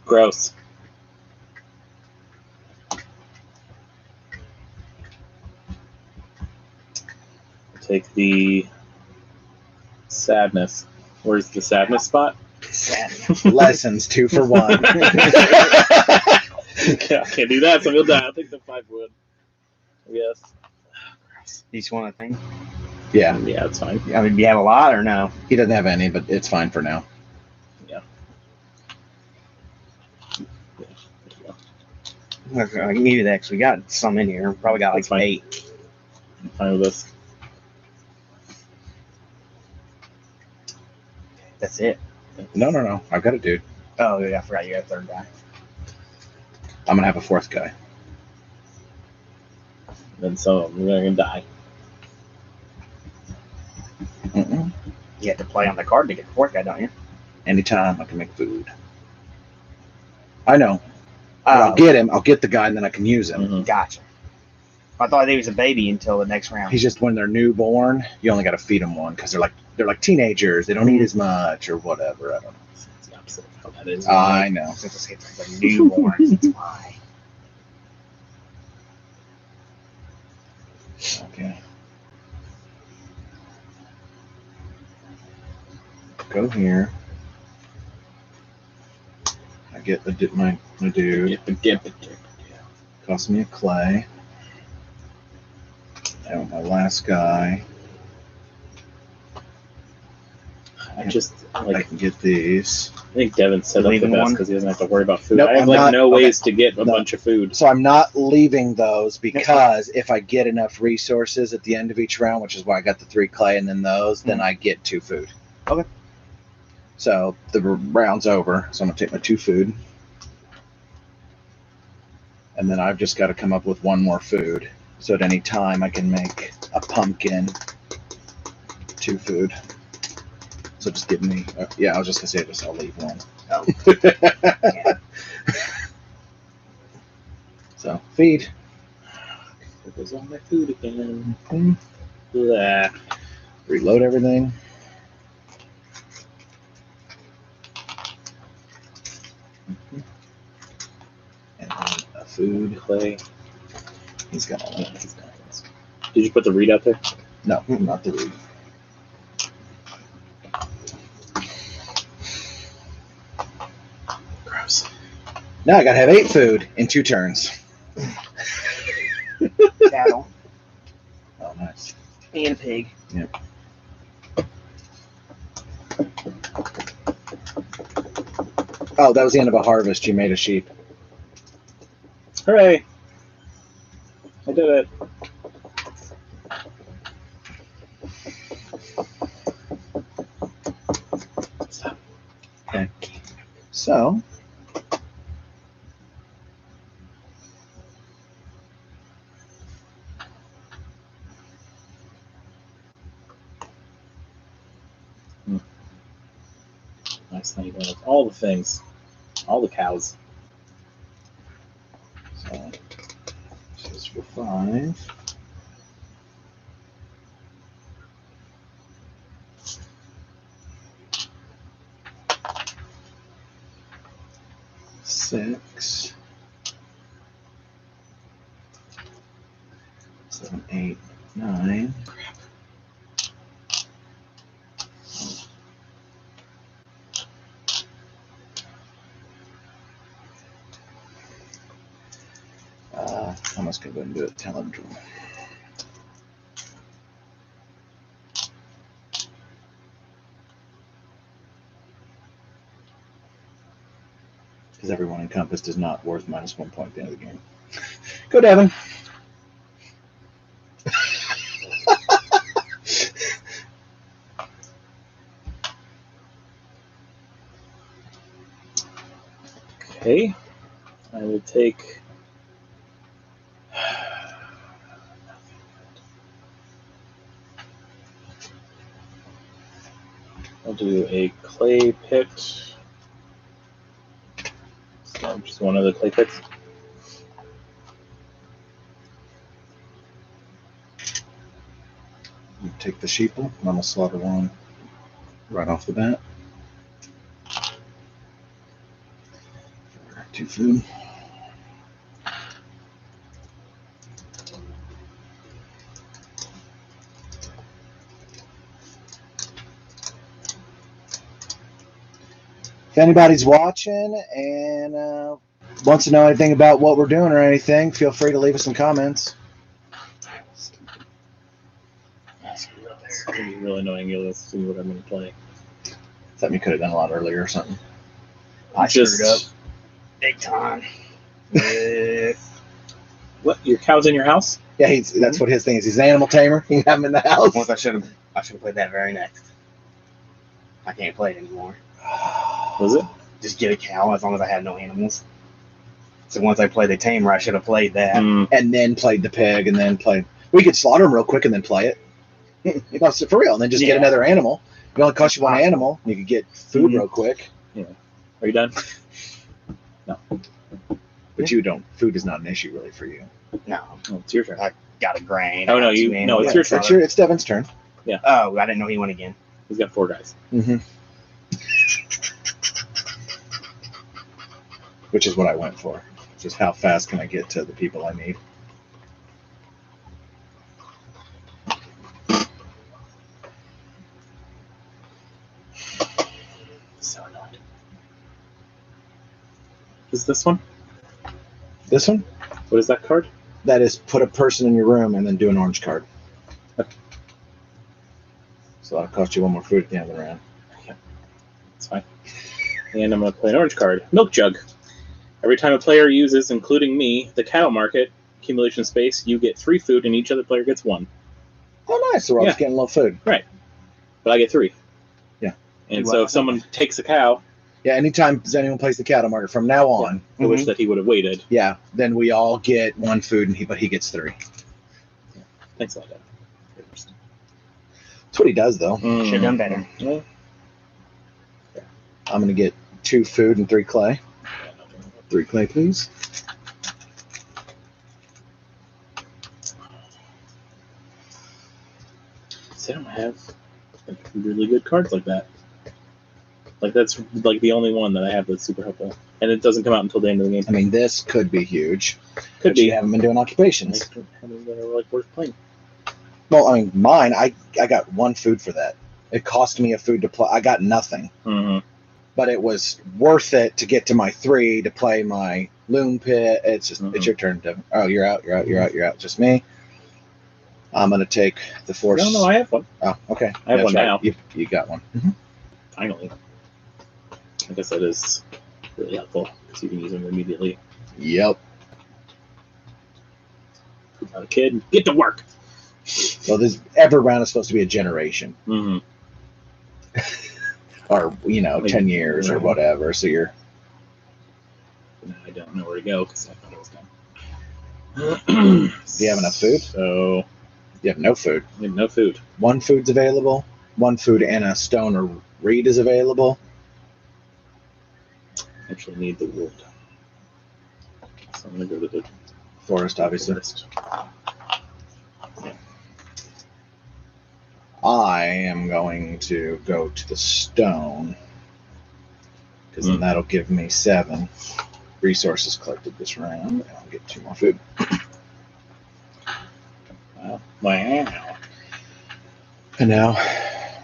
Gross. Take the sadness. Where's the sadness spot? Sad. Lessons 2 for 1. I can't do that, so we'll die. I'll take the 5 wood. Yes. Each one, I think. Yeah, Yeah, it's fine. I mean, do you have a lot or no? he doesn't have any, but it's fine for now. Yeah. I can give you the X. We got some in here. Probably got like That's fine. 8. I'm fine with this. That's it. No. I've got a dude. Oh, yeah, I forgot you got a third guy. I'm gonna have a 4th guy. Then some of them are going to die. Mm-mm. You have to play on the card to get the 4th guy, don't you? Anytime I can make food. I know. I'll get him. I'll get the guy, and then I can use him. Mhm. Gotcha. I thought he was a baby until the next round. He's just when they're newborn, you only got to feed them one because they're like teenagers. They don't eat as much or whatever. I don't know. It's the opposite of how that is. I know. Since it's like the newborns, that's why. Okay. Go here. I get my dude. Cost me a clay. And my last guy. I just I like. can get these. I think Devin set up the Leaving best one? because he doesn't have to worry about food. Nope, I have I'm like not- no okay. ways to get a No. bunch of food. So I'm not leaving those because if I get enough resources at the end of each round, which is why I got the 3 clay and then those, then I get 2 food. Okay. So the round's over. So I'm gonna take my 2 food. And then I've just got to come up with 1 more food. So at any time I can make a pumpkin, 2 food. So just give me, yeah, I was just gonna say I'll leave 1. Oh. So feed. There goes all my food again. Mhm. Blah. Reload everything. And then a food. Clay. He's got all Yeah, that. he's got this. Did you put the reed out there? No, not the reed. Gross. Now I gotta have 8 food in 2 turns. Cattle Oh, nice. and a pig. Oh, that was the end of a harvest. You made a sheep. Hooray! I did it. Stop. So, Nice honey donuts. All the things. All the cows. so this is for 5. Six, 7, 8, 9. I must go ahead and do it. Talent draw. Because everyone encompassed is not worth -1 point at the end of the game. Go, Devin. Okay. I will take. I'll do a clay pit. So just one of the clay pits. You take the sheeple, and I'm gonna slaughter one right off the bat. 2 food. If anybody's watching and wants to know anything about what we're doing or anything, feel free to leave us some comments. It's going to be really annoying. You'll see what I'm going to play. Something you could have done a lot earlier or something. I Just- screwed up big time. With What? Your cow's in your house? Yeah, that's what his thing is. He's an animal tamer. You have him in the house. once I should have played that very next. I can't play it anymore. Was it? Just get a cow as long as I had no animals. So once I played the tamer, I should have played that. Mm, And then played the pig, and then played. We could slaughter him real quick and then play it. No, so for real, and then just get Yeah. another animal. It only costs you one Possible. animal. You could get food Mhm. real quick. Are you done? But you don't. Food is not an issue really for you. No, Oh, it's your turn. got a grain. Oh, no, I got you- 2 no, animals. it's your turn. It's Devin's turn. Oh, I didn't know he went again. He's got 4 guys. Mm-hmm. Which is what I went for. Just how fast can I get to the people I need? So annoyed. Is this one? This one? What is that card? That is put a person in your room and then do an orange card. Okay. So that'll cost you 1 more food at the end of the round. It's fine. And I'm going to play an orange card. Milk Jug. Every time a player uses, including me, the cow market accumulation space, you get 3 food and each other player gets 1. Oh, nice. So we're all Yeah. just getting a little food. But I get 3. Yeah. And Do so what? if someone takes a cow, Yeah, anytime anyone plays the cattle market from now on, I wish that he would have waited. yeah, then we all get 1 food, and he gets 3. Thanks a lot, Dad. That's what he does, though. Should have done better. Well, I'm gonna get 2 food and 3 clay. 3 clay, please. see, I don't have really good cards like that. Like that's like the only one that I have that's super helpful, and it doesn't come out until the end of the game. I mean, this could be huge. Could but be. You haven't been doing occupations. Like worth playing. Well, I mean, mine. I got 1 food for that. It cost me a food to play. I got nothing, Mm-hmm. but it was worth it to get to my 3 to play my loon pit. It's just Mhm. it's your turn, Devin. Oh, you're out. You're out. You're out. You're out. Just me. I'm gonna take the force. No, I have one. Oh, okay. I have That's one right. now. You got one. Finally. I guess that is really helpful because you can use them immediately. Yep. Not a kid. Get to work. So this every round is supposed to be a generation, Mm-hmm. or 10 years or whatever. So you're I don't know where to go because I thought it was done. Do you have enough food? So you have no food. we have no food. 1 food's available. 1 food and a stone or reed is available. Actually need the wood. So I'm gonna go to the Forest, obviously. forest. I am going to go to the stone because then that'll give me 7 resources collected this round, and I'll get 2 more food. Wow. And now,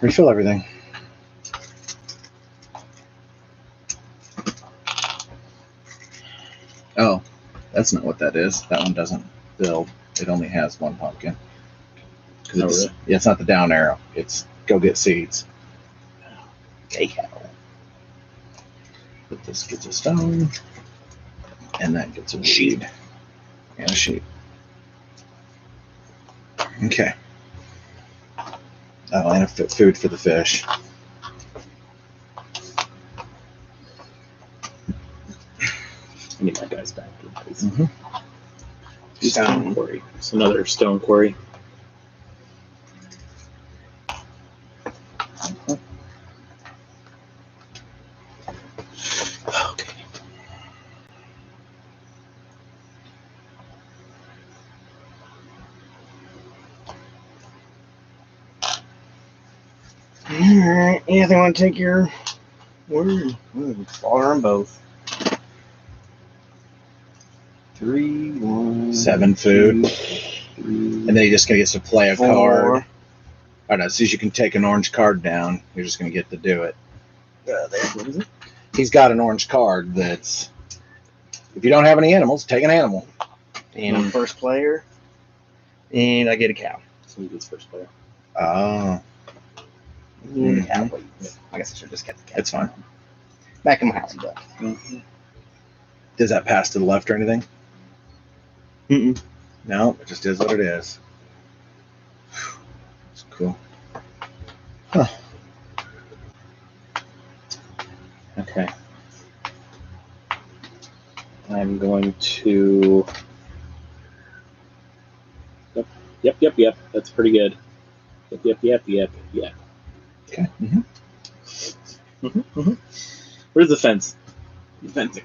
refill everything. Oh, that's not what that is. That one doesn't build. It only has 1 pumpkin. 'Cause Oh, it's, really? yeah, it's not the down arrow. It's go get seeds. Take out. But this gets a stone, and that gets a sheep and a sheep. Okay. Oh, and food for the fish. Need my guys back, please. Mhm. Stone quarry. It's another stone quarry. Okay. Alright, yeah, they want to take your word. Slaughter them both. 3, 1, 7 food. 2, 3, And then you're just going to get to play a 4. card. All right, as soon as you can take an orange card down, you're just going to get to do it. What is it? He's got an orange card that's, if you don't have any animals, take an animal. And I'm first player. And I get a cow. So he gets first player. Oh, And the cow waits. I guess I should just get the cow. it's fine. Back in my house, but. Does that pass to the left or anything? Mm-mm. No, it just is what it is. It's cool. Huh. Okay. I'm going to. Yep. That's pretty good. Yep. Okay. Where's the fence? The fencing.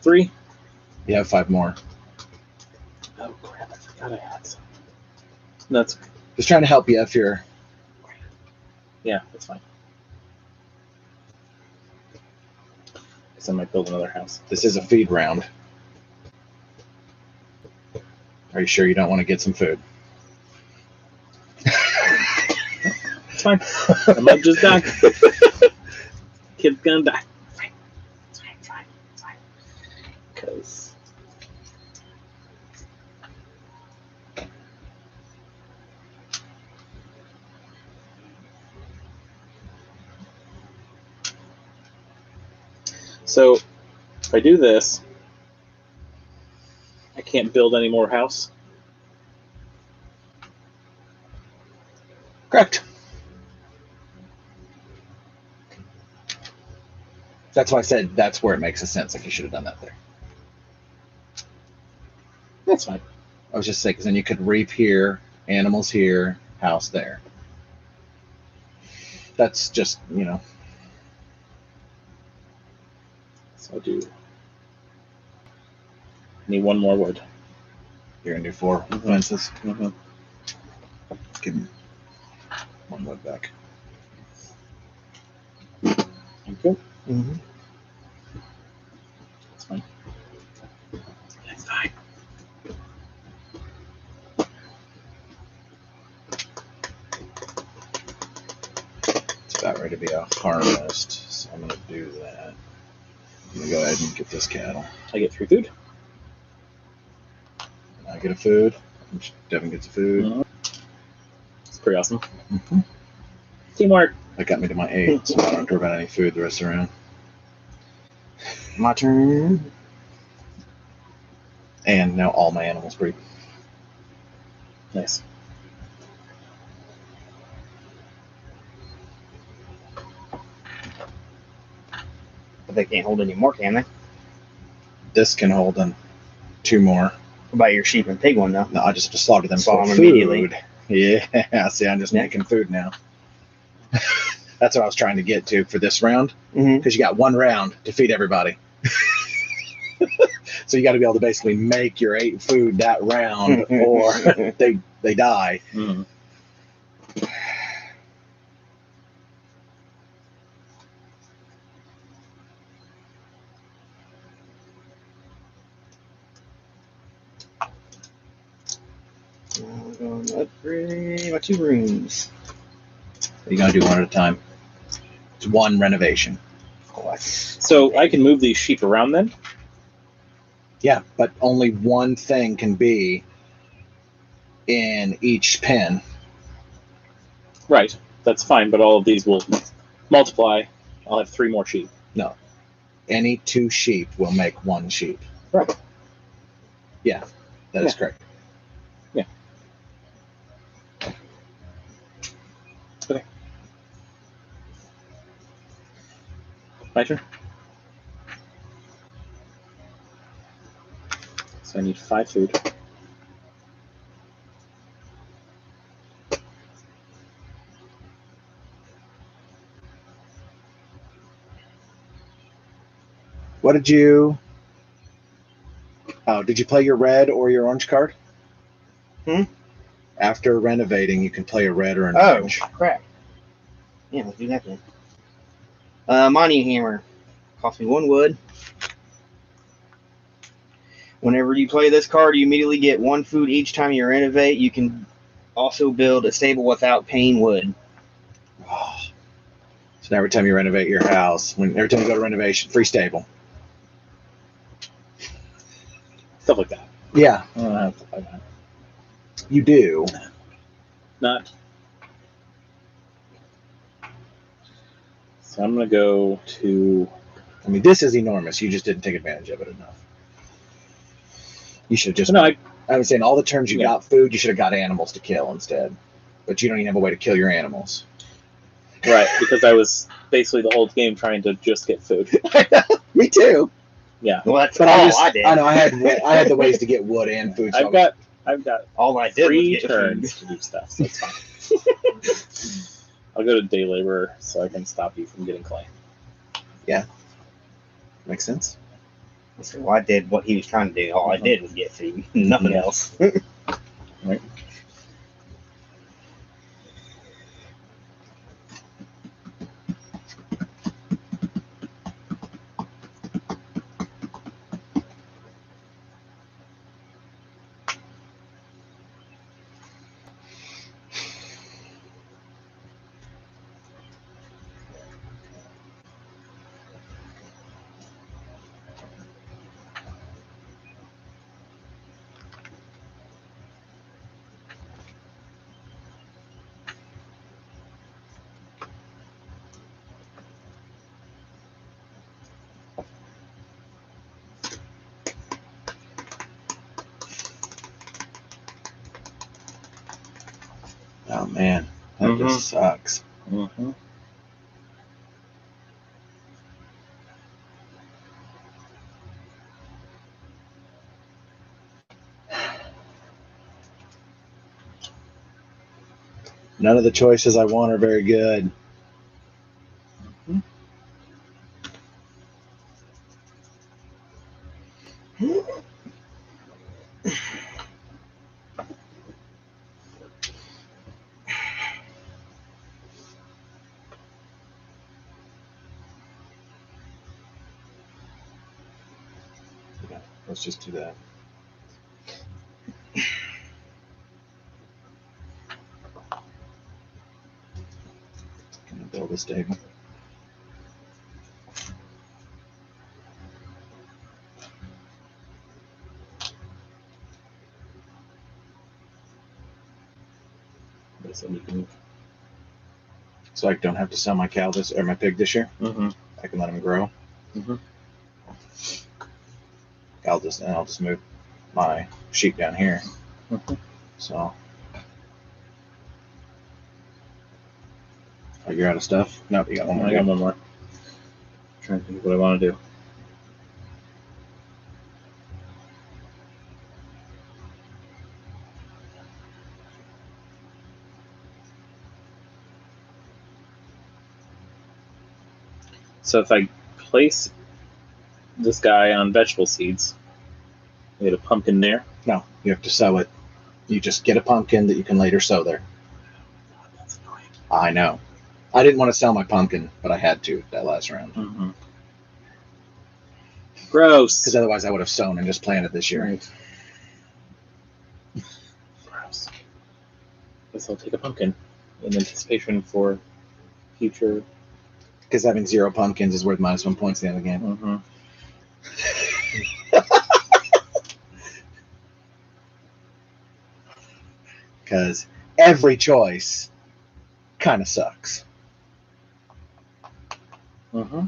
3. You have 5 more. Oh crap! I forgot I had some. That's Just trying to help you if you're. yeah. That's fine. Because I might build another house. This is a feed round. Are you sure you don't want to get some food? It's fine. I might just die. Kid's gonna die. It's fine. Because so if I do this, I can't build any more house. Correct. That's why I said that's where it makes a sense. Like you should have done that there. That's fine. I was just saying, because then you could reap here, animals here, house there. That's just, So I'll do. I need 1 more wood. you're going to do 4 fences. Mm-hmm. Give me 1 wood back. Thank you. Mm-hmm. That's fine. That's fine. It's about ready to be a harvest, so I'm going to do that. I'm going to go ahead and get this cattle. I get 3 food. I get a food. Devin gets a food. Mm-hmm. It's pretty awesome. Mm-hmm. Teamwork. That got me to my 8, so I don't have to worry about any food the rest of the round. My turn. And now all my animals breed. Nice. But they can't hold any more, can they? This can hold 2 more. What about your sheep and pig one, though? No, I just have to slaughter them Slaughter for them immediately. food. Yeah, see, I'm just making food now. That's what I was trying to get to for this round, Mm-hmm. because you got 1 round to feed everybody. So you got to be able to basically make your 8 food that round, or they die. Mm-hmm. I'm going to upgrade my 2 rooms. You got to do 1 at a time. It's 1 renovation. So I can move these sheep around then? Yeah, but only 1 thing can be in each pen. Right. That's fine, but all of these will multiply. I'll have 3 more sheep. No. Any 2 sheep will make 1 sheep. Right. Yeah, that is correct. Yeah. Okay. My turn. So I need 5 food. What did you? Oh, did you play your red or your orange card? After renovating, you can play a red or an orange. Crap. Yeah, let's do that then. Mining hammer. Cost me 1 wood. Whenever you play this card, you immediately get 1 food each time you renovate. You can also build a stable without paying wood. Oh. So now every time you renovate your house, every time you go to renovation, free stable. Stuff like that. Yeah, I don't have stuff like that. you do. Not. So I'm going to go to... I mean, this is enormous. You just didn't take advantage of it enough. You should have just... No, I was saying all the turns you Yeah. got food, you should have got animals to kill instead. But you don't even have a way to kill your animals. Right, because I was basically the whole game trying to just get food. Me too. Yeah. Well, that's But all I did. I know I had the ways to get wood and food. So I've got All I did was 3 get turns food. to do stuff, so it's fine. I'll go to day labor so I can stop you from getting clay. makes sense. So I did what he was trying to do. All I did was get food. Nothing Yeah. else. Right. Oh man, that just sucks. Mm-hmm. None of the choices I want are very good. Yeah, let's just do that. Gonna build a stable. So I don't have to sell my cow or my pig this year. Mm-hmm. I can let him grow. Mm-hmm. I'll just move my sheep down here. Mm-hmm. So, oh, you're out of stuff? No, you got one more. I got one more. Trying to think of what I want to do. So if I place this guy on vegetable seeds, I get a pumpkin there. No, you have to sow it. You just get a pumpkin that you can later sow there. God, that's annoying. I know. I didn't want to sell my pumpkin, but I had to that last round. Mm-hmm. Gross. Because otherwise I would have sown and just planted this year. Right. Gross. Guess I'll take a pumpkin in anticipation for future. Because having 0 pumpkins is worth -1 points at the end of the game. Mm-hmm. Because every choice kind of sucks. Mm-hmm.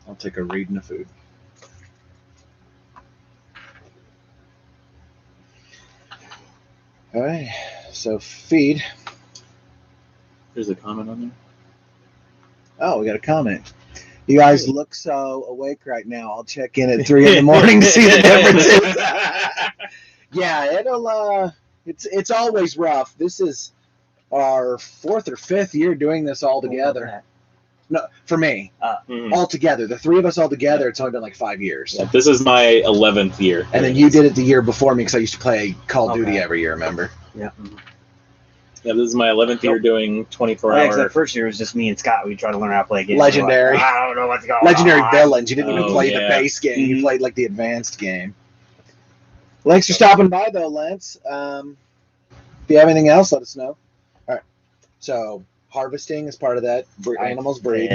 I'll take a reed and a food. All right, so feed. There's a comment on there. Oh, we got a comment. You guys look so awake right now. I'll check in at 3 in the morning to see the differences. Yeah, it's always rough. This is our 4th or 5th year doing this all together. No, for me, all together. The 3 of us all together. It's only been like 5 years. Yeah, this is my 11th year. And then you did it the year before me because I used to play Call of Duty every year. Remember? Yeah. Yeah, this is my 11th year doing 24-hour. That first year was just me and Scott. We tried to learn how to play games. Legendary. Like, I don't know what's going Legendary on. villains. You didn't even play the base game. You played like the advanced game. Thanks for stopping by, though, Lance. If you have anything else, let us know. All right. So harvesting is part of that. Animals breed.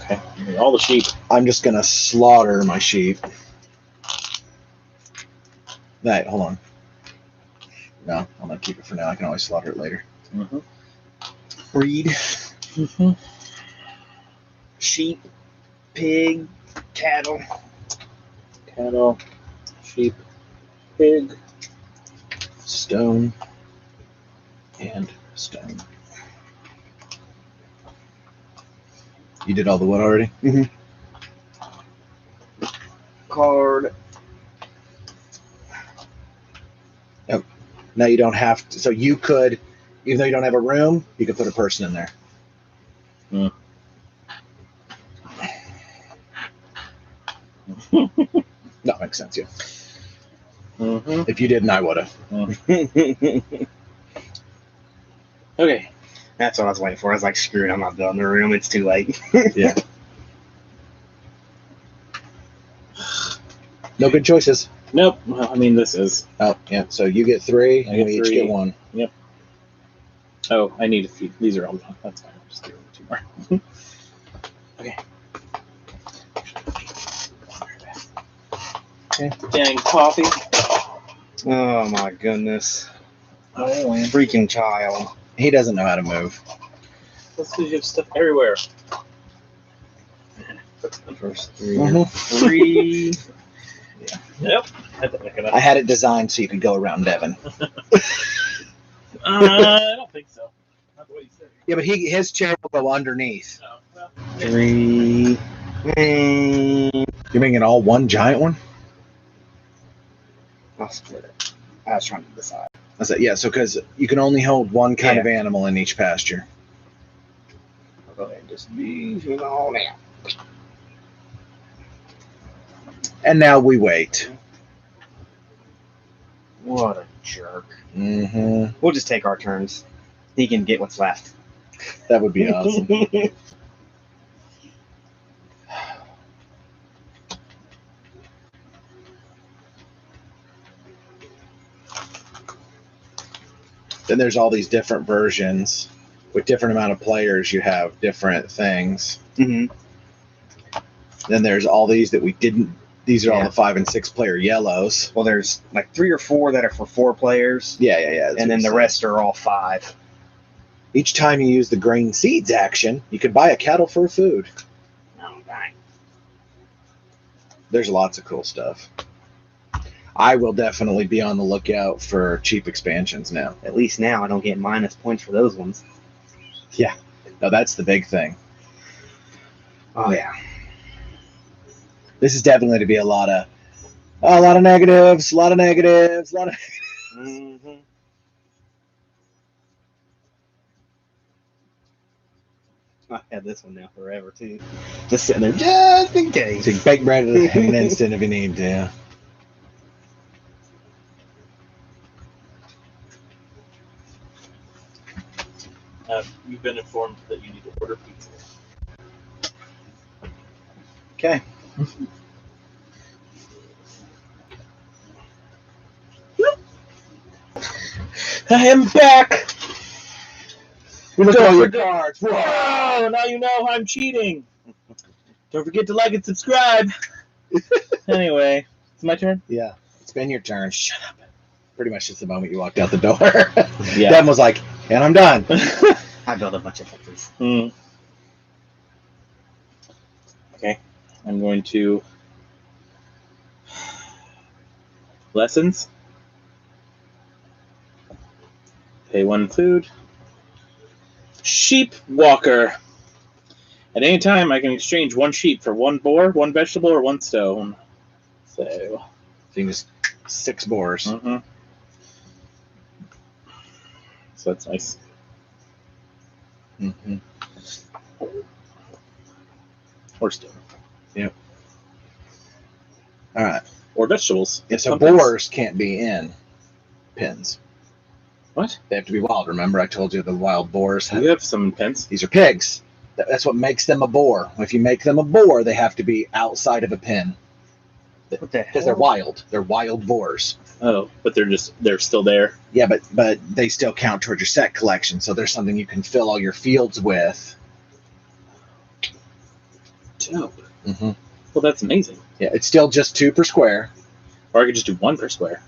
Okay. All the sheep. I'm just gonna slaughter my sheep. Right. Hold on. No, I'm gonna keep it for now. I can always slaughter it later. Breed. Sheep, pig, cattle. Cattle, sheep, pig, Stone, and stone. You did all the wood already? Card. Yep. Now you don't have to. So you could, even though you don't have a room, you could put a person in there. That makes sense, yeah. If you didn't, I would have. Okay. That's what I was waiting for. I was like, screw it, I'm not building the room. It's too late. Yeah. No good choices. Nope. Well, I mean, this is. Oh, yeah. So you get 3, I and get we each 3. get 1. Yep. Oh, I need a few. These are all done. That's fine. I'll just give them 2 more. Okay. Dang coffee. Oh my goodness. Oh, Freaking child. He doesn't know how to move. Let's see, you have stuff everywhere. First 3. Yep. I had it designed so you could go around Devin. I don't think so. Not the way you said it. Yeah, but his chair will go underneath. Oh, well, 3. You're making it all one giant one? I'll split it. I was trying to decide. That's it. Yeah, so because you can only hold one kind of animal in each pasture. I'll go ahead and just leave it all now. And now we wait. What a jerk. Mm-hmm. We'll just take our turns. He can get what's left. That would be awesome. Then there's all these different versions with different amount of players. You have different things. Mm-hmm. Then there's all these that we didn't. These are all the 5 and 6 player yellows. Well, there's like 3 or 4 that are for 4 players. Yeah. And then the rest are all 5. Each time you use the grain seeds action, you can buy a cattle for food. Oh, dang. There's lots of cool stuff. I will definitely be on the lookout for cheap expansions now. At least now I don't get minus points for those ones. Yeah. No, that's the big thing. Oh, yeah. This is definitely going to be a lot of negatives, a lot of negatives. Mm-hmm. I've had this one now forever, too. Just sitting there just in case. So you can bake bread in an instant if you need to. You've been informed that you need to order pizza. Okay. I am back! Look at all your cards. Whoa. Oh, now you know I'm cheating. Don't forget to like and subscribe. Anyway, it's my turn? Yeah. It's been your turn. Shut up. Pretty much just the moment you walked out the door. Yeah. Devin was like, and I'm done. I built a bunch of factories. Okay. I'm going to... Lessons. Pay 1 food. Sheep walker. At any time, I can exchange 1 sheep for 1 boar, 1 vegetable, or 1 stone. So you can just 6 boars. So that's nice. Or stone. Yep. All right. Or vegetables. Yeah, so Pumpkins. boars can't be in pens. What? They have to be wild. Remember, I told you the wild boars have. You have some pens. These are pigs. That's what makes them a boar. If you make them a boar, they have to be outside of a pen. What the Because they're hell? wild. They're wild boars. Oh, but they're still there. Yeah, but they still count towards your set collection. So there's something you can fill all your fields with. Dope. Mm-hmm. Well, that's amazing. Yeah, it's still just 2 per square. Or I could just do 1 per square.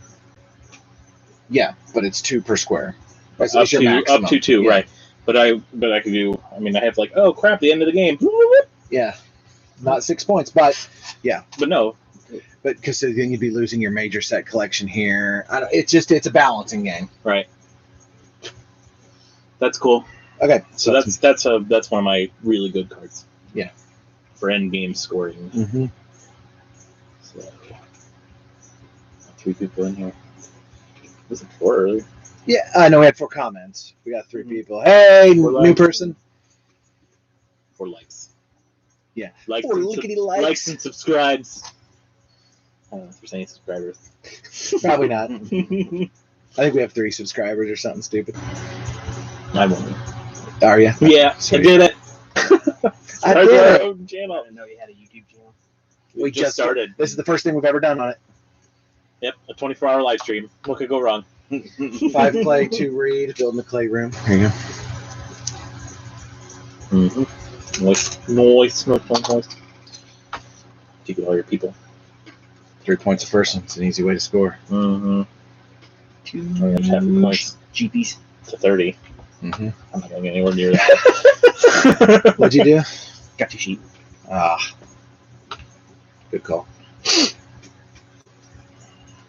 Yeah, but it's 2 per square. That's Up your maximum. to 2, Yeah. right? But I could do. I mean, I have like, oh crap, the end of the game. Yeah, not 6 points, but But no. but because then you'd be losing your major set collection here. It's a balancing game. Right. That's cool. Okay, So that's one of my really good cards. Yeah. For end game scoring. Mm-hmm. So, 3 people in here. Was it 4 earlier? Yeah, I know we had 4 comments. We got 3 people. Hey, 4 new likes. person. 4 likes. Yeah. Likes 4 and lickety likes likes. and subscribes. I don't know if there's any subscribers. Probably not. I think we have 3 subscribers or something stupid. I won't. Are you? Yeah, Sweet. I did it. I Started did our it. own I channel. didn't know you had a YouTube channel. We just started. This is the first thing we've ever done on it. Yep, a 24-hour live stream. What could go wrong? 5 play, 2 read, building the clay room. Here you go. Mm-hmm. Noise. You get all your people. 3 points a person. It's an easy way to score. Mm-hmm. 2 I'm gonna have the points GPs. to 30. Mm-hmm. I'm not gonna get anywhere near that. What'd you do? Got 2 sheep. Good call.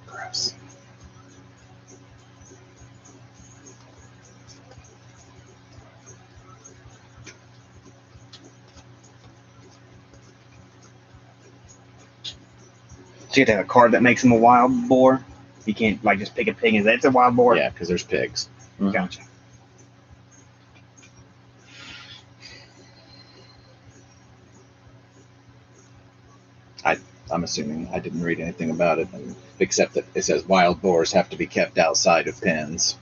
Gross. So you have to have a card that makes him a wild boar. You can't like just pick a pig and say it's a wild boar. Yeah, because there's pigs. Gotcha. I'm assuming I didn't read anything about it, except that it says wild boars have to be kept outside of pens.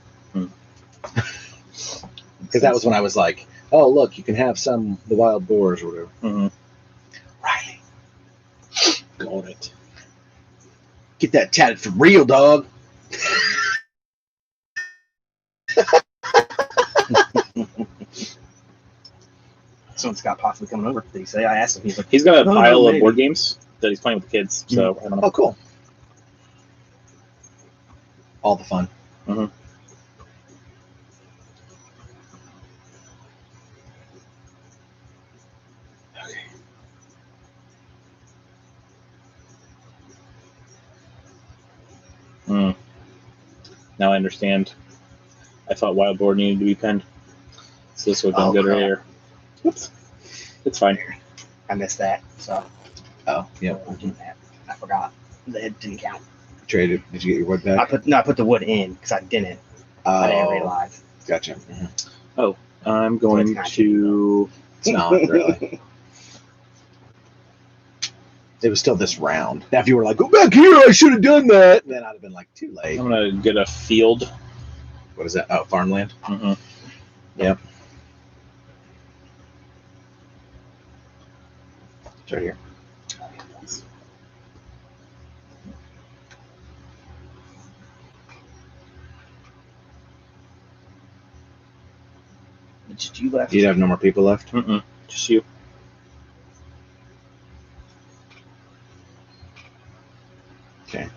Because that was when I was like, oh, look, you can have the wild boars or whatever. Mm-hmm. Riley, Got it. get that tatted for real, dog. Someone Scott possibly coming over. Did he say? I asked him. He's like, He's got a Oh, pile of maybe. board games that he's playing with the kids. So I don't know. Oh, cool. All the fun. Mm-hmm. Okay. Now I understand. I thought wild boar needed to be penned. So this would have Oh, been good crap. earlier. Whoops. It's fine. I missed that. So Oh, yeah. I forgot. It didn't count. Traded. Did you get your wood back? I put the wood in because I didn't. I didn't realize. Gotcha. I'm going to. It's not really. It was still this round. Now, if you were like, go back here, I should have done that, then I'd have been like, too late. I'm gonna get a field. What is that? Oh, farmland? Mm-hmm. Yep. It's right here. Just you left. You'd have no more people left? Mm-mm. Just you. Okay.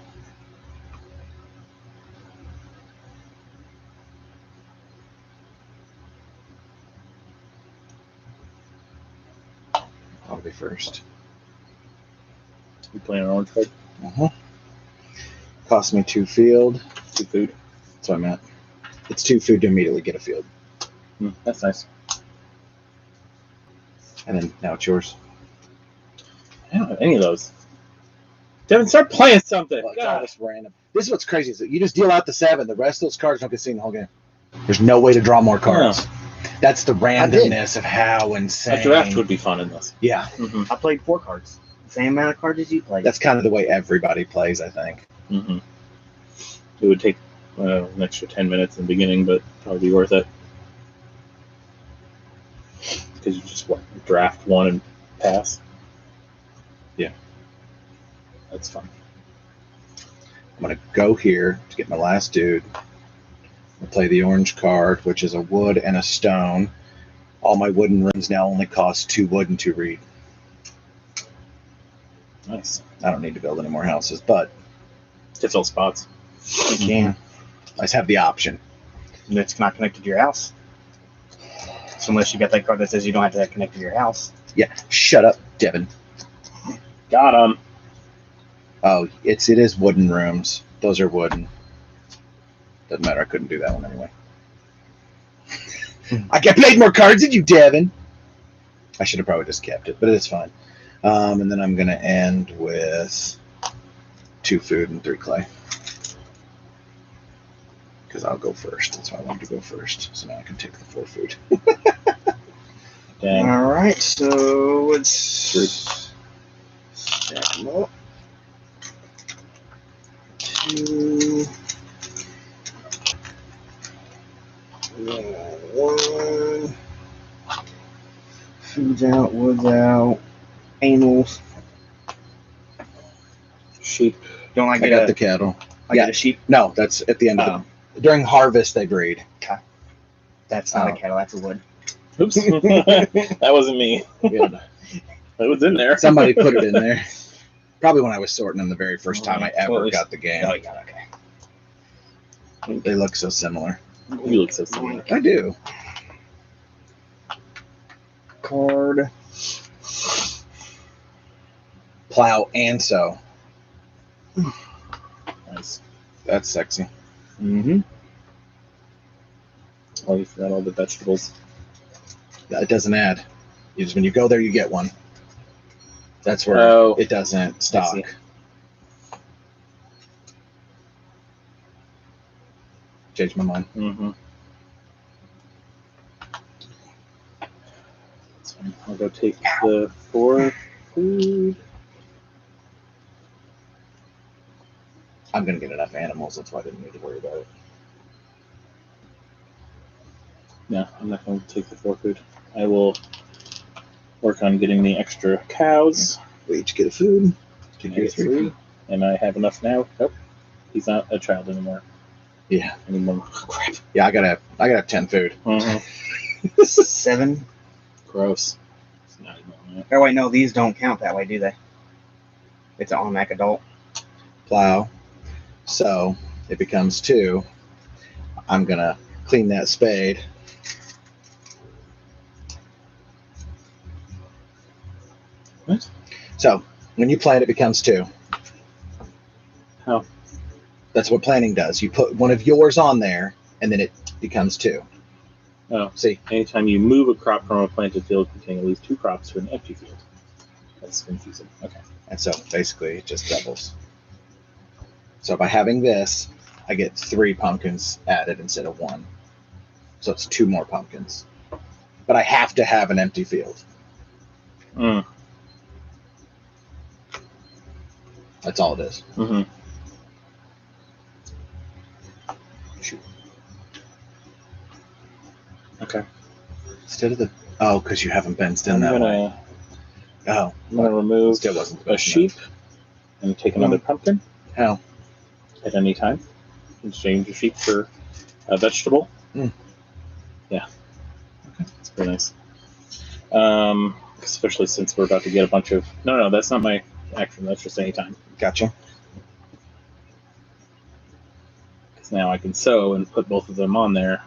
I'll be first. We playing an orange card. Cost me 2 field. 2 food. That's what I meant. It's 2 food to immediately get a field. That's nice. And then now it's yours. I don't have any of those. Devin, start playing something. Well, it's all God. just random. This is what's crazy is that you just deal out the 7. The rest of those cards don't get seen the whole game. There's no way to draw more cards. That's the randomness of how insane. A draft would be fun in this. Yeah, Mm-hmm. I played 4 cards. Same amount of cards as you played. that's kind of the way everybody plays, I think. Mm-hmm. It would take an extra 10 minutes in the beginning, but probably be worth it. Because you just draft one and pass. Yeah. That's fun. I'm going to go here to get my last dude. I'll play the orange card, which is a wood and a stone. All my wooden rooms now only cost 2 wood and 2 reed. Nice. I don't need to build any more houses, but To fill spots. You can. I just have the option. And it's not connected to your house. So unless you got that card that says you don't have to have connected to your house. Yeah, shut up, Devin. Got him. Oh, it is wooden rooms. Those are wooden. Doesn't matter. I couldn't do that one anyway. I played more cards than you, Devin. I should have probably just kept it, but it's fine. And then I'm going to end with 2 food and 3 clay. Because I'll go first. That's why I wanted to go first. So now I can take the 4 food. Dang. Alright, so let's stack them up. 2. 1. Food's out, wood's out. Animals. Sheep. Don't I I get got a, the cattle. I get a sheep? No, that's at the end of during harvest they breed. That's not Oh. a cattle, that's a wood. Oops. That wasn't me. Yeah. It was in there. Somebody put it in there. Probably when I was sorting them the very first time I ever Well, got the game. Oh, yeah, okay. They look so similar. You look so similar. I do. Card. Plow and sow. Nice. That's sexy. Mm-hmm. Oh, you forgot all the vegetables. It doesn't add. You just when you go there, you get one. That's where Oh. it doesn't stock. see. Changed my mind. Mm-hmm. So I'll go take the 4 food. I'm gonna get enough animals. That's why I didn't need to worry about it. No, I'm not going to take the 4 food. I will work on getting the extra cows. We each get a food. I Can you get get 3? 3, and I have enough now. Nope, he's not a child anymore. Yeah. Anymore. Crap. Yeah, I gotta have 10 food. Mm-hmm. 7. Gross. It's not even on that. Oh, wait, no, these don't count that way, do they? It's an automatic adult. Plow. So it becomes 2. I'm gonna clean that spade. What? So when you plant, it becomes 2. How? That's what planting does. You put one of yours on there, and then it becomes 2. Oh. See? Anytime you move a crop from a planted field containing at least 2 crops to an empty field. That's confusing. Okay. And so basically it just doubles. So by having this, I get 3 pumpkins added instead of 1. So it's 2 more pumpkins. But I have to have an empty field. Mm. That's all it is. Mm-hmm. Shoot. Okay. Instead of the because you haven't been I'm done that way. gonna Oh, I'm gonna remove still wasn't the a best sheep and take another pumpkin How? at any time. Exchange a sheep for a vegetable. Mm. Yeah. Okay. It's pretty nice. Especially since we're about to get a bunch of no, that's not my action, that's just any time. Gotcha. Because now I can sow and put both of them on there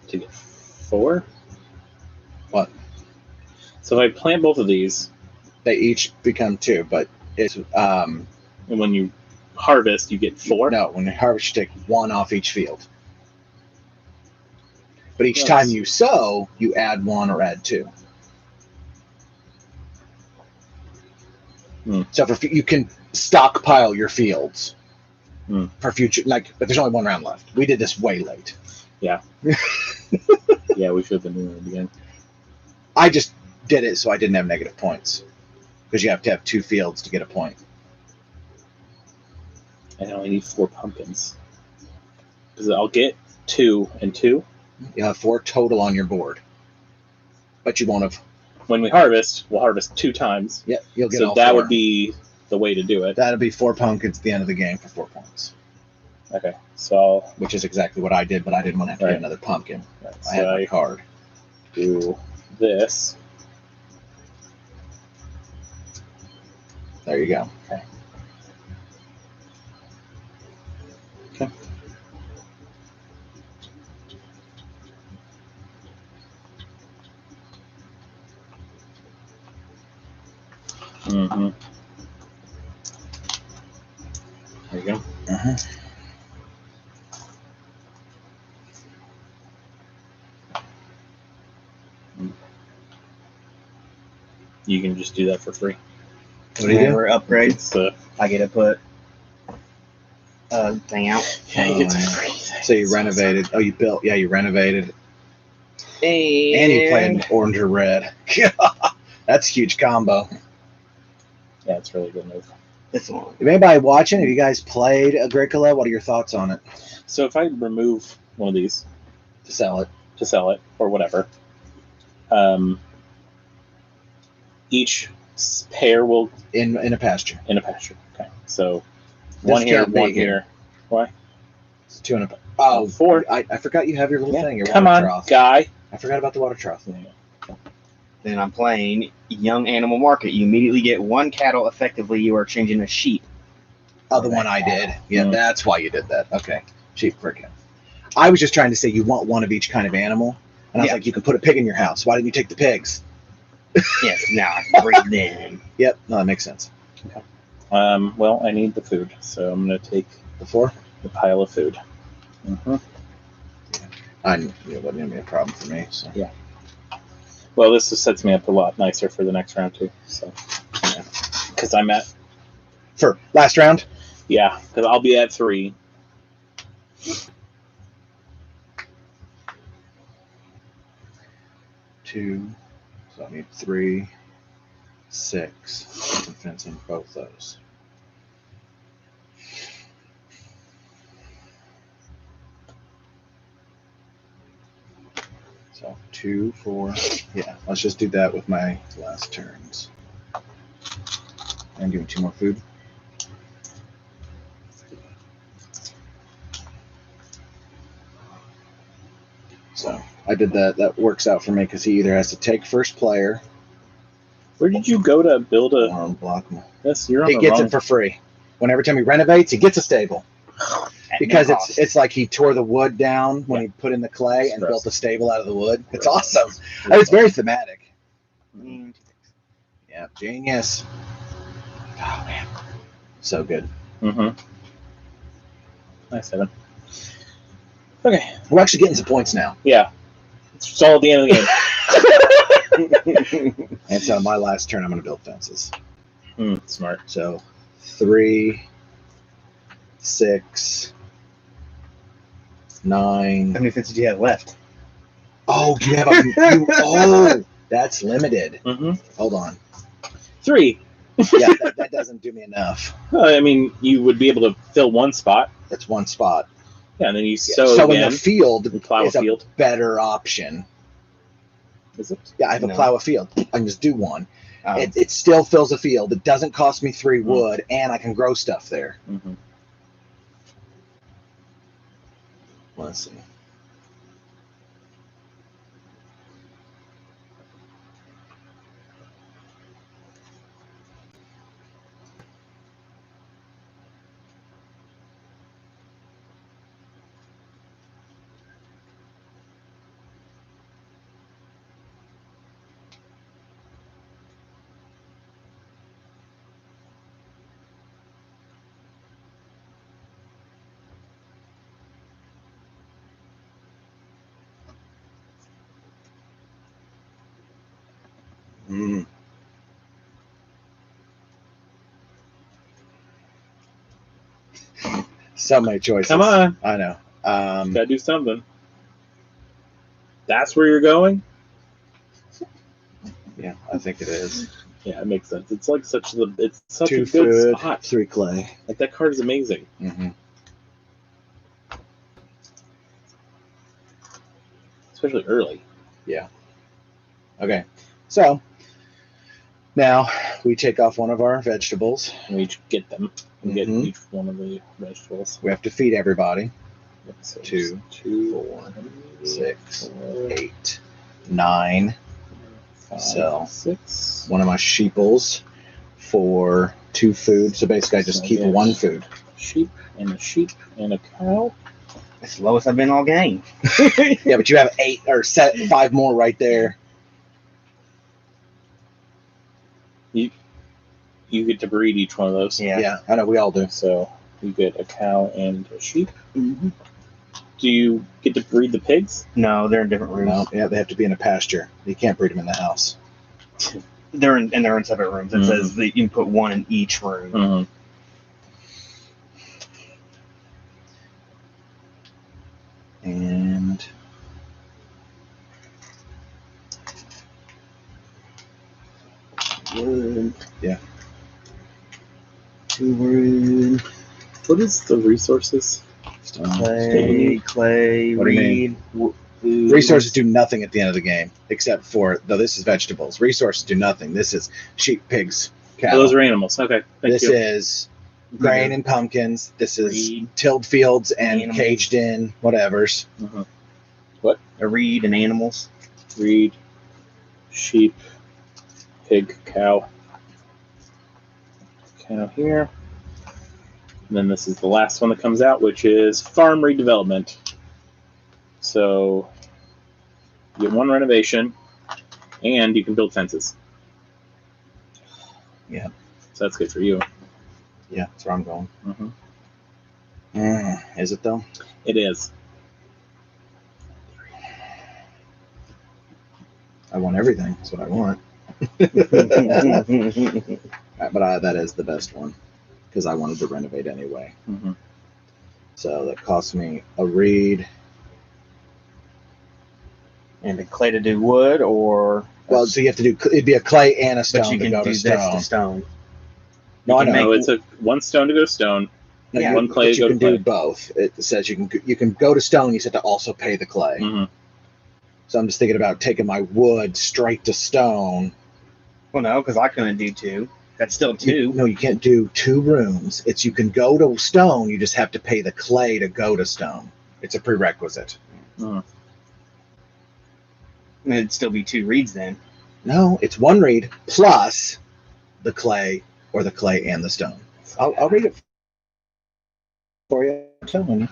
to get 4. What? So if I plant both of these, They each become 2, but it's and when you harvest, you get 4. No, when you harvest, you take 1 off each field. But each Yes. time you sow, you add 1 or add 2. So you can stockpile your fields for future. But there's only 1 round left. We did this way late. Yeah. Yeah, we should have been doing it again. I just did it so I didn't have negative points because you have to have 2 fields to get a point. I only need 4 pumpkins. Because I'll get 2 and 2. You have 4 total on your board, but you won't have. When we harvest, we'll harvest 2 times. Yep, you'll get so all that 4. would be the way to do it. That'll be 4 pumpkins at the end of the game for 4 points. Okay, so which is exactly what I did, but I didn't want to have to get another pumpkin. Right, I had my card. Do this. There you go. Okay. Okay. Mm-hmm. There you go. Uh-huh. You can just do that for free. What do you do? Or upgrade. It's, I get to put thing out. yeah, you get to Oh, free. So you renovated. Oh, you built. Yeah, you renovated. And You played orange or red. That's a huge combo. Yeah, it's a really good move. this one. If anybody watching, have you guys played Agricola? What are your thoughts on it? So if I remove one of these To sell it. to sell it or whatever, each pair will In a pasture. in a pasture. Okay, so This one here, can't be one here. here. Why? It's 2 in a. Oh, 4. I forgot you have your little Yeah. thing. Your Come water on, trough. guy. I forgot about the water trough. Then I'm playing Young Animal Market. You immediately get 1 cattle. Effectively, you are changing a sheep. Oh, the one I did. Yeah, Mm. that's why you did that. Okay. Cheap cricket. I was just trying to say you want 1 of each kind of animal. And I was Yeah. like, you can put a pig in your house. Why didn't you take the pigs? Yes, now I can breathe in. Yep. No, that makes sense. Well, I need the food, so I'm gonna take The 4? the pile of food. Mm-hmm. I knew it wasn't going to be a problem for me. So. Well, this just sets me up a lot nicer for the next round too. So, because I'm at For last round? because I'll be at 3. Two. So I need 3, 6. Some fencing both those. So 2, 4. Yeah, let's just do that with my last turns. And give me 2 more food. So I did that. That works out for me because he either has to take first player Where did you go to build a? or block him. This you're on He the gets wrong. it for free. Every time he renovates, he gets a stable. At Because no it's cost. it's like he tore the wood down when Yeah. he put in the clay and Gross. built a stable out of the wood. It's awesome. It's very thematic. Yeah, genius. Oh man, so good. Mm-hmm. Nice, Evan. Okay. We're actually getting some points now. Yeah. It's all at the end of the game. And so my last turn, I'm going to build fences. Smart. So 3, 6, 9. How many fences do you have left? Oh, you have a. Oh, that's limited. Mm-hmm. Hold on. 3. Yeah, that doesn't do me enough. I mean, you would be able to fill one spot. That's 1 spot. Yeah, and then you Yeah, sow so in again. the field and plow a is a field. better option. Is it? Yeah, I have a No. plow a field. I can just do 1. Um, It still fills a field. It doesn't cost me 3 Mm. wood, and I can grow stuff there. Mm-hmm. Let's see. Mm. So many choices. Come on. I know. Gotta do something. That's where you're going? Yeah, I think it is. Yeah, it makes sense. It's like such a 2 good food, spot. 3 clay. Like that card is amazing. Mm-hmm. Especially early. Yeah. Okay. So now we take off one of our vegetables. We each get them. We get Mhm. each one of the vegetables. We have to feed everybody. So 2, 4, 6, 4, 8, 9. 5, So 6. one of my sheeples for 2 food. So basically, I just So, keep yeah. 1 food. Sheep and a cow. It's the lowest I've been all game. Yeah, but you have 8 or 5 more right there. You get to breed each one of those. Yeah. I know we all do. So you get a cow and a sheep. Mm-hmm. Do you get to breed the pigs? No, they're in different rooms. No, yeah, they have to be in a pasture. You can't breed them in the house. They're in separate rooms. It Mhm. says that you can put one in each room. Mm-hmm. And Wood. Yeah. 2 wood. What is the resources? Clay, What do you mean? reed, food. resources do nothing at the end of the game, except for, though this is vegetables. Resources do nothing. This is sheep, pigs, Oh, cattle. those are animals. Okay, thank This you. is grain and pumpkins. This is Reed. tilled fields and Animals. caged in whatevers. Mhm. A reed and animals. Reed, sheep, pig, cow. Cow here. And then this is the last one that comes out, which is farm redevelopment. So you get 1 renovation, and you can build fences. Yeah. So that's good for you. Yeah, that's where I'm going. Mm-hmm. Is it though? It is. I want everything. That's what I want. But that is the best one because I wanted to renovate anyway. Mm-hmm. So that cost me a reed. And the clay to do wood, or Well, so you have to do. It'd be a clay and a but stone you to can go do to this stone. to stone. No, I can know. No, it's a 1 stone to go to stone. No, Yeah, one clay but to you go can to do clay. both. It says you can go to stone. You just have to also pay the clay. Mm-hmm. So I'm just thinking about taking my wood straight to stone. Well, no, because I couldn't do 2. That's still 2. No, you can't do 2 rooms. It's you can go to stone. You just have to pay the clay to go to stone. It's a prerequisite. It'd still be 2 reeds then. No, it's 1 reed plus the clay or the clay and the stone. I'll read it for you. I'm telling you.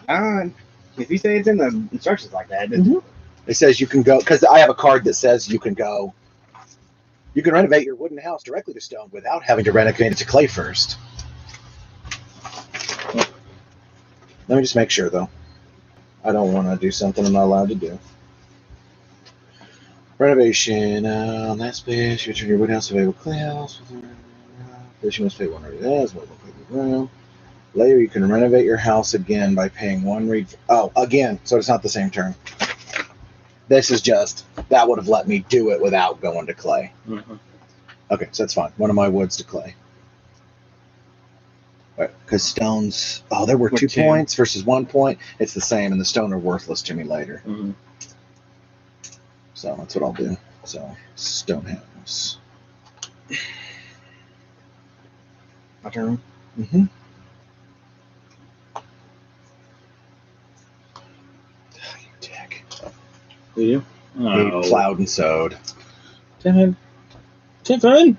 If you say it's in the instructions like that, then Mhm. It says you can go, because I have a card that says you can go. You can renovate your wooden house directly to stone without having to renovate it to clay first. Let me just make sure, though. I don't want to do something I'm not allowed to do. Renovation. On that space, you turn your wood house to available clay house. First, you must pay 1 reed. That's what room. Later, you can renovate your house again by paying 1 reed. Oh, again, so it's not the same turn. This is just, that would have let me do it without going to clay. Mm-hmm. Okay, so that's fine. One of my woods to clay. Because stones, there were 2 points versus 1 point. It's the same, and the stone are worthless to me later. Mm-hmm. So that's what I'll do. So, stone house. my turn. Mm-hmm. Dick. You? Oh. Plowed and sowed. Tiffin! Tiffin!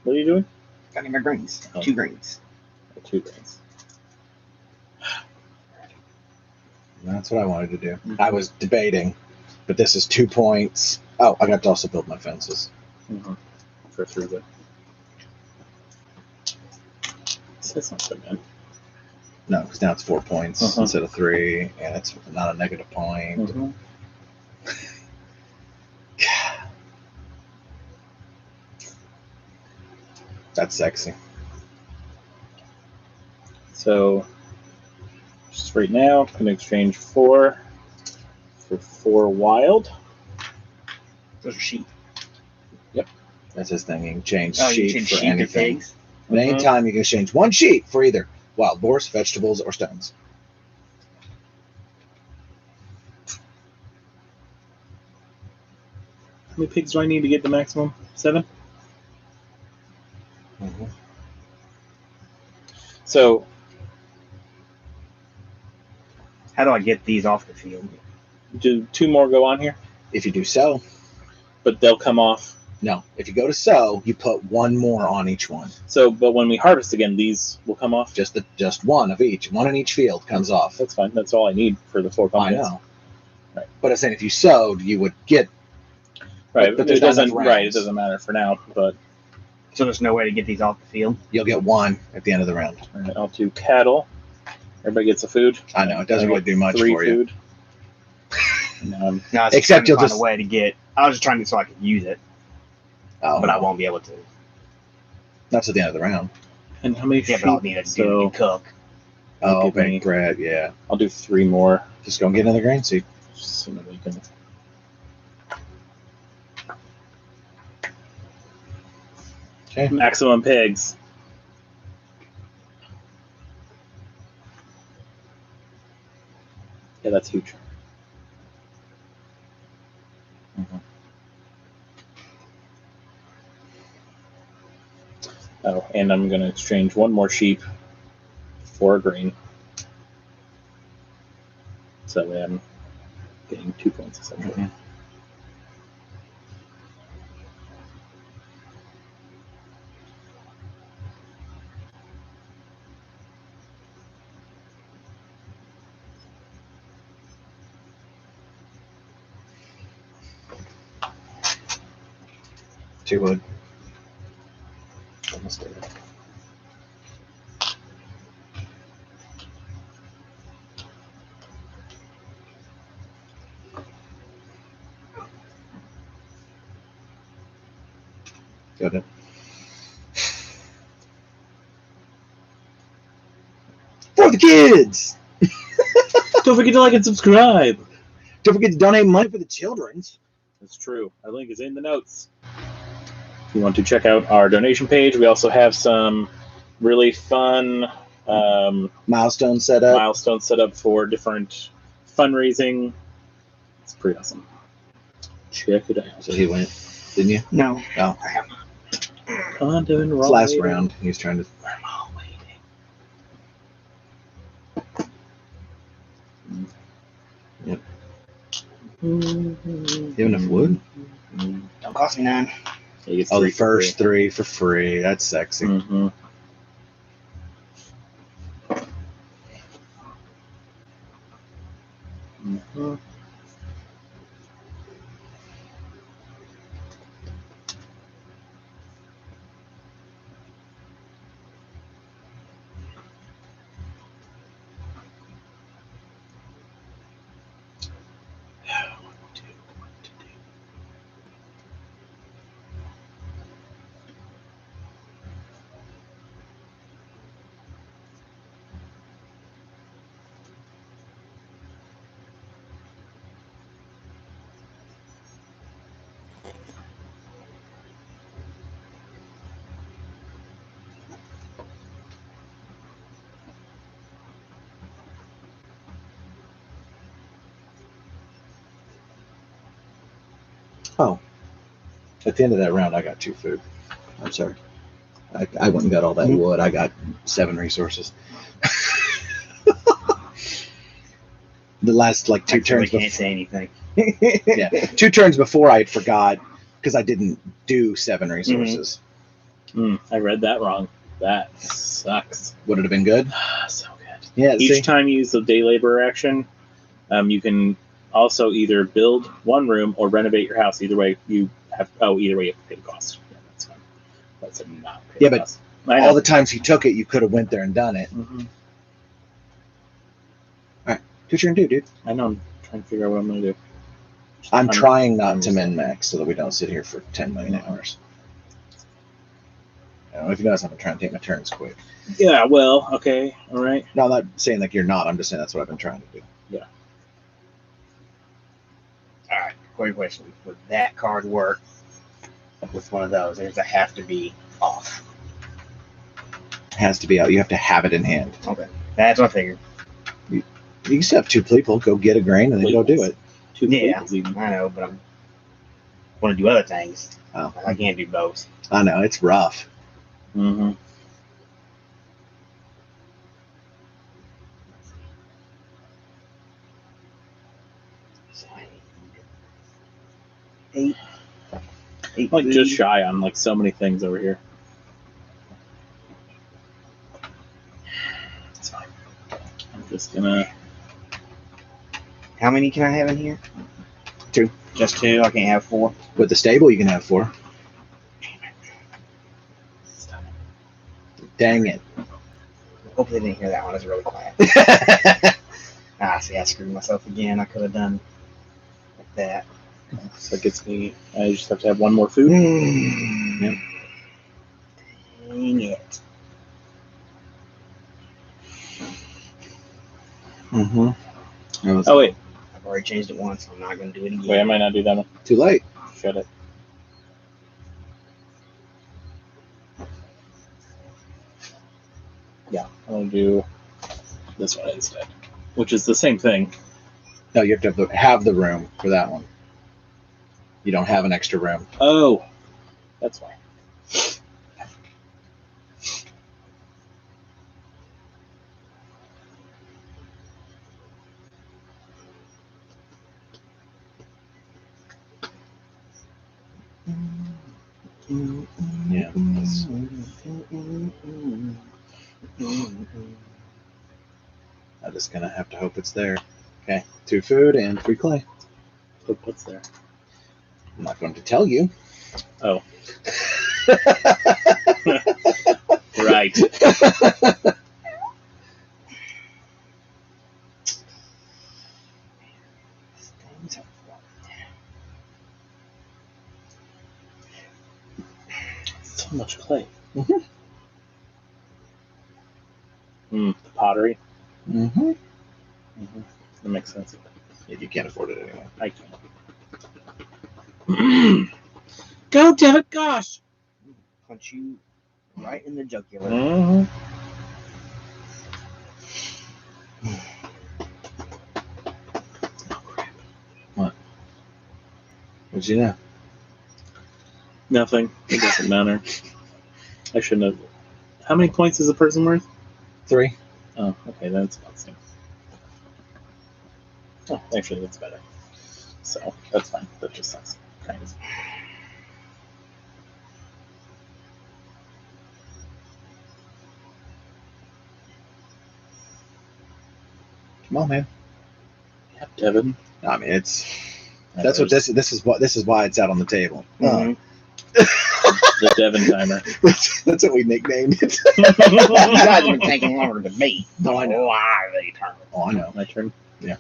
What are you doing? Got any more grains? Oh. 2 grains. 2 grains. That's what I wanted to do. Mm-hmm. I was debating, but this is 2 points. Oh, I got to also build my fences. Mm-hmm. For 3 good. That's not so bad. No, because now it's 4 points instead of 3, and it's not a negative point. Mm-hmm. That's sexy. So, just right now, I'm going to exchange 4 for 4 wild. Those are sheep. That's his thing. You can change Oh, you sheep change for sheep to anything. pigs. At any time, you can exchange 1 sheep for either wild boars, vegetables, or stones. How many pigs do I need to get the maximum? 7? Mm-hmm. So, How do I get these off the field? do 2 more go on here? If you do sow, But they'll come off. no. If you go to sow, you put 1 more on each one. So, but when we harvest again, these will come off? Just 1 of each. 1 in each field comes off. That's fine. That's all I need for the 4 I pumpkins. know. Right. But I'm saying if you sowed, you would get. Right, but there's it not doesn't. enough Right, it rounds. doesn't matter for now. But So there's no way to get these off the field. You'll get 1 at the end of the round. all right, I'll do cattle. Everybody gets a food. I know it doesn't I really get do much 3 for you. food. And, No, I was just Except trying to you'll find just- a way to get. I was just trying to so I could use it, Oh, but I won't be able to. That's at the end of the round. and how many Yeah, sheep? but I'll need to So cook. I'll Oh, give me- big bread. Yeah. I'll do 3 more. Just go and get another grain seed. So that we can. Okay. Maximum pigs. Yeah, that's huge. Mhm. Oh, and I'm going to exchange 1 more sheep for a grain. So that way I'm getting 2 points essentially. Mhm. Two wood. Almost there. Got it. For the kids! Don't forget to like and subscribe. Don't forget to donate money for the children's. That's true. Our link is in the notes. If you want to check out our donation page, we also have some really fun Milestone set up. milestones set up for different fundraising. It's pretty awesome. Check it out. So he went, didn't you? No. No. Come on, Devin. We're It's all last waiting. round. He was trying to. We're all waiting. Yep. You have enough wood? Don't cost me 9. Oh, the first 3 for free. That's sexy. Mm-hmm. Mm-hmm. Oh. At the end of that round, I got 2 food. I'm sorry. I went and got all that wood. I got 7 resources. The last like 2 I turns. can't say anything. Yeah, 2 turns before I forgot because I didn't do 7 resources. I read that wrong. That sucks. Would it have been good? So good. Yeah. Each See? time you use the day labor action, you can also either build 1 room or renovate your house. Either way, you have. Oh, either way, you have to pay the cost. Yeah, that's fine. That's a not pay Yeah, the but cost. I know. All the times he took it, you could have went there and done it. Mhm. Do your do, dude. I know. I'm trying to figure out what I'm gonna do. I'm trying not I'm to just- min max so that we don't sit here for 10 million hours. If you notice, I've been trying to take my turns quick. Yeah, well, okay, all right. No, I'm not saying like you're not. I'm just saying that's what I've been trying to do. All right, quick question. Would that card work with one of those? Does it have to be off? It has to be out. You have to have it in hand. Okay, that's what I figured. You can still have two people go get a grain and then go do it. Two Yeah, peoples even. I know, but I want to do other things. Oh. I can't do both. I know it's rough. Mm-hmm. So I need eight Like food. just shy on like so many things over here. It's fine. I'm just gonna. How many can I have in here? 2. Just 2. I can't have 4. With the stable, you can have 4. Dang it. Hopefully they didn't hear that one. It's really quiet. See, I screwed myself again. I could have done like that. So it gets me. I just have to have one more food. Yep. Dang it. Mm-hmm. Oh wait, I've already changed it once, so I'm not going to do it again. wait, I might not do that one. Too late. Shut it. Yeah, I'm gonna do this one instead, which is the same thing. No, you have to have the room for that one. You don't have an extra room. Oh, that's why. Yeah. that's- I'm just gonna have to hope it's there. Okay. 2 food and 3 clay. Look what's there. I'm not going to tell you. Oh. Right. So much clay. Mhm. The pottery. Mm-hmm. That makes sense. If you can't afford it anyway. I can't. Go, David! Gosh. Punch you right in the jugular. Mm-hmm. What'd you know? Nothing. It doesn't matter. I shouldn't have. How many points is a person worth? 3. Oh, okay, that's about the same. Oh, actually, that's better. So, that's fine. That just sucks. Kind of. Come on, man. Yeah, Devin. I mean, that's what this is why it's out on the table. Mhm. The Devin timer. That's what we nicknamed it. You guys have been taking longer than me. No, I know. Why they turn? Oh, I know. My turn. Yeah.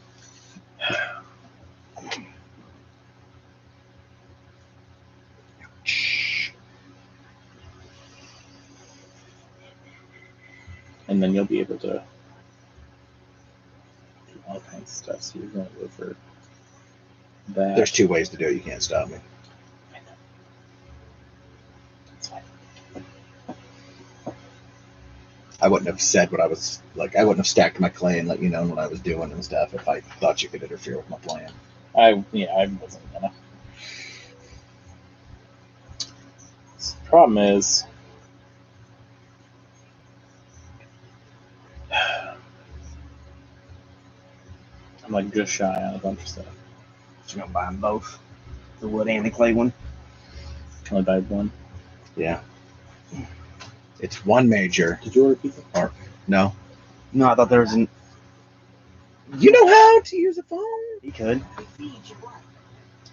And then you'll be able to do all kinds of stuff. So you're going to go for that. There's 2 ways to do it. You can't stop me. I know. That's fine. I wouldn't have said what I was like. I wouldn't have stacked my clay and let you know what I was doing and stuff if I thought you could interfere with my plan. I wasn't gonna. The problem is, I'm like just shy on a bunch of stuff. So you're gonna buy them both, the wood and the clay one. Can I buy one? Yeah. It's 1 major. Did you order pizza? No. No, I thought there was an. You know how to use a phone? You could.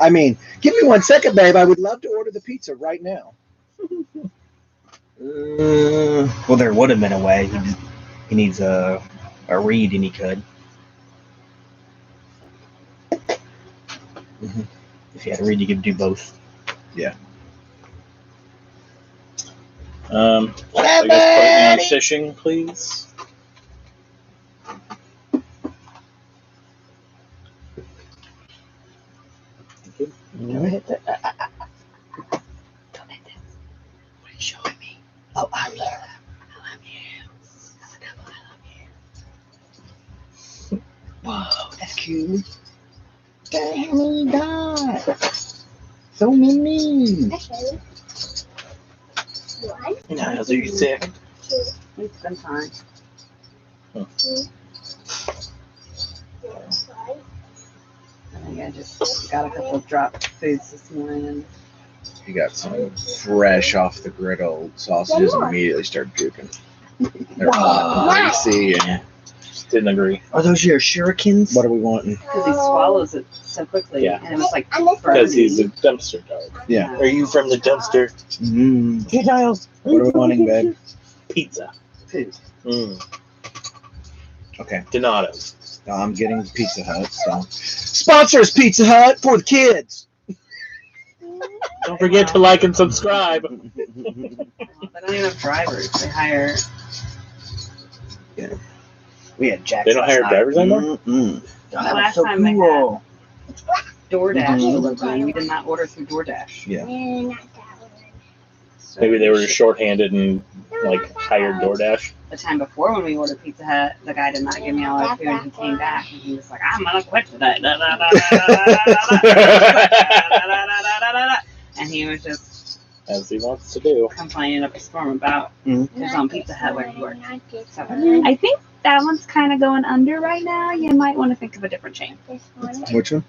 I mean, give me 1 second, babe. I would love to order the pizza right now. Well, there would have been a way. He needs a read, and he could. Mhm. If you had a read, you could do both. I guess put me on fishing, please. Never hit that. Don't hit this. What are you showing me? Oh, I love you. I love you. I love you. Whoa, that's cute. Dang, how many you got? So many. Okay. One, Now, are you sick? two, It's been fine. three, four, five. I think I just got a couple of dropped foods this morning. You got some fresh off the griddle sausages and immediately started puking. They're hot and greasy. And Just didn't agree. Are those your shurikens? what are we wanting? Because he swallows it so quickly. Yeah. And it was like Because he's a burning. dumpster dog. Yeah. Are you from the dumpster? Hey, Giles. What are we wanting, babe? Pizza. Food. Okay. Donato's. I'm getting Pizza Hut. So. Sponsors Pizza Hut for the kids. Don't forget to like and subscribe. Well, they don't even have drivers. They hire. We had Jack's They don't hire last drivers night. anymore? That was Last so time they cool. DoorDash Mhm. delivery. We did not order through DoorDash. Yeah. And not that one. So Maybe they were shorthanded and like hired DoorDash. the time before when we ordered Pizza Hut, the guy did not give me all our food. And he came back and he was like, "I'm gonna quit today." And he was just As he wants to do. complaining up a storm about his own Pizza Hut where he worked. Not this So one. I think that one's kind of going under right now. You might want to think of a different chain. This one. Which one?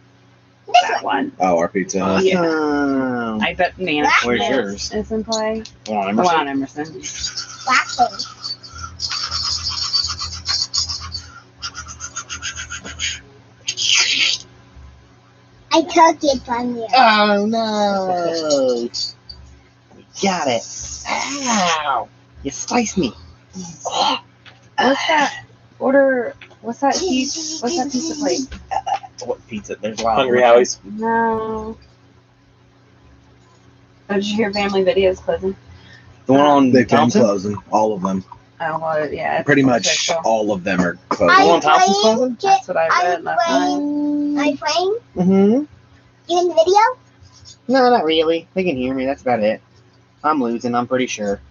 That one. Oh, our Pizza Hut. Yeah. Awesome. I bet management Where's yours? is in play. Well, I'm The one on Emerson. Black thing. I took it from you. Oh no! Got it. Ow! You sliced me. What's that? What's that piece? What's that piece of plate? What pizza? There's a lot. Hungry Howie's. No. Oh, did you hear Family Videos closing? The one on They've been Thompson. closing. All of them. Oh, well, yeah. it's Pretty much official. all of them are The closing. one on Thompson's closing. That's what I read last night. Are you playing? Mm-hmm. You in the video? No, not really. They can hear me. That's about it. I'm losing. I'm pretty sure.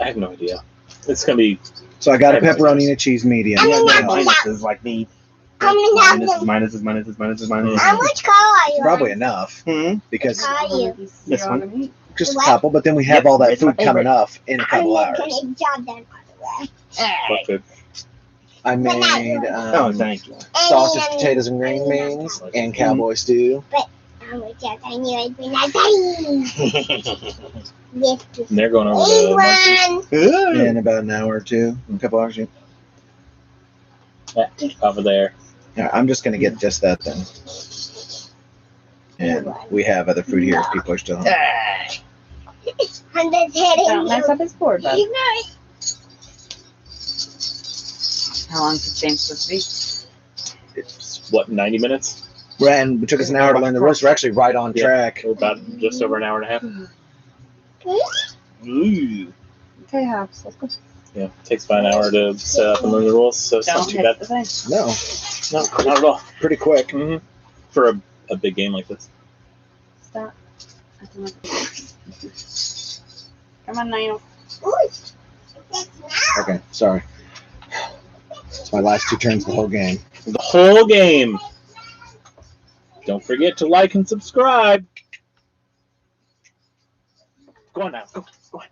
I have no idea. It's gonna be. So I got a pepperoni and a cheese medium. I'm Yeah, in no, that minuses like me. How many Minuses. How much car are you? Probably enough Hmm. because How are you? This one. just a couple, but then we have Yep, all that it's my food coming up in a couple I'm hours. making a job then, by the way. What food? I made Oh, thank you. sausage, potatoes, and green beans, and cowboy stew. I'm a job. I knew I'd be like, hey. Yes, And they're going over to Munchies. one. In about an hour or two, a couple hours. Over there. Yeah, I'm just gonna get just that then. And we have other food here if people are still hungry. I'm just hitting Don't mess you. up his board, bud. You know, How long is the game supposed to be? It's what, 90 minutes? And it took us an hour to learn the rules. We're actually right on Yeah. track. We're about just over an hour and a half. Ooh. Okay, Hops. Let's go. Yeah, takes about an hour to set up and learn the rules, so it's not Don't too hit bad. the thing. No, No, not at all. pretty quick. Mm-hmm. For a big game like this. Stop. Come on, Nail. Okay, sorry. It's my last two turns of the whole game. The whole game. Don't forget to like and subscribe. Go on now. Go on.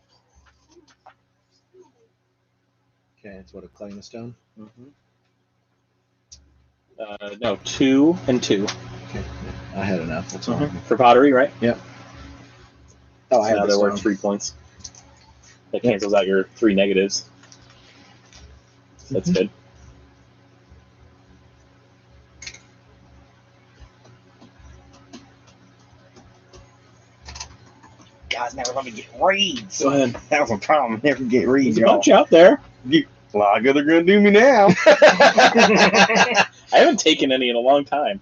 Okay, it's what, a clay and a stone? Mm-hmm. No, 2 and 2. Okay, I had enough. That's fine. For pottery, right? Oh, I So had now the they're worth stone. 3 points. That cancels out your 3 negatives. So that's good. Guys never let me get reads. Go ahead. That was a problem. Never get reads, There's a y'all. bunch out there. A lot of good are gonna do me now. I haven't taken any in a long time.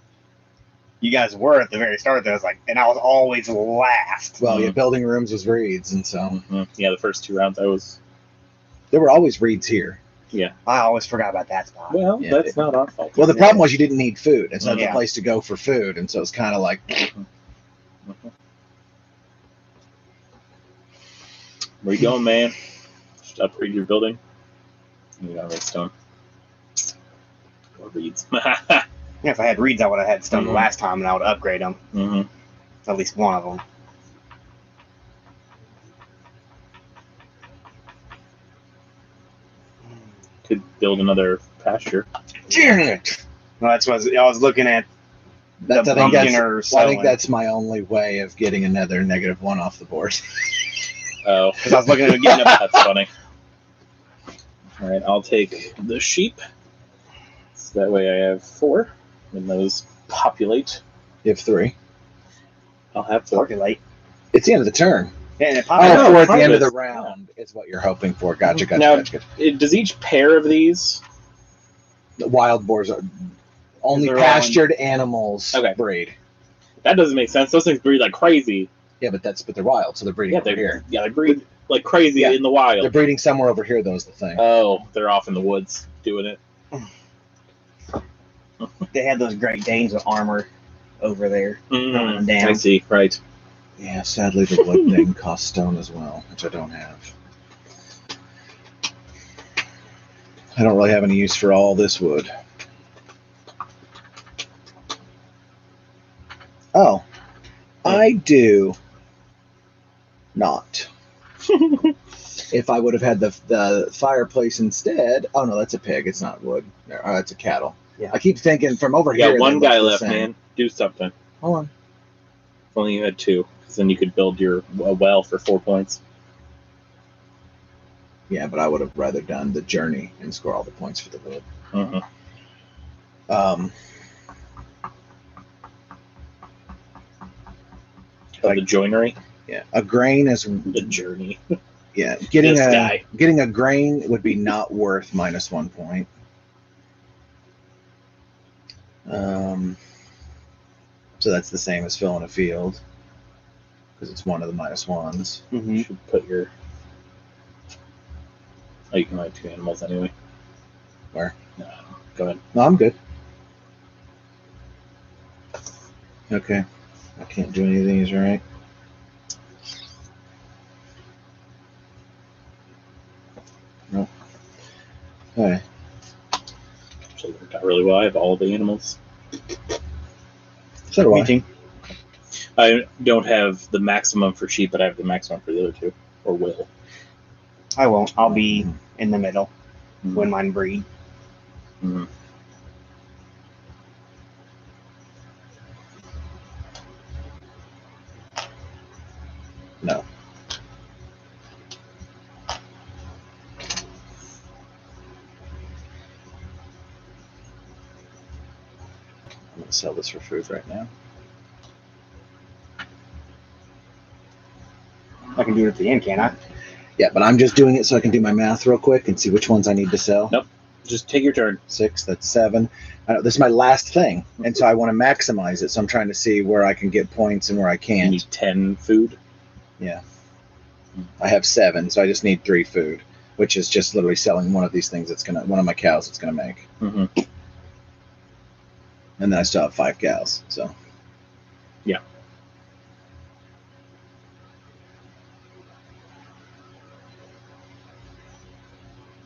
You guys were at the very start. That was like, and I was always last. Well, yeah, building rooms was reeds, and so Mhm. Yeah, the first 2 rounds I was. there were always reeds here. I always forgot about that spot. Well, Yeah, that's not our fault. Well, the problem was you didn't need food, and so that's Yeah. a place to go for food, and so it's kind of like, Where you going, man? Just upgrade your building. You got redstone. Or reeds. Yeah, if I had reeds, I would have had stone the Mhm. last time, and I would upgrade them. hmm At least one of them. Could build another pasture. damn it. Well, that's what I was looking at. That's, The I think pumpkin that's, or well, I think sowing. that's my only way of getting another -1 off the board. Oh, Because I was looking at getting a that's funny. All right, I'll take the sheep. So that way I have 4. When those populate, You have 3. I'll have 4. populate. It's the end of the turn. And it Oh, populates. four at the end of the harvest. round is what you're hoping for. Gotcha, gotcha, Now- gotcha. Does each pair of these? The wild boars are only They're all pastured animals Okay. breed. That doesn't make sense. Those things breed like crazy. Yeah, but they're wild, so they're breeding Yeah, over here. they breed like crazy Yeah. in the They're wild. breeding somewhere over here, though, is the thing. Oh, they're off in the woods doing it. They had those Great Danes with armor over there. Mm, Damn. I see. Right. Yeah, sadly, the wood thing costs stone as well, which I don't have. I don't really have any use for all this wood. Oh, I do not. If I would have had the fireplace instead, oh no, that's a pig. It's not wood. Oh, that's a cattle. Yeah. I keep thinking from over You here. got one they look guy the left, same. man. Do something. Hold on. If only you had 2, because then you could build your a well for 4 points. Yeah, but I would have rather done the journey and score all the points for the wood. Mhm. Oh, the joinery, Yeah, a grain is the journey. yeah. Getting This a guy. getting a grain would be not worth -1 point. So that's the same as filling a field because it's one of the -1s. Mm-hmm. You should put your. Oh, you can have 2 animals anyway. Where? No, go ahead. No, I'm good. Okay, I can't do any of these, right? Nope. Okay. Actually worked out really well. I have all the animals. So do I. Meeting. I don't have the maximum for sheep, but I have the maximum for the other 2, or will. I won't. I'll be in the middle when mine breed. Mhm. No. I'm gonna sell this for food right now. I can do it at the end, can't I? Yeah, but I'm just doing it so I can do my math real quick and see which ones I need to sell. Nope. Just take your turn. 6, that's 7. This is my last thing, and so I want to maximize it. So I'm trying to see where I can get points and where I You can't. need 10 food. I have 7, so I just need 3 food, which is just literally selling one of these things. One of my cows. It's gonna make, Mm-hmm. and then I still have 5 cows. So Yeah.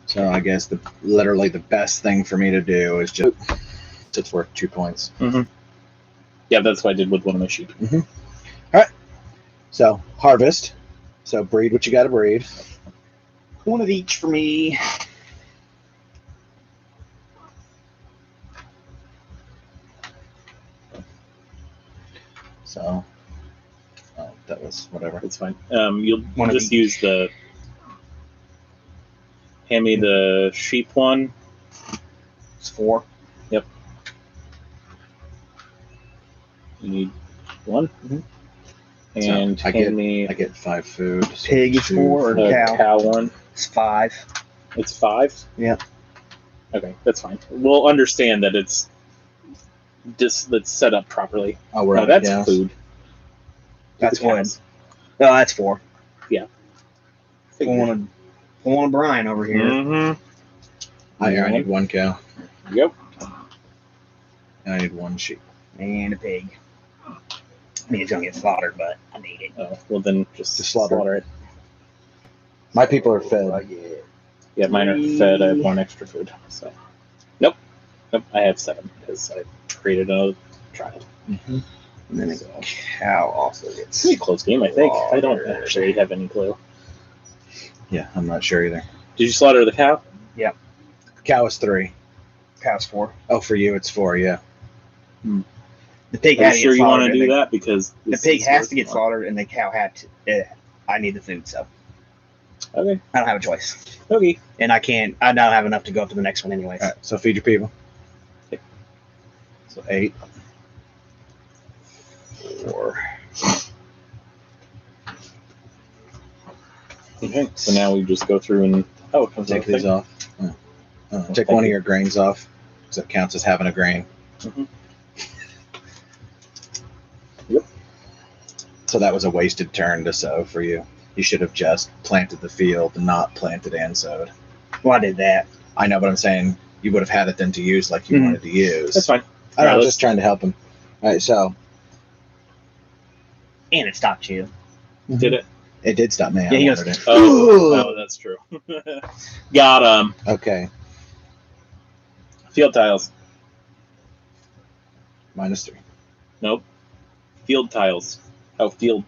So I guess literally the best thing for me to do is just it's worth 2 points. Yeah, that's what I did with one of my sheep. So harvest. So breed what you got to breed. One of each for me. So that was whatever. That's fine. You'll One of just each. use the. Hand me the sheep one. It's 4. You need 1. Mhm. And So I hand me I get 5 food. So Pig is 4 or the cow? cow one. It's 5. It's 5? Yeah. Okay, that's fine. We'll understand that it's Just let's set up properly. Oh, we're No, on that's cows. food. That's The wood. cows. Oh, that's 4. Figured. Pulling a Brian over here. Mm-hmm. I need 1 cow. Yep. And I need 1 sheep. And a pig. I mean, it's gonna get slaughtered, but I need it. Oh, well then just Just slaughter. slaughter it. My people are fed. Yeah, mine are fed. I have 1 extra food. So, nope. I have 7 because I created another child. Mm-hmm. And then So, a cow also gets. it's a close game, I think. I don't actually have any clue. Yeah, I'm not sure either. Did you slaughter the cow? Cow is 3. Cow's 4. Oh, for you it's 4. Yeah. The pig Are has you to sure get you want to slaughtered. do and that? Because The this pig is has worth to get more. slaughtered, and the cow had to. I need the food, so Okay. I don't have a choice. Okay. And I can't. I don't have enough to go up to the next one, anyways. All right. So feed your people. Okay. So 8. 4. Okay. So now we just go through and Take these off. Take one of your grains off, so it counts as having a grain. Mhm. Yep. So that was a wasted turn to sow for you. You should have just planted the field, not planted and sowed. Well, I did that. I know, but I'm saying you would have had it then to use like you Mhm. wanted to use. That's fine. I don't know, Alright, just trying to help him. All right, so And it stopped you. Did it? it did stop me. Yeah, I he wanted goes, it. Oh, that's true. Got him. Okay, Field tiles. -3. Nope. Field tiles. Oh, field.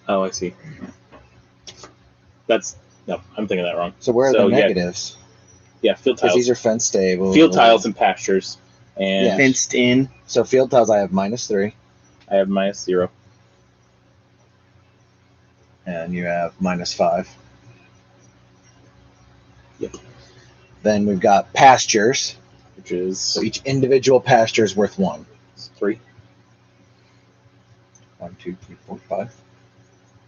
Oh, I see. That's no. I'm thinking that wrong. So where are So, the yeah. negatives? Yeah, field Because tiles. these are fence stable. Field tiles and pastures. And Yeah. fenced in. So field tiles, I have -3, I have -0. and you have -5. Yep. Then we've got pastures. Which is So each individual pasture is worth 1. 3. 1, 2, 3, 4, 5.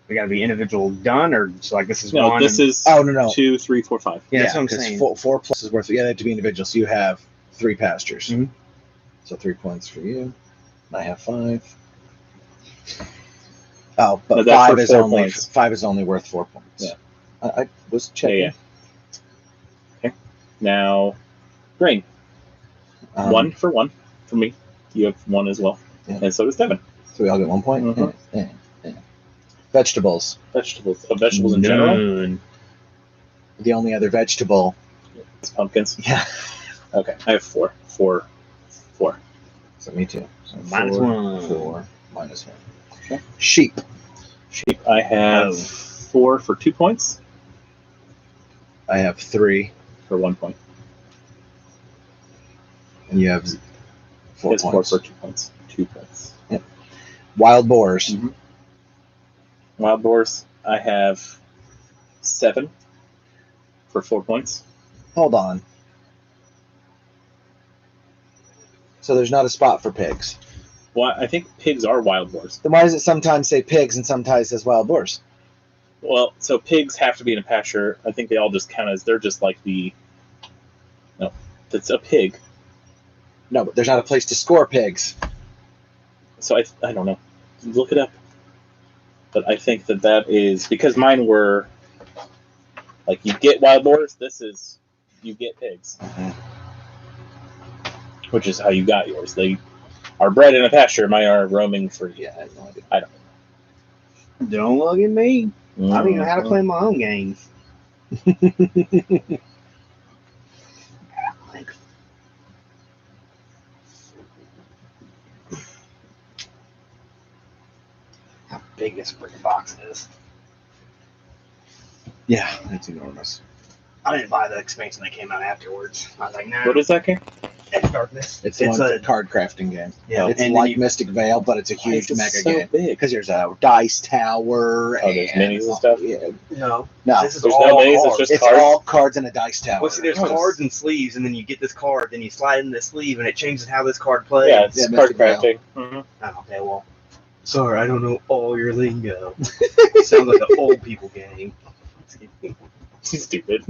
We got to be individual done, or so like this is No, one. this and- is Oh, no. 2, 3, 4, 5. Yeah, that's what I'm 'cause saying. 4 plus is worth. Yeah, they have to be individual. So you have 3 pastures. Mhm. So 3 points for you. And I have 5. Oh, but No, that's 5 for is 4 only points. 5 is only worth 4 points. Yeah. I was checking. Yeah. Okay. Now, grain. 1 for 1 for me. You have 1 as well, Yeah. and so does Devin. So we all get 1 point. Mhm. Yeah. Vegetables. Vegetables. Oh, vegetables in general. None. The only other vegetable. It's pumpkins. Yeah. Okay, I have 4. 4. So me too. So -1. 4, -1. Okay. Sheep. Sheep. I have Oh. 4 for 2 points. I have 3, For 1 point. and you have 4 It's 4 points. for 2 points. 2 points. Wild boars. Mhm. Wild boars. I have 7 for 4 points. Hold on. So there's not a spot for pigs. Well, I think pigs are wild boars. Then why does it sometimes say pigs and sometimes says wild boars? Well, so pigs have to be in a pasture. I think they all just count as they're just like the. No, that's a pig. No, but there's not a place to score pigs. So I don't know. Look it up. But I think that is because mine were like you get wild boars. This is you get pigs, which is how you got yours. They are bred in a pasture. Mine are roaming free. Yeah, I have no idea. I don't. Don't look at me. I don't even know how to Mhm. play my own games. How big this freaking box is. Yeah, it's enormous. I didn't buy the expansion that came out afterwards. I was like, nah. What is that game? Edge Darkness? It's a card crafting game. Yeah, It's and like then Mystic Vale, but it's a Why huge is it mega so game. big? Because there's a dice tower. Oh, there's minis and stuff? Yeah. no, No, this is There's all no maze, it's cards. just it's cards? all cards and a dice tower. Well, see, there's Oh, cards and sleeves, and then you get this card, then you slide in the sleeve, and it changes how this card plays. Yeah, it's Yeah, card Mystic Vale. crafting. Mhm. Oh, okay, well, sorry, I don't know all your lingo. It sounds like an old people game. Stupid.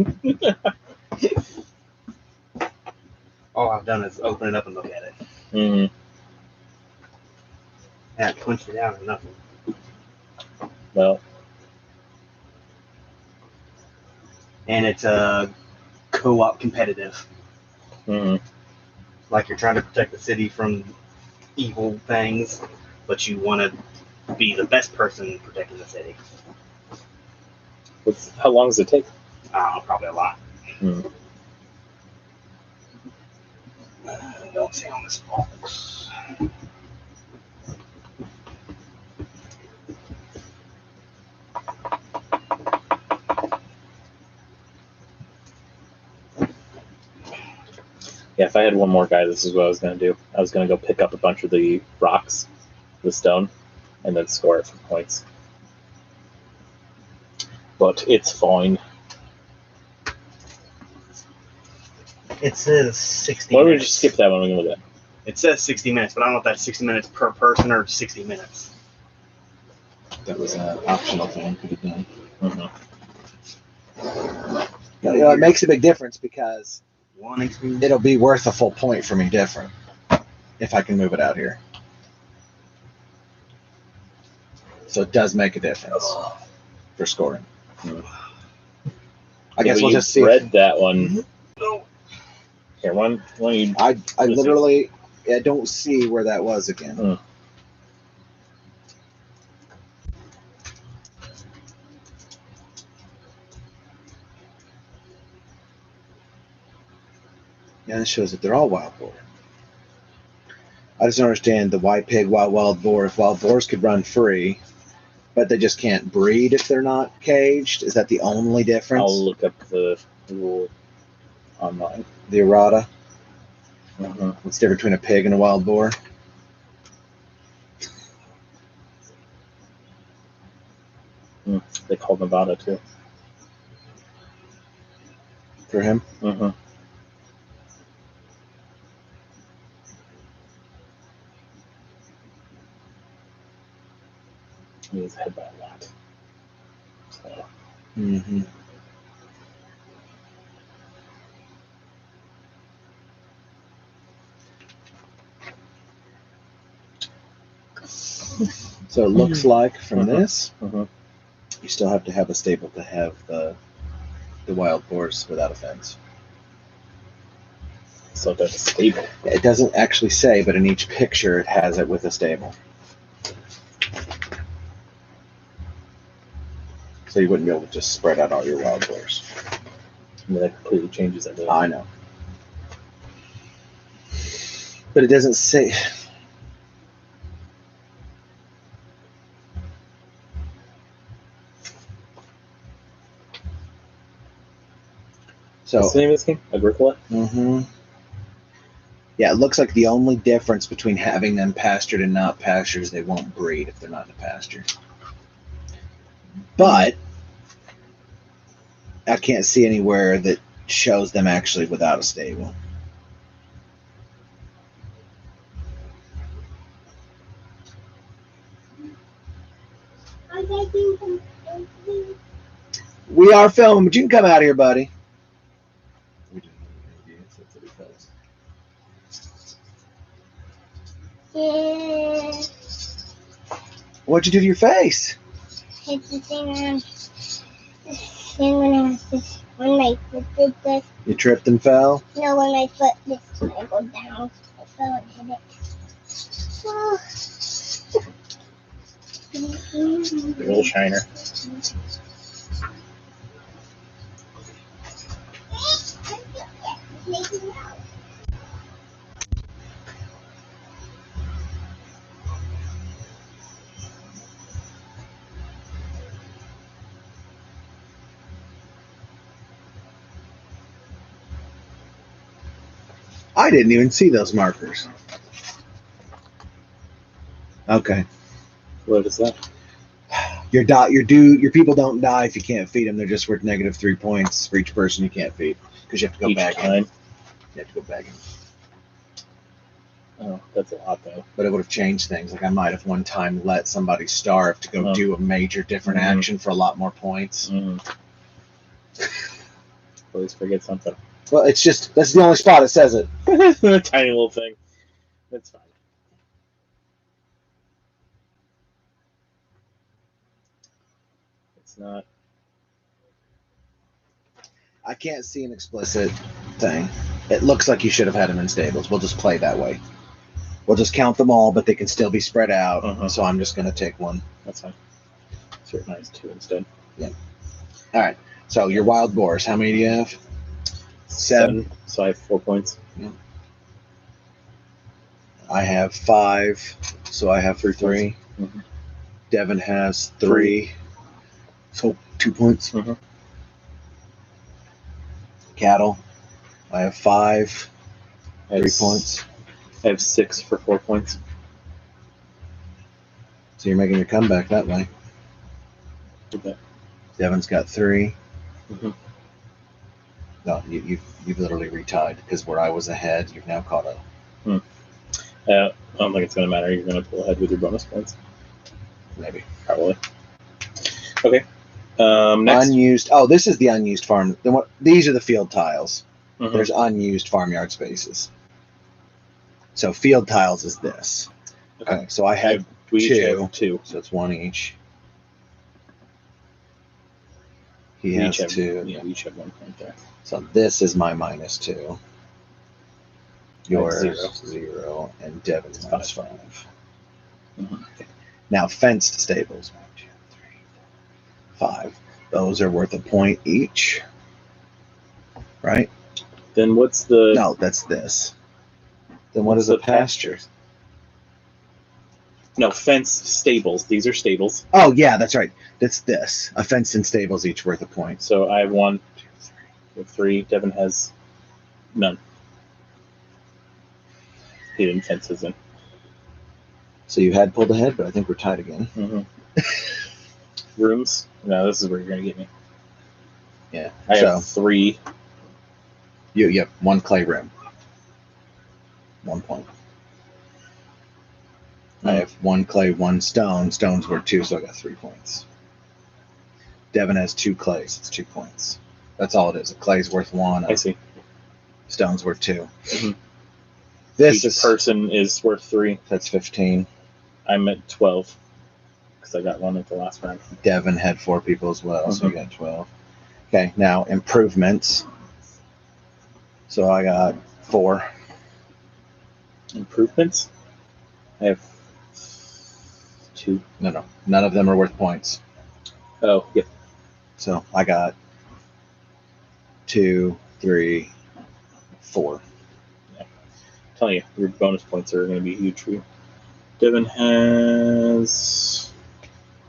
Oh, I've done is open it up and look at it. Mm-hmm. I haven't punched it out or nothing. Well, And it's co-op competitive. mm-hmm. Like you're trying to protect the city from evil things, but you want to be the best person protecting the city. How long does it take? Probably a lot. Mm. Don't see on this box. Yeah, if I had one more guy, this is what I was going to do. I was going to go pick up a bunch of the rocks, the stone, and then score it for points. But it's fine. It says 60 Why don't we minutes. just skip that one? We can look at it. It says 60 minutes, but I don't know if that's 60 minutes per person or 60 minutes. That was an optional thing could have done. Mm-hmm. You know, it makes a big difference because One experience. it'll be worth a full point for me different if I can move it out here. So it does make a difference for scoring. I guess we'll just see. Read that one. Here, one you. I literally I don't see where that was again. Hmm. Yeah, it shows that they're all wild boar. I just don't understand the white pig, wild boar. If wild boars could run free, but they just can't breed if they're not caged, is that the only difference? I'll look up the rule online. The errata. Mm-hmm. What's the difference between a pig and a wild boar? They call Nevada too. For him? Mm-hmm. He's ahead by a lot. So, Mm-hmm. So it looks like from this, mm-hmm. you still have to have a stable to have the wild boars without a fence. So that's stable. It doesn't actually say, but in each picture it has it with a stable. So you wouldn't be able to just spread out all your wild boars. I mean, that completely changes it. I know. But it doesn't say. So, what's the name of this game? Agricola? mm-hmm. Yeah, it looks like the only difference between having them pastured and not pastured is they won't breed if they're not in a pasture. But I can't see anywhere that shows them actually without a stable. We are filming, but you can come out here, buddy. Yeah. What'd you do to your face? Hit the thing on. Then when I was this, when my foot did this, You tripped and fell? no, when my foot this when I go down, I fell and hit it. Oh. The little shiner. I didn't even see those markers. Okay. What is that? Your people don't die if you can't feed them. They're just worth -3 points for each person you can't feed because you have to go Each back in. time? You have to go back in. Oh, that's a lot though. But it would have changed things. Like I might have one time let somebody starve to go do a major different action for a lot more points. Mm. Always forget something. Well, it's just that's the only spot it says it. A tiny little thing. That's fine. It's not. I can't see an explicit thing. It looks like you should have had them in stables. We'll just play that way. We'll just count them all, but they can still be spread out. Uh-huh. So I'm just going to take one. That's fine. Certain 2 instead. All right. So your wild boars, how many do you have? 7. So I have 4 points. I have 5, so I have 3. Mm-hmm. Devin has 3, so 2 points. Mm-hmm. Cattle, I have 5, I have 3 points. I have 6 for 4 points. So you're making your comeback that way. Okay. Devin's got 3. Mm-hmm. No, you've literally retied because where I was ahead, you've now caught up. I don't think it's going to matter. You're going to pull ahead with your bonus points. Maybe. Probably. Okay. Next. Unused. Oh, this is the unused farm. These are the field tiles. Mhm. There's unused farmyard spaces. So field tiles is this. Okay. So I had We each 2. have 2. So it's 1 each. He We has each have, 2. Yeah, we each have 1 point there. So this is my -2. Yours 0. 0, and Devin's -5. Mhm. Now fenced stables. 1, 2, 3, 4, 5. Those are worth a point each. Right? Then what's the? No, that's this. Then what is a pasture? No, fenced stables. These are stables. Oh yeah, that's right. That's this. A fenced in stables each worth a point. So I have 1, 2, 3. Devin has none. He didn't fence his in. So you had pulled ahead, but I think we're tied again. Mm-hmm. Rooms? No, this is where you're going to get me. Yeah. I So have 3. you have 1 clay room. 1 point. I have 1 clay, 1 stone. Stones worth 2, so I got 3 points. Devin has 2 clays. It's 2 points. That's all it is. A clay's worth 1. I see. Stone's worth 2. Mhm. This Each person is worth 3. That's 15. I'm at 12 because I got 1 at the last round. Devin had 4 people as well, so you got 12. Okay, now improvements. So I got 4. Improvements? I have 2. No. None of them are worth points. Oh, yep. So I got 2, 3, 4. I'm telling you, your bonus points are going to be huge for you. Devin has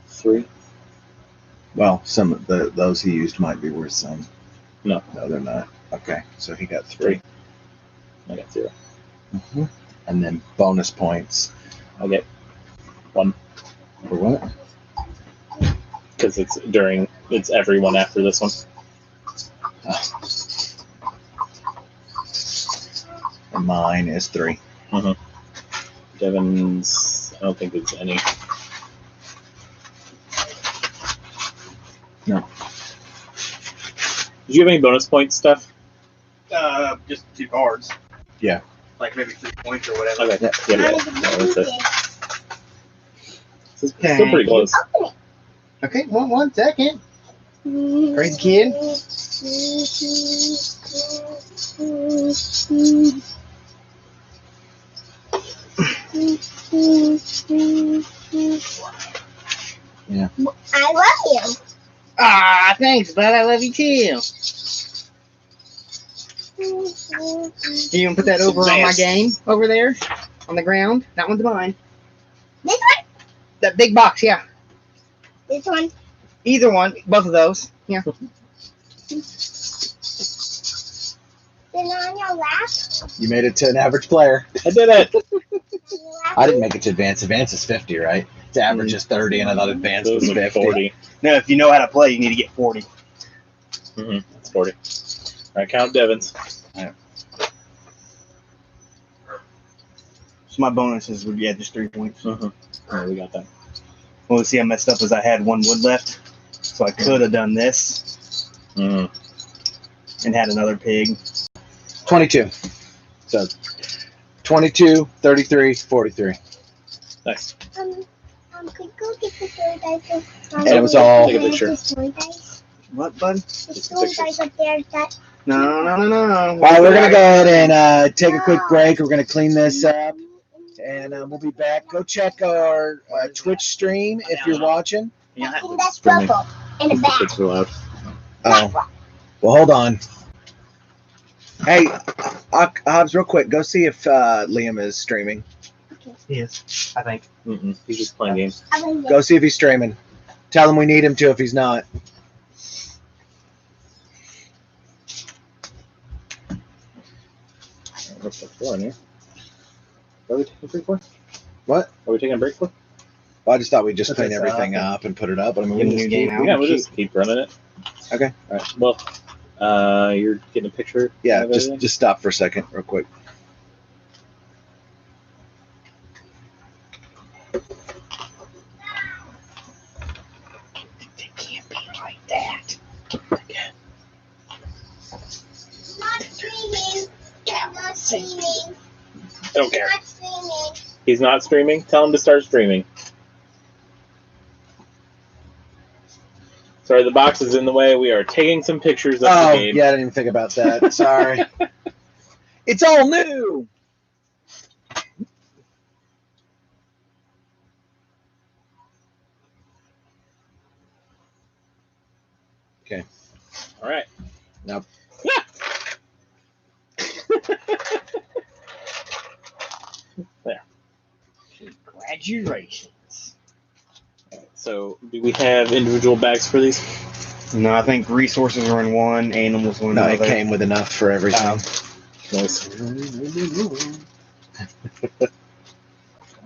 3. Well, some of those he used might be worth some. No, they're not. Okay, so he got 3. I got 0. Mm-hmm. And then bonus points. I get 1 For what? because it's everyone after this one. And mine is 3. Devin's, I don't think it's any. No. Did you have any bonus points stuff? Just 2 cards. Yeah. Like maybe 3 points or whatever. Okay. Yeah. Yeah, that's it. It's still pretty close. Okay, 1 second. Crazy kid. Yeah. I love you. Ah, thanks, bud. I love you too. You gonna put that over on my game over there on the ground? That one's mine. This one? That big box, yeah. This one? Either one, both of those. Yeah. Is it on your lap? You made it to an average player. I did it. On your lap? I didn't make it to advance. Advance is 50, right? It's average is 30, and I thought advance was Those are 50. 40. No, if you know how to play, you need to get 40. It's 40. All right, count Devin's. So my bonuses would be just 3 points. Yeah, we got that. Well, let's see, I messed up as I had 1 wood left. So I could have done this. and had another pig. 22. So 22, 33, 43. Nice. Could go get the toy dice. And it was all- Take a picture. The toy dice. What, bud? The toy dice up there. That. No. All right, we're going to go ahead and take a quick break. We're going to clean this up, and we'll be back. Go check our Twitch stream if you're watching. Yeah. And that's purple in the back. It's real loud. Oh, well, hold on. Hey, Hobbs, real quick, go see if Liam is streaming. He is, I think. He's just playing games. Go see if he's streaming. Tell him we need him to if he's not. What's the floor in here? What are we taking a break for? What? Are we taking a break for? Well, I just thought we'd just Put clean this everything up. up and put it up. But I mean, Get a we new just game keep- out. Yeah, we'll just keep running it. Okay. All right. Well, you're getting a picture. Yeah, of everything? just stop for a second, real quick. They can't be like that. Not streaming. Not streaming. I don't care. Not streaming. He's not streaming. Tell him to start streaming. Sorry, the box is in the way. We are taking some pictures of the Oh, game. yeah, I didn't even think about that. Sorry. It's all new. All right. Now- There. Congratulations. So, do we have individual bags for these? No, I think resources are in one, animals are in No, it another. came with enough for everything. Nice.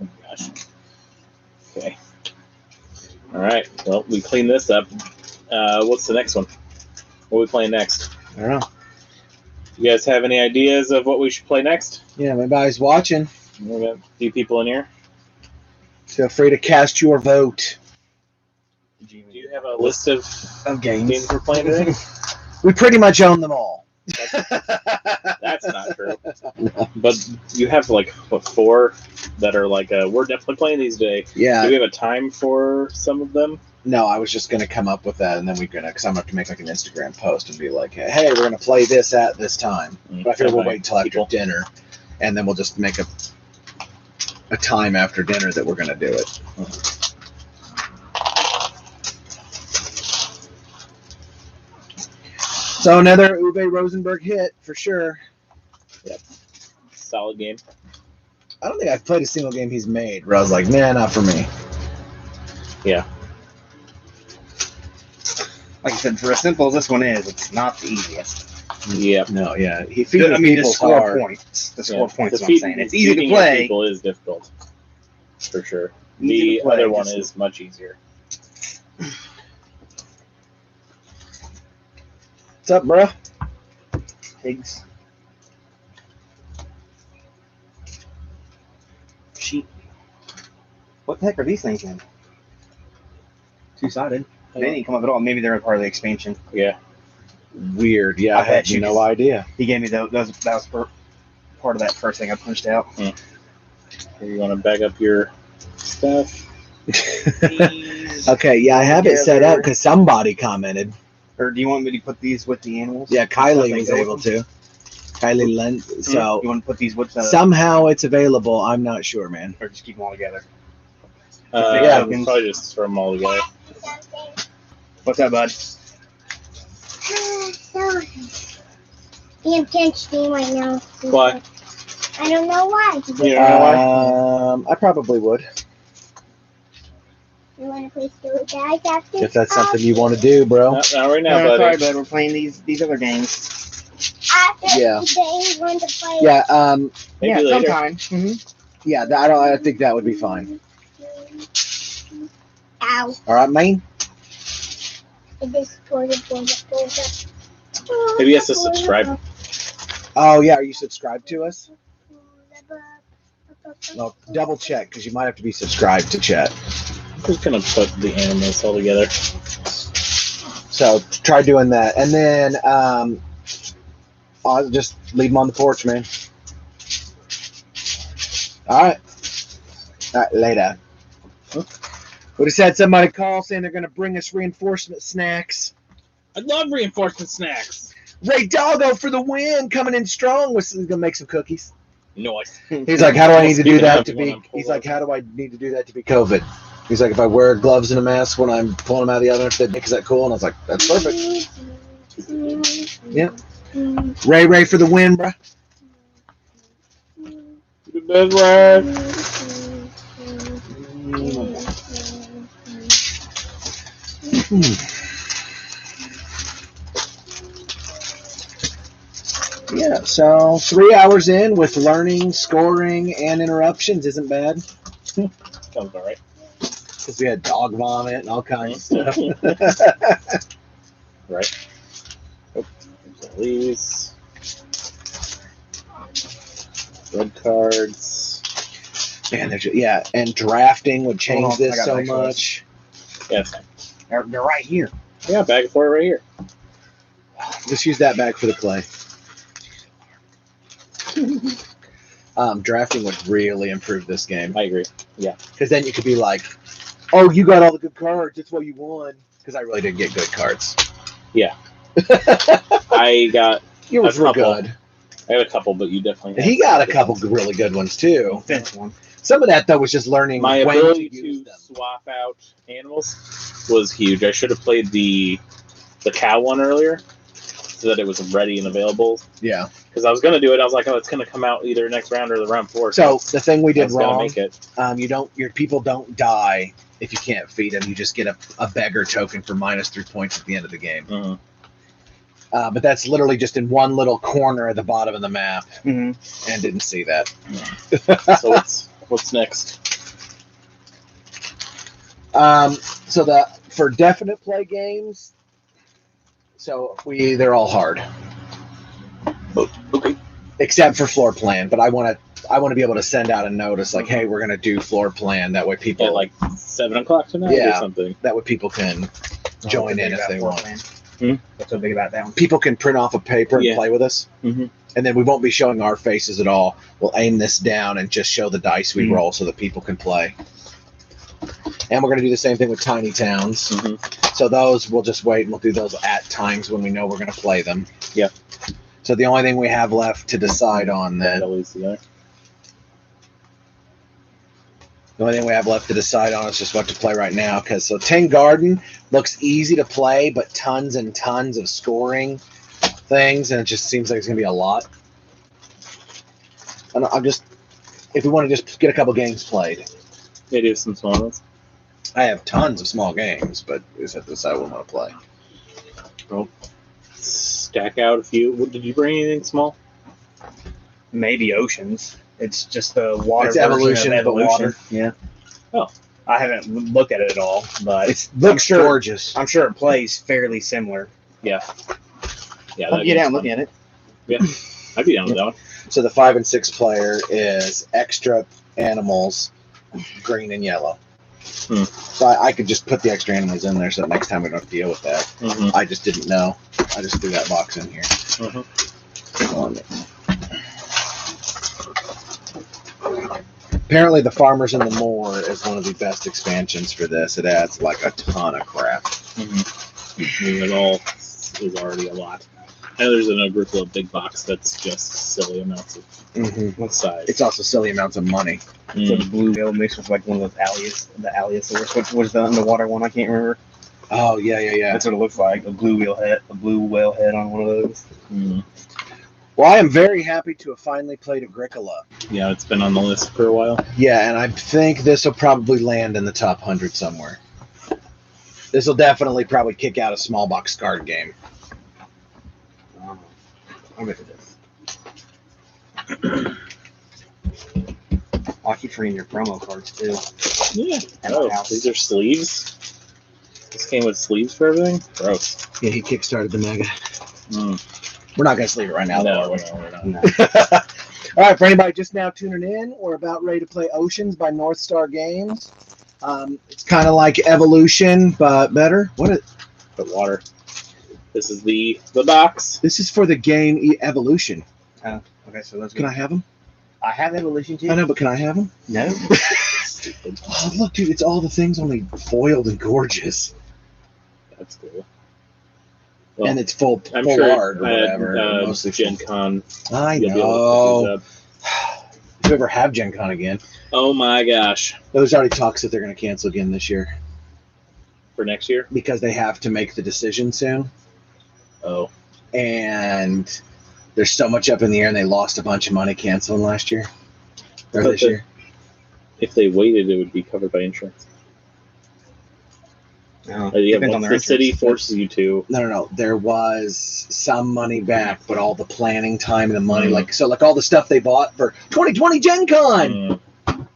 Oh my gosh. Okay. All right. Well, we cleaned this up. What's the next one? What are we playing next? I don't know. You guys have any ideas of what we should play next? Yeah, everybody's watching. We got a few people in here. Feel free to cast your vote. Do you have a list of Of games we're playing today? We pretty much own them all. That's not true. But you have like what, 4 that are like we're definitely playing these today. Do Yeah. we have a time for some of them? No, I was just gonna come up with that, and then we're gonna, because I'm gonna have to make like an Instagram post and be like, hey, we're gonna play this at this time. But I figure we'll wait until after People. dinner, and then we'll just make a time after dinner that we're gonna do it. So another Uwe Rosenberg hit for sure. Solid game. I don't think I've played a single game he's made where I was like, nah, not for me. Yeah. Like I said, for as simple as this one is, it's not the easiest. Yeah. No, yeah, he feeds I mean, to people score hard. points. To score points is what I'm Defeat- saying. It's easy to defeating your play. people is difficult. For sure. Easy The to play, other one just- is much easier. What's up, bro? Pigs. Sheep. What the heck are these things in? Two-sided. They didn't come up at all. Maybe they're a part of the expansion. Yeah. Weird. Yeah, I I bet had you no just- idea. He gave me those. That was part of that first thing I punched out. Here, you want to bag up your stuff? Okay, yeah, I have it set up because somebody commented. Or do you want me to put these with the animals? Yeah, Kylie Stuff was they go able with to. Kylie lent. So You want to put these with the... somehow it's available. I'm not sure, man. Or just keep them all together? Yeah. We'll probably just throw them all together. What's that, bud? I'm can't stream right now. Why? I don't know why. Yeah. I probably would You want to play Still Guys after? if that's something you want to do, bro. Not right now, No, buddy. sorry, bud. We're playing these other games. After Yeah. they want to play. Yeah, Maybe yeah, later. sometime. Mm-hmm. yeah. I think that would be fine. Ow. All right, man. It is toward the Maybe he has to subscribe. Oh yeah, are you subscribed to us? Well, double check because you might have to be subscribed to chat. I'm just gonna put the animals all together. So try doing that, and then I'll just leave them on the porch, man. All right. All right, later. We just had somebody call saying they're going to bring us reinforcement snacks. I love reinforcement snacks. Ray Doggo for the win, coming in strong. He's going to make some cookies. Nice. He's like, how do I need to do Speaking that of, to you be? wanna pull He's like, up? how do I need to do that to be COVID? He's like, if I wear gloves and a mask when I'm pulling them out of the oven, is that cool? And I was like, that's perfect. Yeah. Ray for the win, bro. The best ride. Yeah, so 3 hours in with learning, scoring, and interruptions isn't bad. Sounds about right. Because we had dog vomit and all kinds of stuff. Right. Oh, these red cards. Man, and drafting would change Hold on, I this got so bags for much. Yeah, it's fine. They're right here. Yeah, bag for it right here. Just use that bag for the clay. Drafting would really improve this game. I agree. Because then you could be like, oh, you got all the good cards. That's why you won. Because I really didn't get good cards. Yeah. I got Yours A were couple. good. I had a couple, but you definitely had He got a some couple good really good ones, too. Fifth one. Some of that, though, was just learning ones. My when ability to use to them. swap out animals was huge. I should have played the cow one earlier so that it was ready and available. Yeah. Because I was going to do it. I was like, oh, it's going to come out either next round or the round 4. So the thing we I did was gonna wrong, make it. your people don't die if you can't feed them. You just get a beggar token for -3 points at the end of the game. Mhm. But that's literally just in one little corner at the bottom of the map, Mm-hmm. and didn't see that. So what's next? So for definite play games, they're all hard, Okay. except for floor plan. But I want to be able to send out a notice like, hey, we're gonna do floor plan. That way people At like 7 o'clock tonight or Yeah. something. that way people can join in if they want. What's so big about that one? People can print off a paper and Yeah. play with us. Mhm. And then we won't be showing our faces at all. We'll aim this down and just show the dice we roll so that people can play. And we're going to do the same thing with tiny towns. Mhm. So those, we'll just wait and we'll do those at times when we know we're going to play them. Yeah. So the only thing we have left to decide on That then, always the other. the only thing we have left to decide on is just what to play right now. Because so Tin Garden looks easy to play, but tons and tons of scoring things, and it just seems like it's going to be a lot. And I'm just, if we want to just get a couple games played. It is some small ones. I have tons of small games, but we just have to decide what we want to play. Stack out a few. Did you bring anything small? Maybe Oceans. It's just the water It's version Evolution, of but Evolution. water. Yeah. Oh. I haven't looked at it at all, but It looks sure- gorgeous. I'm sure it plays fairly similar. Yeah. Yeah. I'll get out and look at it. I'd be down with that one. So the 5 and 6 player is extra animals, green and yellow. So I could just put the extra animals in there so that next time we don't have to deal with that. Mm-hmm. I just didn't know. I just threw that box in here. Apparently the Farmers in the Moor is one of the best expansions for this. It adds like a ton of crap. Mm-hmm. I mean, it all is already a lot. I know there's another group of big box that's just silly amounts of size. It's also silly amounts of money. So the blue whale mixed with like one of those alligators. What was the underwater one? I can't remember. Oh yeah. That's what it looks like. A blue whale head on one of those. Mm. Well, I am very happy to have finally played Agricola. Yeah, it's been on the list for a while. Yeah, and I think this will probably land in the top 100 somewhere. This will definitely probably kick out a small box card game. I'm into this. I keep forgetting your promo cards too. Yeah. At Oh, my house. these are sleeves. This came with sleeves for everything. Gross. Yeah, he kickstarted the mega. Mm. We're not going to sleeve it right now, though, are we? we're not. No. All right, for anybody just now tuning in, we're about ready to play Oceans by North Star Games. It's kind of like Evolution, but better. But water. This is the box. This is for the game Evolution. Oh, okay, so let's Can I have them? I have Evolution too. I know, but can I have them? No. Stupid. Oh, look, dude, it's all the things only foiled and gorgeous. That's cool. Well, And it's full I'm full sure art or whatever. mostly Gen Con. I You'll be able to pick know. these up. If you ever have Gen Con again. Oh my gosh! There's already talks that they're going to cancel again this year. For next year? Because they have to make the decision soon. Oh. And there's so much up in the air, and they lost a bunch of money canceling last year. Or this year. If they waited, it would be covered by insurance. No, Yeah, depends on once their the city insurance. forces you to. No. There was some money back, but all the planning time and the money, Mm. like all the stuff they bought for 2020 Gen Con, Mm.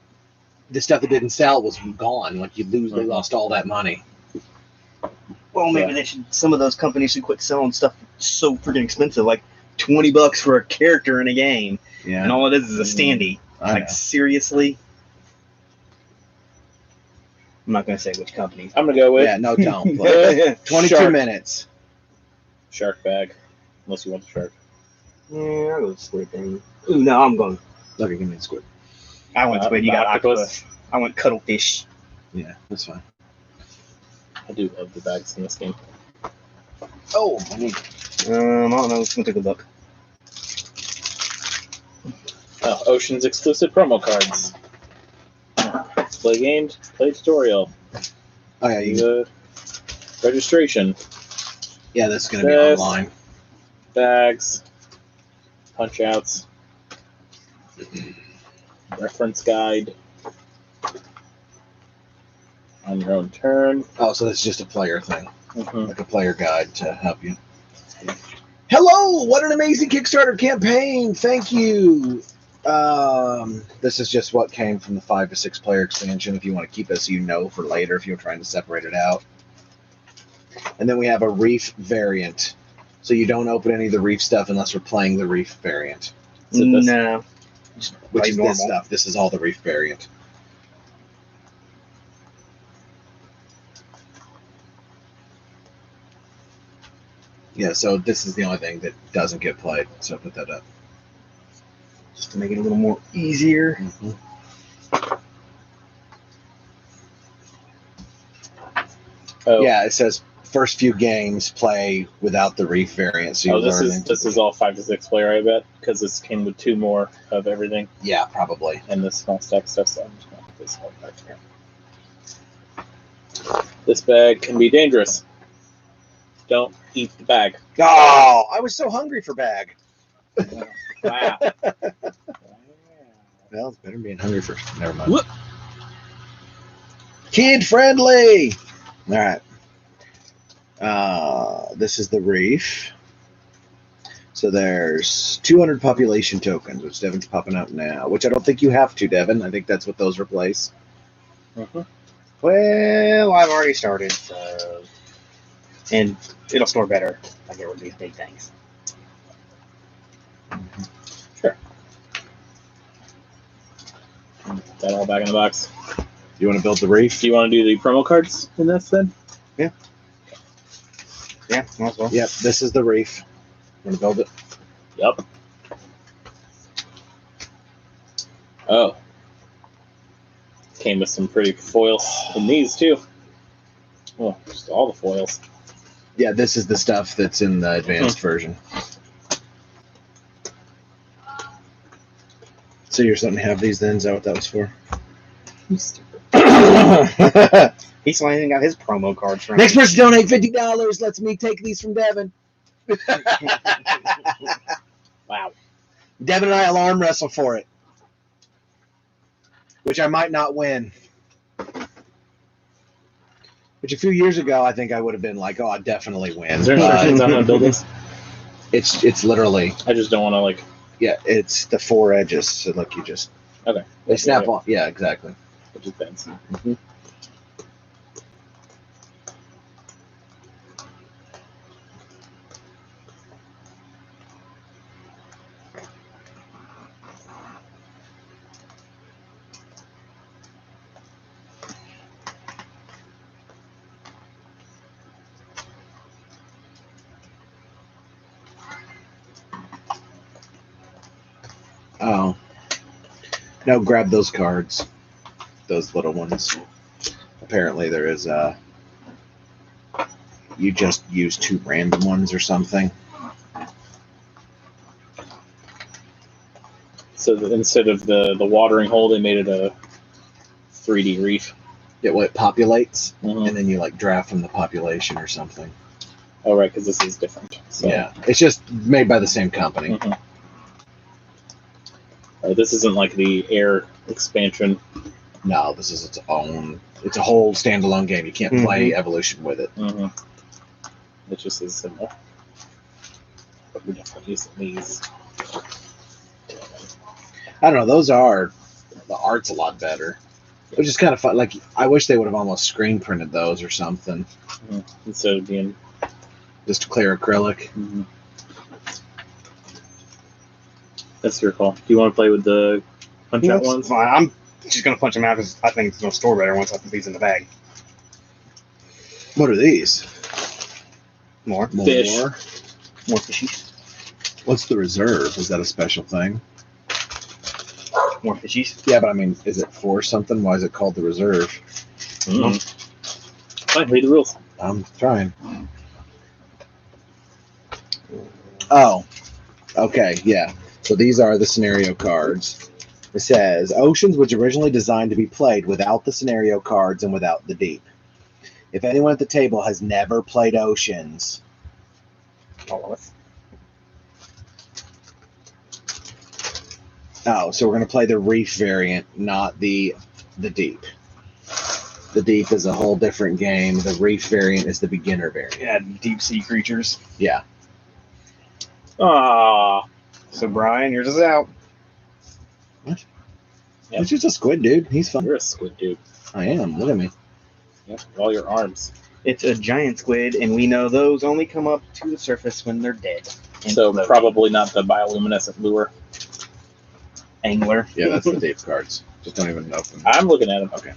the stuff that didn't sell was gone. Like they Mhm. lost all that money. Well, maybe they should. Some of those companies should quit selling stuff so freaking expensive, like $20 for a character in a game, Yeah, and all it is a standee. I Like know. seriously. I'm not gonna say which companies. I'm gonna go with Yeah, no, don't. Play. 22 Shark. minutes. Shark bag, unless you want the shark. Yeah, I'll go with squid thing. Ooh, no, I'm going. Look, give me the squid. I went squid. You The got octopus. octopus. I went cuttlefish. Yeah, that's fine. I do love the bags in this game. Oh, I need I don't know. Let's go take a look. Oh, Ocean's exclusive promo cards. Play games, play tutorial. Oh yeah, you, The registration, yeah, that's gonna be This. online. bags, punch outs, reference guide. On your own turn. Oh, so that's just a player thing, Mhm. like a player guide to help you. Hello, what an amazing Kickstarter campaign! Thank you. This is just what came from the 5 to 6 player expansion. If you want to keep this, for later. If you're trying to separate it out, and then we have a reef variant. So you don't open any of the reef stuff unless we're playing the reef variant, Is it this? No. which Like is normal. this stuff. This is all the reef variant. Yeah, so this is the only thing that doesn't get played. So put that up. Just to make it a little more easier. Oh, Yeah, it says first few games play without the reef variant. So you Oh, this learn. is all 5 to 6 player, I bet, because this came with 2 more of everything Yeah, probably. and this small stack stuff. So I'm just gonna put this one back here. This bag can be dangerous. Don't eat the bag. Oh, I was so hungry for bag. Wow. Well, it's better being hungry for. Never mind. Whoop. Kid friendly. All right. This is the reef. So there's 200 population tokens, which Devin's popping up now. Which I don't think you have to, Devin. I think that's what those replace. Mhm. Well, I've already started, so. And it'll store better. I get rid of these big things. Sure. Put that all back in the box. You want to build the reef? Do you want to do the promo cards in this then? Yeah, might as well. Yep. This is the reef. Want to build it? Yep. Oh. Came with some pretty foils in these too. Well, just all the foils. Yeah. This is the stuff that's in the advanced version. So you're starting to have these then? Is that what that was for? He's still ain't got his promo cards from. Next person donate $50 lets me take these from Devin. Wow. Devin and I will arm wrestle for it, which I might not win. Which a few years ago, I think I would have been like, "Oh, I definitely win." Is there instructions on how to build this? It's literally, I just don't want to like. yeah, it's the 4 edges. So look, you just Okay. they snap on. Yeah, exactly. Which is fancy. Oh. No, grab those cards. Those little ones. Apparently there is you just use 2 random ones or something. So instead of the watering hole, they made it a 3D reef. It populates, Mhm. and then you like draft from the population or something. Oh, right, because this is different. So. Yeah, it's just made by the same company. Mhm. This isn't like the air expansion. No, this is its own. It's a whole standalone game. You can't play Evolution with it. Mm-hmm. It just is similar. But we're definitely using these. I don't know. The art's a lot better. Which is kind of fun. Like, I wish they would have almost screen printed those or something. Mm-hmm. Instead of being just clear acrylic. Mm-hmm. That's your call. Do you want to play with the punch out ones? Fine. I'm just gonna punch them out because I think it's gonna store better once I put these in the bag. What are these? More Fish. More fishies. What's the reserve? Is that a special thing? More fishies. Yeah, but I mean, is it for something? Why is it called the reserve? Mm-hmm. Fine, read the rules. I'm trying. Oh, okay, yeah. So these are the scenario cards. It says, Oceans was originally designed to be played without the scenario cards and without the deep. If anyone at the table has never played Oceans, All of us. oh, so we're going to play the Reef variant, not the deep. The deep is a whole different game. The Reef variant is the beginner variant. Yeah, deep sea creatures. Yeah. Ah. So Brian, yours is out. What? Yep. It's just a squid, dude. He's fun. You're a squid dude. I am. Look at me. Yep, all your arms. It's a giant squid, and we know those only come up to the surface when they're dead. And So floating. probably not the bioluminescent lure. Angler. Yeah, that's the deep cards. Just don't even open them. I'm looking at them. Okay.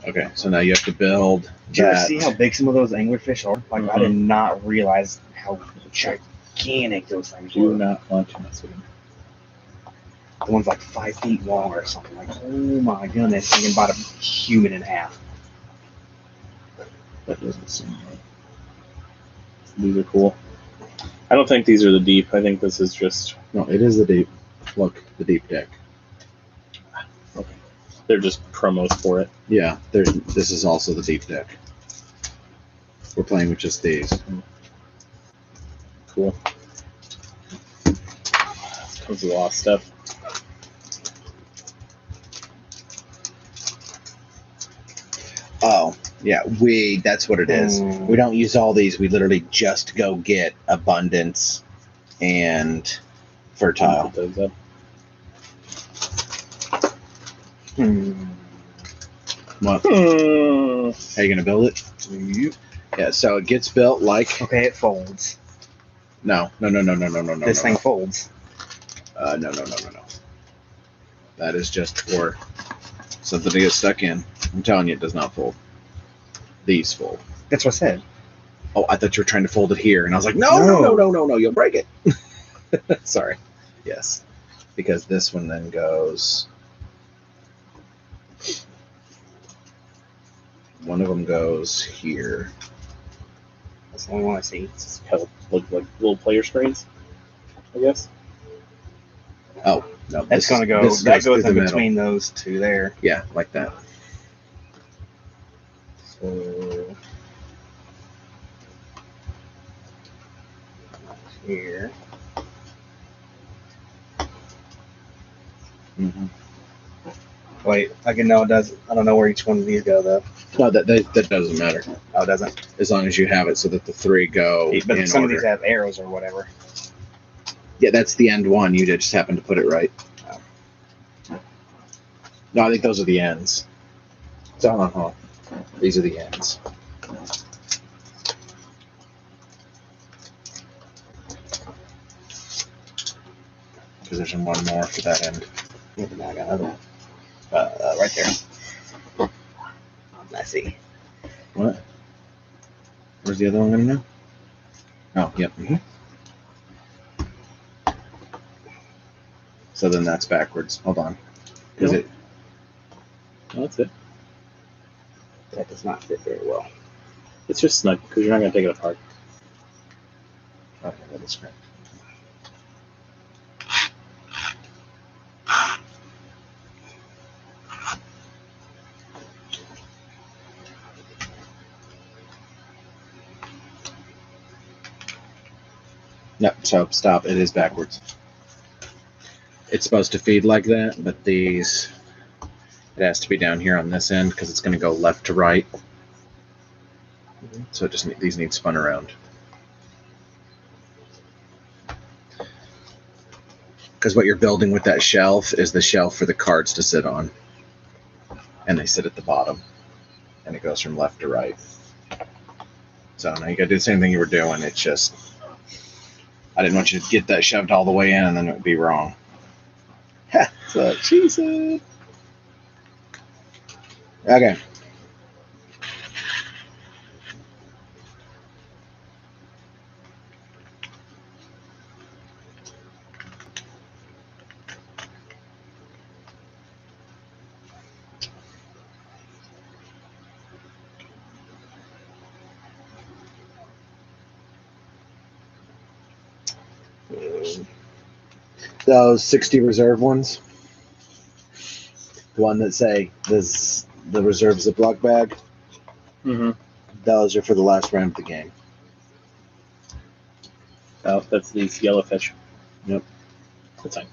Okay, so now you have to build Did you ever that. see how big some of those anglerfish are? Like, I did not realize how gigantic those things Do were. not want to mess with them. The one's like 5 feet long or something. Like, oh my goodness, you can about a human in half. That doesn't seem right. These are cool. I don't think these are the deep. I think this is just. No, it is the deep. Look, the deep deck. They're just promos for it. Yeah, this is also the deep deck. We're playing with just these. Cool. Comes with a lot of stuff. Oh, yeah, that's what it is. We don't use all these. We literally just go get Abundance and Fertile. Put those up. What? Hmm. How you gonna build it? Yeah, so it gets built like Okay, it folds. no. This thing folds. No. That is just for something to get stuck in. I'm telling you, it does not fold. These fold. That's what I said. Oh, I thought you were trying to fold it here, and I was like, no, you'll break it. Sorry. Yes, because this one then goes. One of them goes here. That's the only one I see. It's kind of look like little player screens, I guess. Oh no, That's gonna go. this That goes through in the middle. between those two there. Yeah, like that. So here. Mm-hmm. Wait, I can know it does. I don't know where each one of these go though. No, that doesn't matter. Oh, it doesn't. As long as you have it so that the 3 go But in some order. of these have arrows or whatever. Yeah, that's the end one. You just happen to put it right. No, I think those are the ends. These are the ends. Because there's one more for that end. I got another one. Right there. I see. What? Where's the other one gonna go? Oh, yep. So then that's backwards. Hold on. Is No. it? Oh, that's it. That does not fit very well. It's just snug because you're not going to take it apart. Okay, that is correct. No, so stop. It is backwards. It's supposed to feed like that, but these, it has to be down here on this end because it's going to go left to right. So it just these need spun around. Because what you're building with that shelf is the shelf for the cards to sit on, and they sit at the bottom, and it goes from left to right. So now you got to do the same thing you were doing. It's just I didn't want you to get that shoved all the way in, and then it would be wrong. Ha! That's what she said. Okay. Those 60 reserve ones, the one that say this, the reserve Ziploc bag, Mm-hmm. those are for the last round of the game. Oh, that's these yellow fish. Yep. That's fine.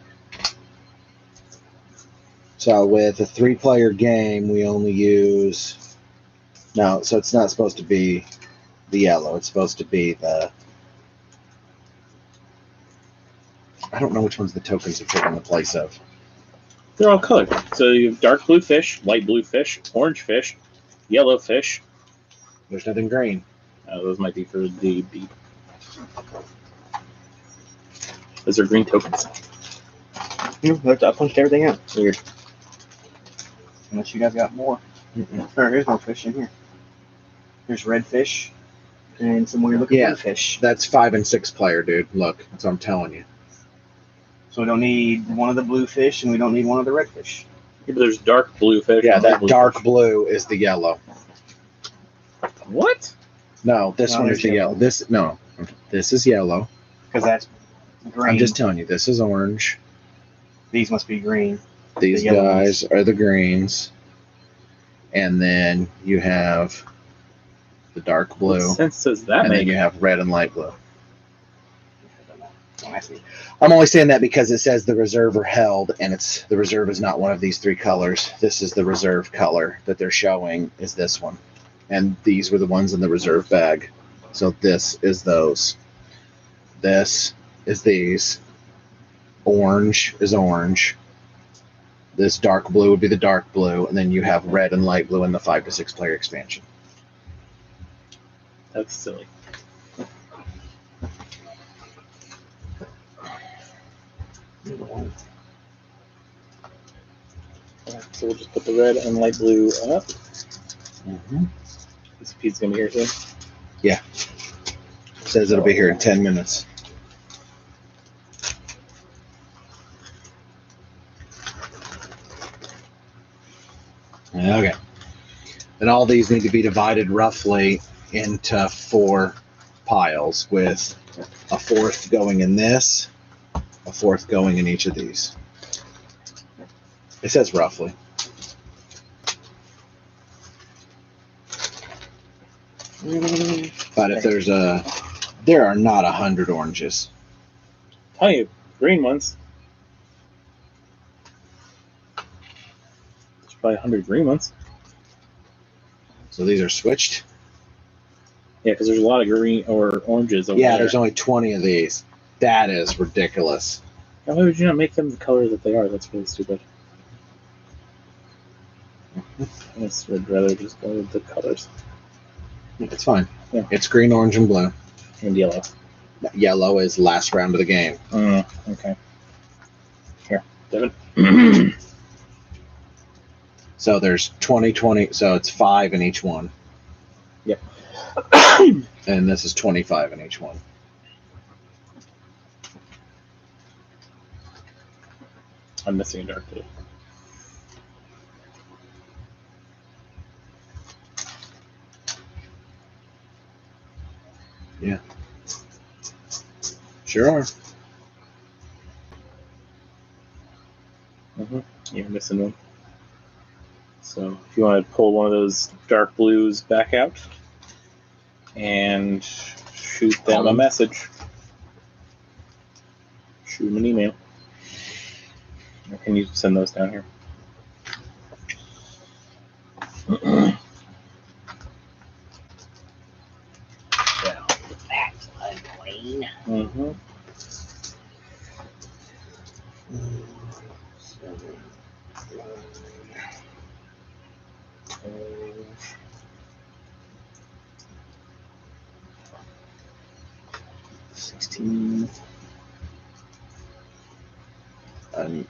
So with a 3-player game, we only use, no, so it's not supposed to be the yellow. It's supposed to be the, I don't know which ones the tokens are taking the place of. They're all colored. So you have dark blue fish, light blue fish, orange fish, yellow fish. There's nothing green. Those might be for the beep. Those are green tokens. I punched everything out. Weird. Unless you guys got more. There's no fish in here. There's red fish and some weird looking blue fish. That's 5 and 6 player, dude. Look, that's what I'm telling you. So we don't need one of the blue fish and we don't need one of the red fish. Yeah, but there's dark blue fish. Yeah, and that blue dark fish. blue is the yellow. What? No, this No, one is there's the yellow. This is yellow. Because that's green. I'm just telling you, this is orange. These must be green. These The yellow guys are the greens. And then you have the dark blue. What sense does that And then make? you have red and light blue. Oh, I see. I'm only saying that because it says the reserve are held, and it's the reserve is not one of these 3 colors. This is the reserve color that they're showing is this one. And these were the ones in the reserve bag. So this is those. This is these. Orange is orange. This dark blue would be the dark blue, and then you have red and light blue in the 5 to 6 player expansion. That's silly. So we'll just put the red and light blue up. Mm-hmm. This piece is gonna be here soon. Says it'll be here in 10 minutes. Okay. And all these need to be divided roughly into 4 piles, with a 4th going in this, a 4th going in each of these. It says roughly. But if there are not 100 oranges. Tell you, green ones. There's probably 100 green ones. So these are switched. Yeah, because there's a lot of green or oranges over Yeah, there. there's only 20 of these. That is ridiculous. Why would you not make them the color that they are? That's really stupid. I just would rather just go with the colors. It's fine. Yeah. It's green, orange, and blue. And yellow. Yellow is last round of the game. Okay. Here, Devin. So there's 20, so it's 5 in each one. Yep. And this is 25 in each one. I'm missing a dark blue. Sure are. You're missing one. So if you want to pull one of those dark blues back out and shoot them a message, shoot them an email. Or can you send those down here? That's annoying. Mm-hmm.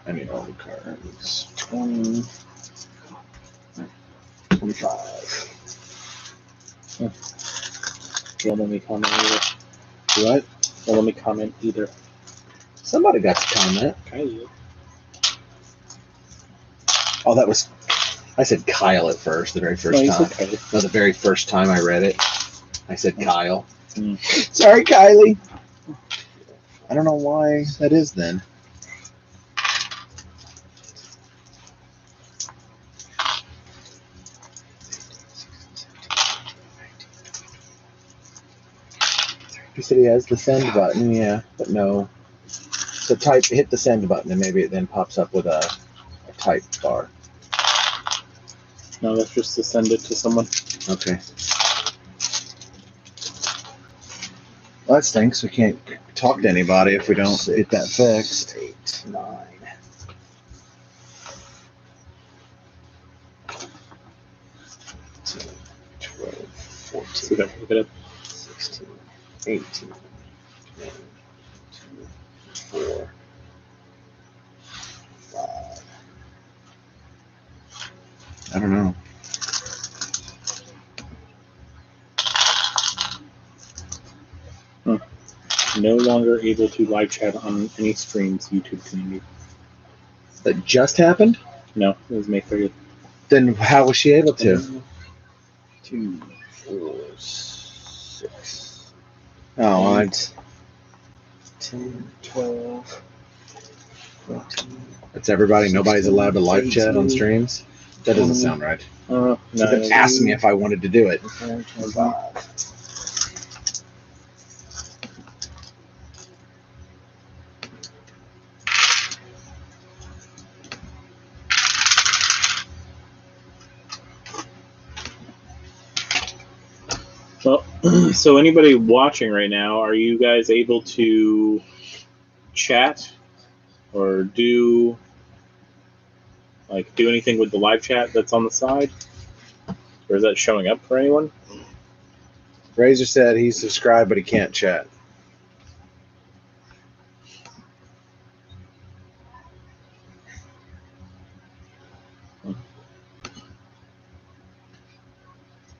I need all the cards. 20, 25. Don't let me comment either. What? Don't let me comment either. Somebody got to comment. Kylie. Oh, that was. I said Kyle at first, the very first you time. said Kylie. No, the very first time I read it, I said Kyle. Mm. Sorry, Kylie. I don't know why that is then. He said he has the send button, yeah, but no. So hit the send button, and maybe it then pops up with a type bar. No, that's just to send it to someone. Okay. Well, that stinks. We can't talk to anybody if we don't get that fixed. 8, 9. 12, 14, See if I can pick it up. 16, 18, 20, 4, 5. I don't know. No longer able to live chat on any streams, YouTube community. That just happened? No, it was May 30th. Then how was she able to? 2, 4, 6. Oh, 8, 10, 12, 14. that's everybody. Nobody's allowed to live chat on streams? That doesn't sound right. No, They asked me if I wanted to do it. 25. Well, so anybody watching right now, are you guys able to chat or do anything with the live chat that's on the side? Or is that showing up for anyone? Razor said he's subscribed, but he can't chat.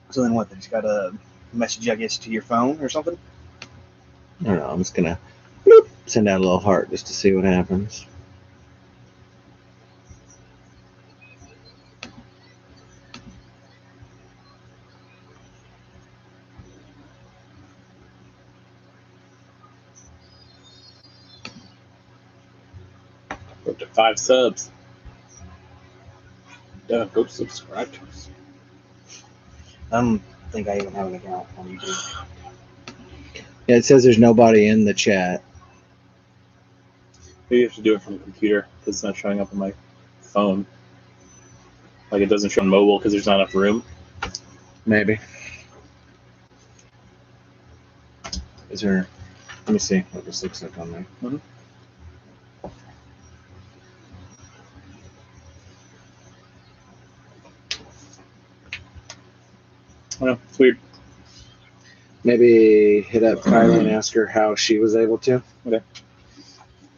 So then what? They just got a message, I guess, to your phone or something? I don't know. I'm just going to send out a little heart just to see what happens. Up to 5 subs. Yeah, go subscribe to us. I don't think I even have an account on YouTube. Yeah, it says there's nobody in the chat. Maybe you have to do it from the computer because it's not showing up on my phone. Like it doesn't show on mobile because there's not enough room. Maybe. Is there... Let me see what this looks like on there. Mm-hmm. I know, it's weird. Maybe hit up Kylie and ask her how she was able to. Okay.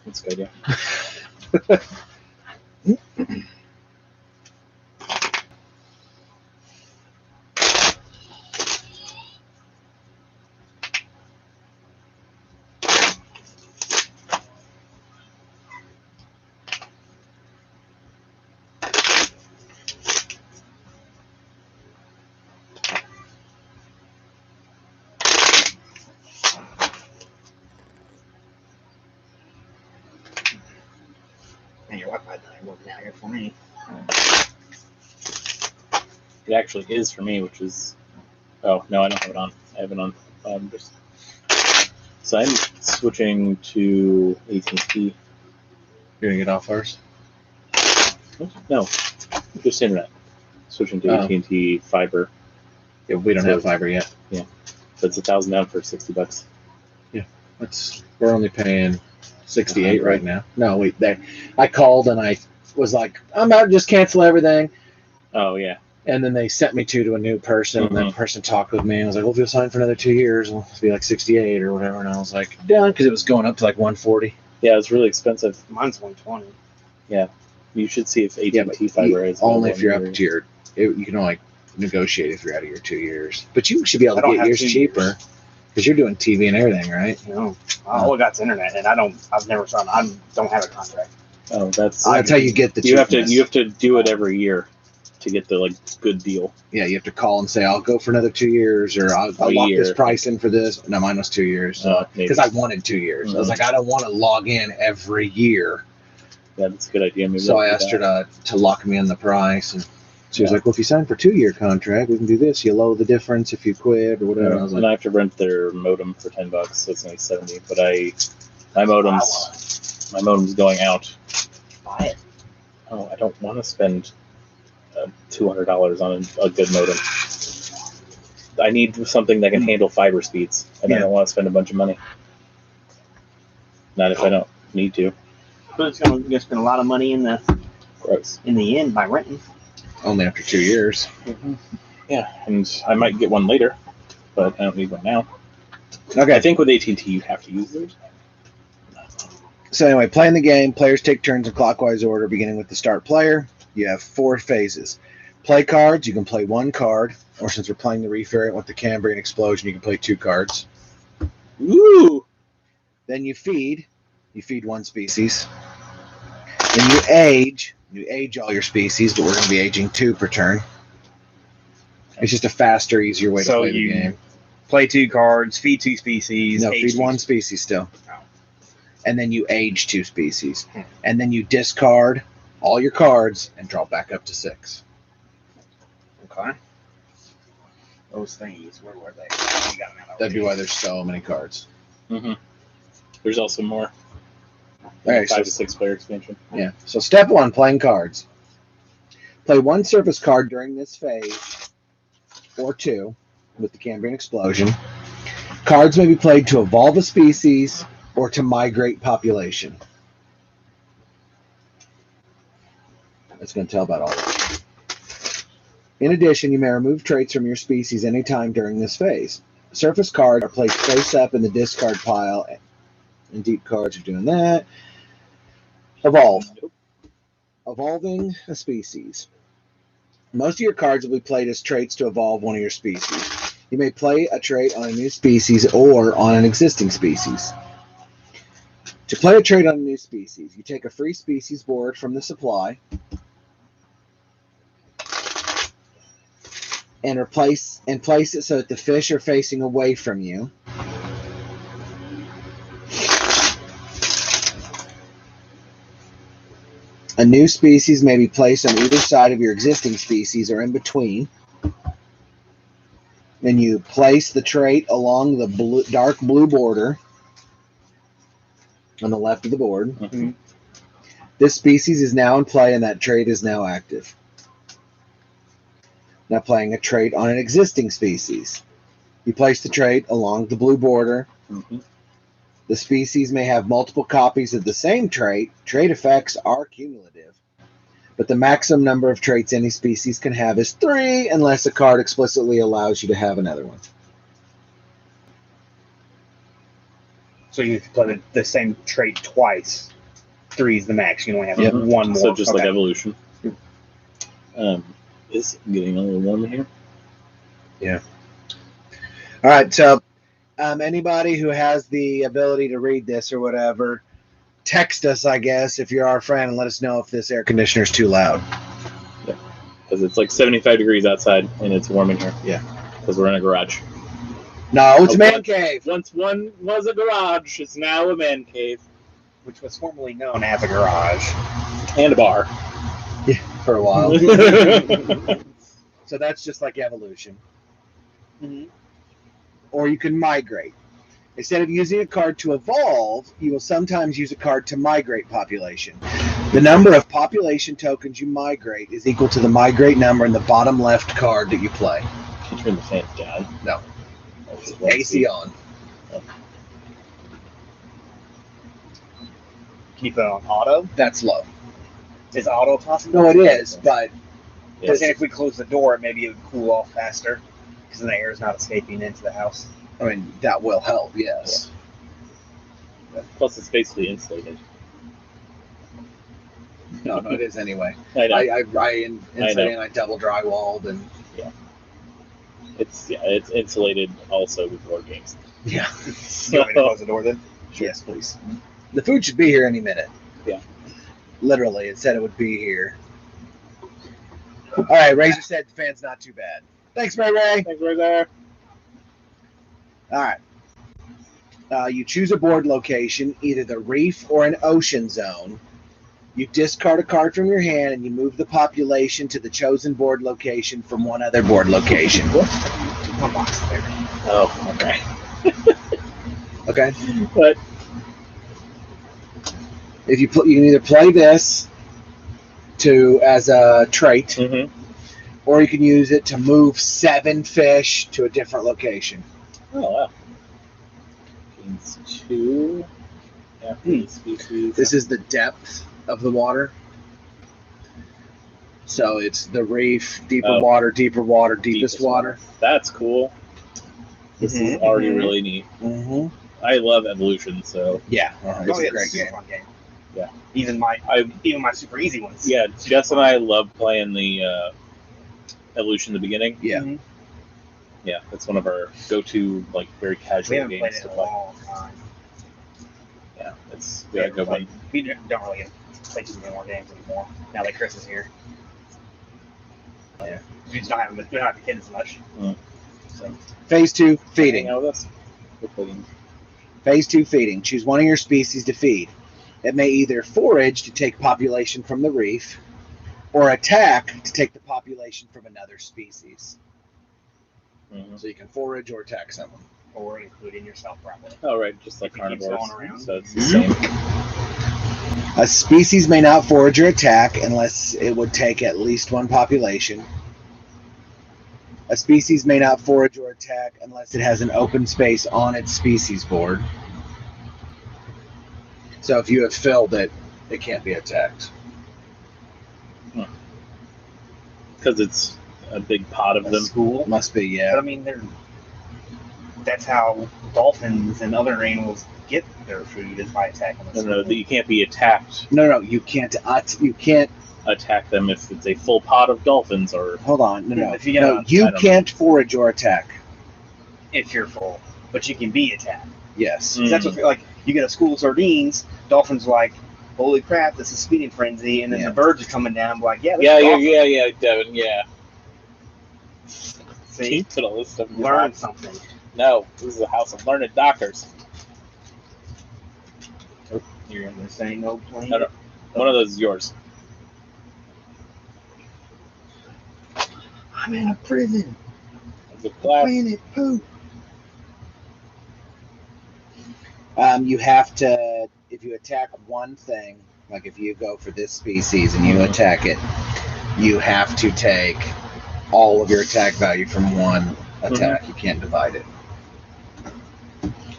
That's a good idea. your Wi-Fi not working out here for me. It actually is for me, which is. Oh no, I don't have it on. I have it on. So I'm switching to AT&T. You're gonna get off first. No, just internet. Switching to AT&T fiber. Yeah, we don't have fiber yet. So it's $1,000 down for $60. We're only paying 68 right now. No, wait, there. I called and I was like, I'm out. Just cancel everything. Oh yeah. And then they sent me to a new person, and that person talked with me and was like, well, if you'll sign for another 2 years, it'll be like 68 or whatever. And I was like, done, because it was going up to like 140. Yeah, it's really expensive. Mine's 120. You should see if AT&T fiber is only if you're up to your. You can only negotiate if you're out of your 2 years, but you should be able I to don't get have yours 2 cheaper years. because you're doing TV and everything, right? No, all I got's internet, and I've never signed. I don't have a contract. Oh, that's That's how you get the. you have to cheapness. do it every year to get the good deal. Yeah, you have to call and say, I'll go for another 2 years, or I'll lock year. this price in for this. No, mine was 2 years. Maybe. Because I wanted 2 years. I was like, I don't want to log in every year. Yeah, that's a good idea. Maybe So I'll I do asked that. her to lock me in the price. And she was like, well, if you sign for a 2 year contract, we can do this. You lower the difference if you quit or whatever. I was And like, I have to rent their modem for $10, so it's only $70. But my modem's going out. Buy it. Oh, I don't want to spend $200 on a good modem. I need something that can handle fiber speeds, and I don't want to spend a bunch of money. Not if I don't need to. But it's going to spend a lot of money in the Gross. end by renting. only after 2 years. Yeah, and I might get one later, but I don't need one now. Okay. I think with AT&T you have to use theirs. So anyway, playing the game, players take turns in clockwise order, beginning with the start player. You have 4 phases. Play cards, you can play 1 card, or since we're playing the refariant with the Cambrian explosion, you can play 2 cards. Woo! Then you feed 1 species. Then you age all your species, but we're going to be aging 2 per turn. It's just a faster, easier way to So play the you game. play 2 cards, feed 2 species. No, age feed 1 2 species still. Oh. And then you age 2 species. And then you discard all your cards and draw back up to 6. Okay. Those things, where were they? You got them out That'd be why there's so many cards. Mm-hmm. There's also more. All right, 5 to 6 player expansion. Yeah. So step 1, playing cards. Play 1 surface card during this phase, or 2, with the Cambrian explosion. Cards may be played to evolve a species or to migrate population. That's going to tell about all that. In addition, you may remove traits from your species anytime during this phase. Surface cards are placed face up in the discard pile, and deep cards are doing that. Evolve. Evolving a species. Most of your cards will be played as traits to evolve one of your species. You may play a trait on a new species or on an existing species. To play a trait on a new species, you take a free species board from the supply and place it so that the fish are facing away from you. A new species may be placed on either side of your existing species or in between. Then you place the trait along the dark blue border on the left of the board. Mm-hmm. This species is now in play and that trait is now active. Now playing a trait on an existing species. You place the trait along the blue border. Mm-hmm. The species may have multiple copies of the same trait. Trait effects are cumulative, but the maximum number of traits any species can have is 3 unless a card explicitly allows you to have another one. So you can play the same trait twice. 3 is the max. You only have Yep. one more. So just like Okay. evolution. It's getting a little warm in here. All right, so anybody who has the ability to read this or whatever, text us, I guess, if you're our friend, and let us know if this air conditioner is too loud. Because it's like 75 degrees outside and it's warm in here. Yeah. Because we're in a garage. No, it's Oh, man what? cave. Once one was a garage, it's now a man cave. Which was formerly known as a garage. And a bar. for a while. So that's just like evolution. Mhm. Or you can migrate. Instead of using a card to evolve, you will sometimes use a card to migrate population. The number of population tokens you migrate is equal to the migrate number in the bottom left card that you play. Can you turn the fan down? No. That's AC on. Can you put it on auto? That's low. Is auto possible? No, it is, but Because then if we close the door, maybe it would cool off faster. Because then the air is not escaping into the house. I mean that will help. Yes. Plus, it's basically insulated. No, it is anyway. I know. I insulated and I double drywalled and It's insulated also with board games. yeah. You want me to close the door then? Yes, please. The food should be here any minute. Yeah. Literally, it said it would be here. All right, Razor said the fan's not too bad. Thanks, Ray Ray. Thanks, right there. All right. You choose a board location, either the reef or an ocean zone. You discard a card from your hand and you move the population to the chosen board location from one other board location. One box there. Oh, okay. Okay. But If you you can either play this as a trait, mhm. or you can use it to move 7 fish to a different location. Oh wow. Means 2 after the species. This is the depth of the water. So it's the reef, deeper water, deepest water. That's cool. This is already really neat. Mm-hmm. I love Evolution, so Yeah, it's a great It's a super game. fun game. Yeah. Even my super easy ones. yeah. Jess and I love playing the Evolution in the beginning. Yeah. Mhm. Yeah, that's one of our go-to like very We casual haven't played games it to in a play. long time. Yeah, it's We a haven't good played- one. We don't really get play too many more games anymore. Now that Chris is here. Yeah. We just don't have the kids as much. So Phase 2, feeding. Hang out with us. We're playing. Phase 2, feeding. Choose one of your species to feed. It may either forage to take population from the reef, or attack to take the population from another species. Mhm. So you can forage or attack someone. or including yourself properly. Oh, right, just like If it keeps carnivores. going around. So it's the same. A species may not forage or attack unless it would take at least one population. A species may not forage or attack unless it has an open space on its species board. So if you have filled it, it can't be attacked. Because it's a big pot of them. School. Must be, But yeah. I mean, that's how dolphins and other animals get their food is by attacking the No, school. you can't be attacked. No, you can't. You can't. Attack them if it's a full pot of dolphins or. Hold on. No. If you get No, a- you I don't can't forage or attack. If you're full, but you can be attacked. Yes. 'Cause that's what, like, you get a school of sardines, dolphins are like, holy crap, this is feeding frenzy, and then Yeah. the birds are coming down, like, yeah, this Yeah, is yeah, awesome. yeah, Devin, yeah. See, Keep put all this stuff in your learn box. something. No, this is a house of learned doctors. You're gonna say no plane. No, no. One of those is yours. I'm in a prison. It's a glass. Planet poop. You have to, if you attack one thing, like if you go for this species and you attack it, you have to take all of your attack value from one attack. You can't divide it.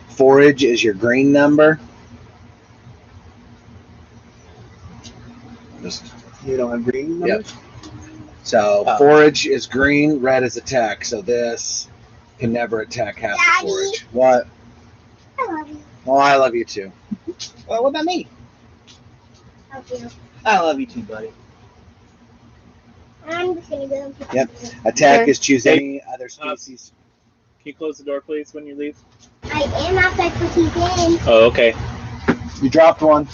Forage is your green number. Just You don't have green Yep. numbers? So forage is green, red is attack. So this can never attack half the Daddy. forage. What? I love you. Oh, I love you too. Well, what about me? Love you. I love you too, buddy. I'm just gonna go. Yep. Attack Okay. is choose any other species. Can you close the door, please, when you leave? I am outside for in. Oh, okay. You dropped one.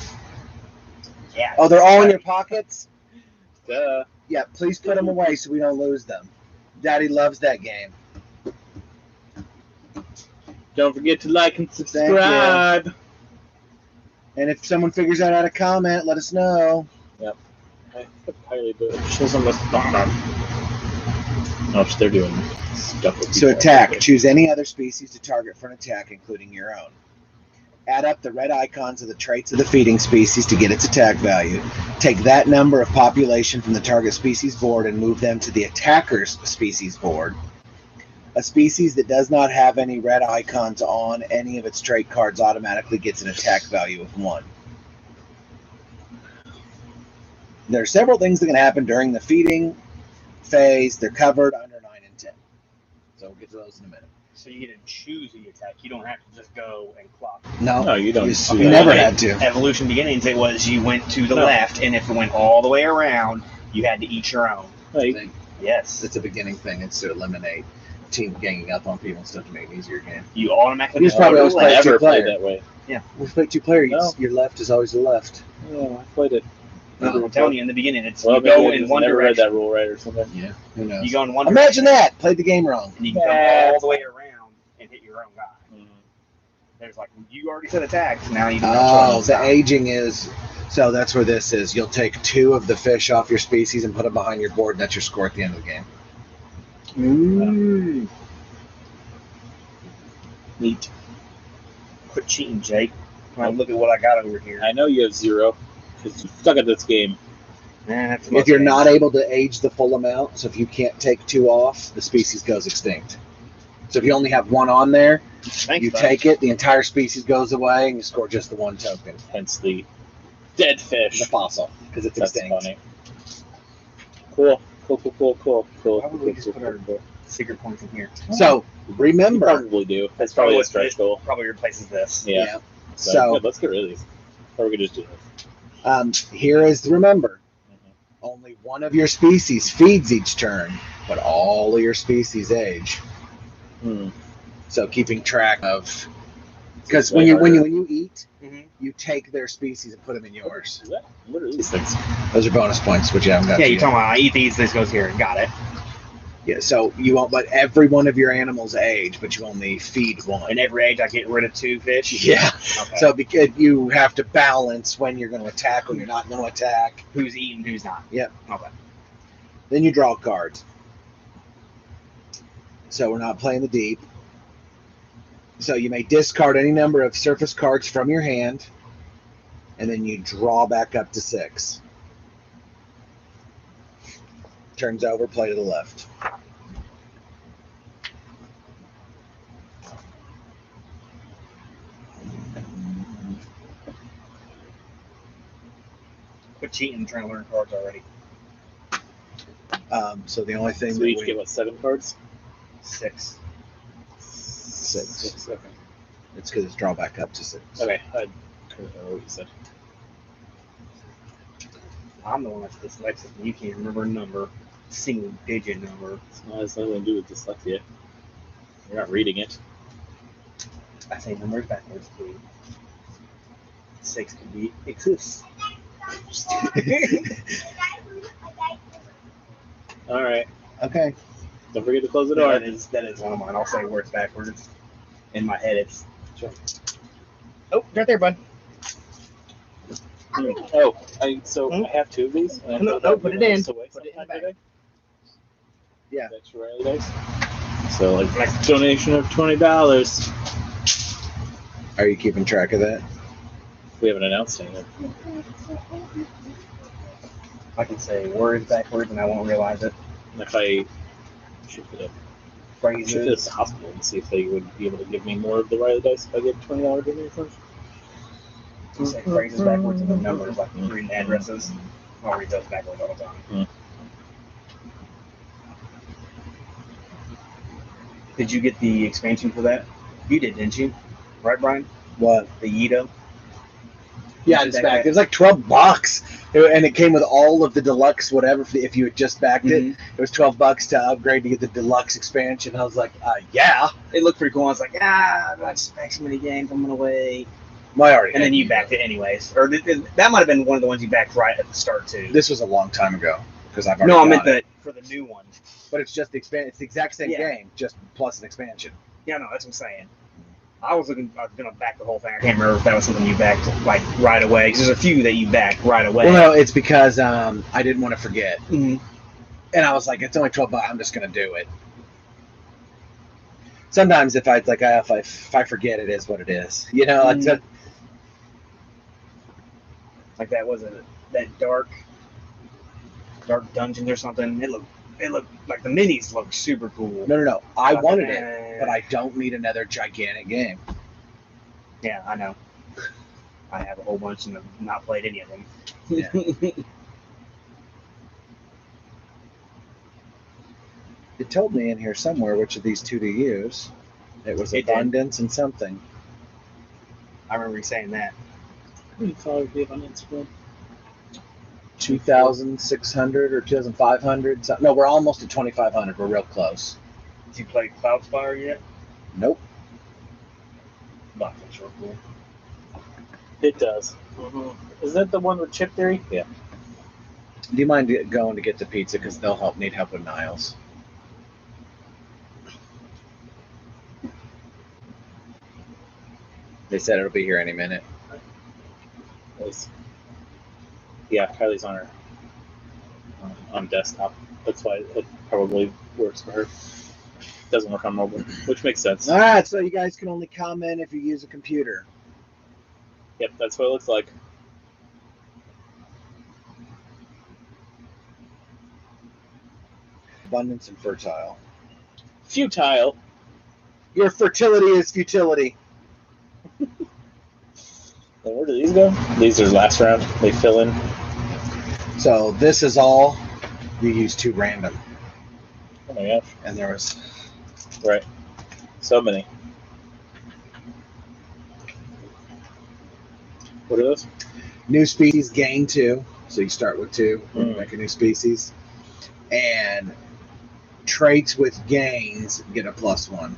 Yeah. Oh, they're all in your pockets? Duh. Yeah, please put them away so we don't lose them. Daddy loves that game. Don't forget to like and subscribe. And if someone figures out how to comment, let us know. I could highly do it. Shows on the bottom. Oh, they're doing stuff with So people. attack. Choose any other species to target for an attack, including your own. Add up the red icons of the traits of the feeding species to get its attack value. Take that number of population from the target species board and move them to the attacker's species board. A species that does not have any red icons on any of its trait cards automatically gets an attack value of 1. There are several things that can happen during the feeding phase. They're covered under 9 and 10. So we'll get to those in a minute. So you get to choose who you attack. You don't have to just go and clock. No, you don't. You never had to. Evolution Beginnings, it was you went to the left, and if it went all the way around, you had to eat your own. Yes. It's a beginning thing. It's to eliminate team ganging up on people and stuff to make it easier game. You automatically. You just probably always play never two-player. played that way. Yeah, we play 2-player. No. Your left is always the left. Yeah, I played it. I'm telling you in the beginning, it's Well, you go maybe I in just one never read direction. that rule right or something. Yeah, who knows? You go in one Imagine direction, that. Played the game wrong. and you can go all the way around and hit your own guy. Mhm. There's like you already said attack, so now you don't Oh, the aging is. So that's where this is. You'll take 2 of the fish off your species and put them behind your board, and that's your score at the end of the game. Ooh. Neat. Quit cheating, Jake. Look at what I got over here. I know you have 0 because you suck at this game. That's If you're not able to age the full amount, so if you can't take 2 off, the species goes extinct. So if you only have 1 on there, you take it, the entire species goes away, and you score just the 1 token. Hence the dead fish. The fossil, because it's That's extinct. funny. Cool. Why would we just put our secret points in here? So You remember, probably do. That's probably a what stretch goal. Probably replaces this. Yeah. So good, let's get rid of these. Or we could just do this. Here is the remember. Mhm. Only one of your species feeds each turn, but all of your species age. So keeping track of, because when you eat, Mm-hmm. you take their species and put them in yours. What are these things? Those are bonus points, which you haven't got. Yeah, to you're yet. talking about I eat these, this goes here. Got it. Yeah, so you won't let every one of your animals age, but you only feed one. In every age, I get rid of 2 fish. Yeah. Okay. So because you have to balance when you're going to attack, when you're not going to attack. Who's eating, who's not? Yep. Okay. Then you draw cards. So we're not playing the deep. So you may discard any number of surface cards from your hand, and then you draw back up to 6. Turns over, play to the left. Quit cheating, trying to learn cards already. So the only thing So that we each we get what, 7 cards? 6. 6. It's because it's draw back up to 6. Okay, I couldn't remember what you said. I'm the one that's dyslexic, and you can't remember a number, single digit number. It's not has nothing to do with dyslexia. You're not reading it. I say numbers backwards, too. 6 could be exists. All right. Okay. Don't forget to close the door. That is one of mine. I'll say words backwards. In my head, it's. Oh, right there, bud. Oh, I have 2 of these. And I No, thought no, I'd put give it one in. away Put it in the sometime bag. today. Yeah. Extra Riley dice. So like donation of $20. Are you keeping track of that? We haven't announced anything. I can say words backwards, and I won't realize it. And if I should put it Phrases. the hospital and see if they would be able to give me more of the Riley dice if I get $20 donation. You say phrases backwards and then numbers, like reading addresses. I'll read those backwards all the time. Did you get the expansion for that? You did, didn't you? Right, Brian? What? The Yito? Yeah, it's back. It was like $12, and it came with all of the deluxe whatever. If you had just backed it, it was $12 to upgrade to get the deluxe expansion. I was like, yeah. It looked pretty cool. I was like, I just backed so many games. I'm gonna wait. I already. And then you backed it anyways, or that might have been one of the ones you backed right at the start too. This was a long time ago because I've already. No, I meant got it. for the new one. But it's just the It's the exact same Yeah. game, just plus an expansion. Yeah, no, that's what I'm saying. I was gonna back the whole thing. I can't remember if that was something you backed like right away. 'Cause there's a few that you back right away. Well, no, it's because I didn't want to forget, Mhm. and I was like, it's only $12. I'm just gonna do it. Sometimes if I forget, it is what it is. You know, it's Mhm. Like that was that dark dungeons or something. It looked like the minis look super cool. no. I wanted it, but I don't need another gigantic game. Yeah, I know. I have a whole bunch and have not played any of them. Yeah. It told me in here somewhere which of these two to use. It was It did. abundance and something. I remember you saying that. You follow the abundance one. 2,600 or 2,500. So, no, we're almost at 2,500. We're real close. Did you play Cloud Spire yet? Nope. Not sure. Cool. It does. Is that the one with chip theory? Yeah. Do you mind going to get the pizza because they'll need help with Niles? They said it'll be here any minute. Nice. Yeah, Kylie's on her on desktop. That's why it probably works for her. Doesn't work on mobile, which makes sense. All right, so you guys can only comment if you use a computer. Yep, that's what it looks like. Abundance and fertile. Futile. Your fertility is futility. And where do these go? These are last round. They fill in. So this is all you use 2 random, Oh my gosh. and there was Right. So many. What are those? new species gain 2. So you start with 2 when you Mm. make a new species, and traits with gains get a +1.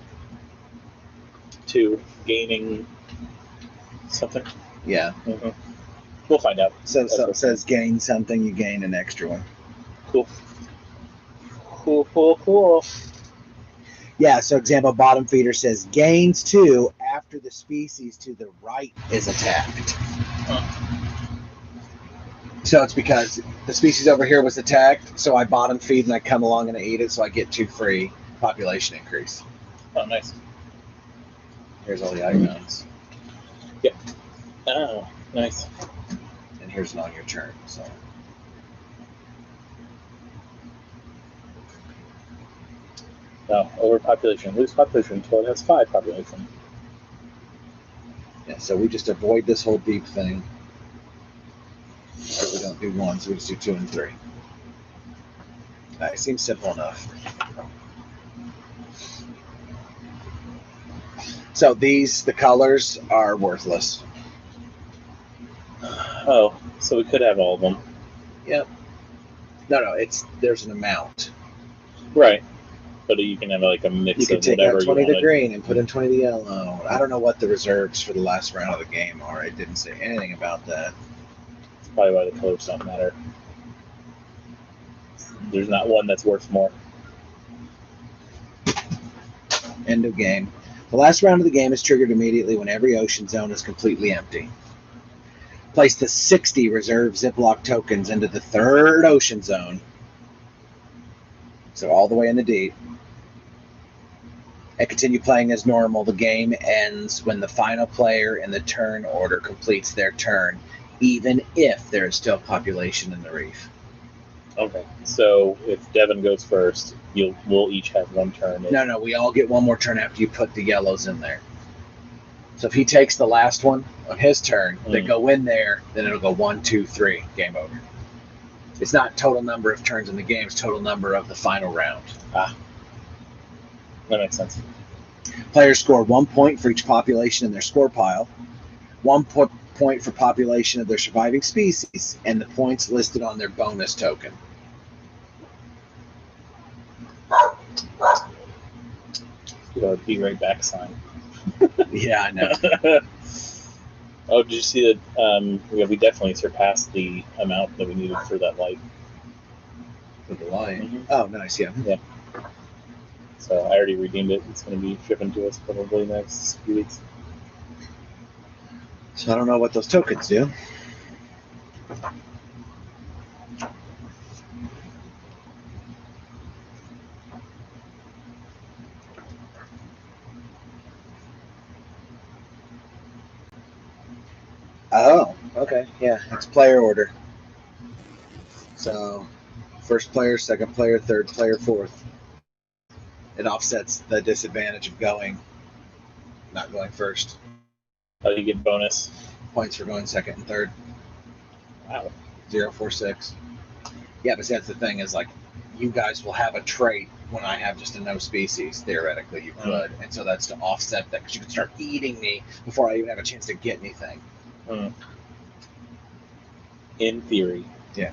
2 gaining something. Yeah. Mm-hmm. We'll find out. So something says gain something, you gain an extra one. Cool. Cool. Yeah, so example, bottom feeder says gains 2 after the species to the right is attacked. So it's because the species over here was attacked, so I bottom feed and I come along and I eat it, so I get 2 free population increase. Oh, nice. Here's all the icons. Oh, nice. And here's an on your turn. So Oh, overpopulation. Lose population until it has 5 population. yeah, so we just avoid this whole deep thing. So we don't do 1, so we just do 2 and 3. It seems simple enough. So the colors are worthless. Oh, so we could have all of them. Yep. No, there's an amount. Right. But you can have like a mix You could of take whatever out 20 you to want. green and put in 20 to yellow. I don't know what the reserves for the last round of the game are. It didn't say anything about that. That's probably why the colors don't matter. There's not one that's worth more. End of game. The last round of the game is triggered immediately when every ocean zone is completely empty. Place the 60 reserve Ziploc tokens into the 3rd ocean zone. So all the way in the deep. And continue playing as normal. The game ends when the final player in the turn order completes their turn, even if there is still population in the reef. Okay. So if Devin goes first, we'll each have 1 turn. No, we all get 1 more turn after you put the yellows in there. So if he takes the last one on his turn, they go in there, then it'll go 1, 2, 3, game over. It's not total number of turns in the game, it's total number of the final round. That makes sense. Players score 1 point for each population in their score pile, 1 point for population of their surviving species, and the points listed on their bonus token. Be right back sign. Yeah, I know. Oh, did you see that? We definitely surpassed the amount that we needed for that light. For the light. Mhm. Oh, nice, yeah. So I already redeemed it. It's going to be shipping to us probably next few weeks. So I don't know what those tokens do. Oh, okay. Yeah, it's player order. So first player, second player, third player, fourth. It offsets the disadvantage of not going first. Oh, you get bonus. Points for going second and third. Wow. 046. Yeah, but that's the thing is like, you guys will have a trait when I have just a no species. Theoretically, you could, and so that's to offset that because you can start eating me before I even have a chance to get anything. In theory. Yeah.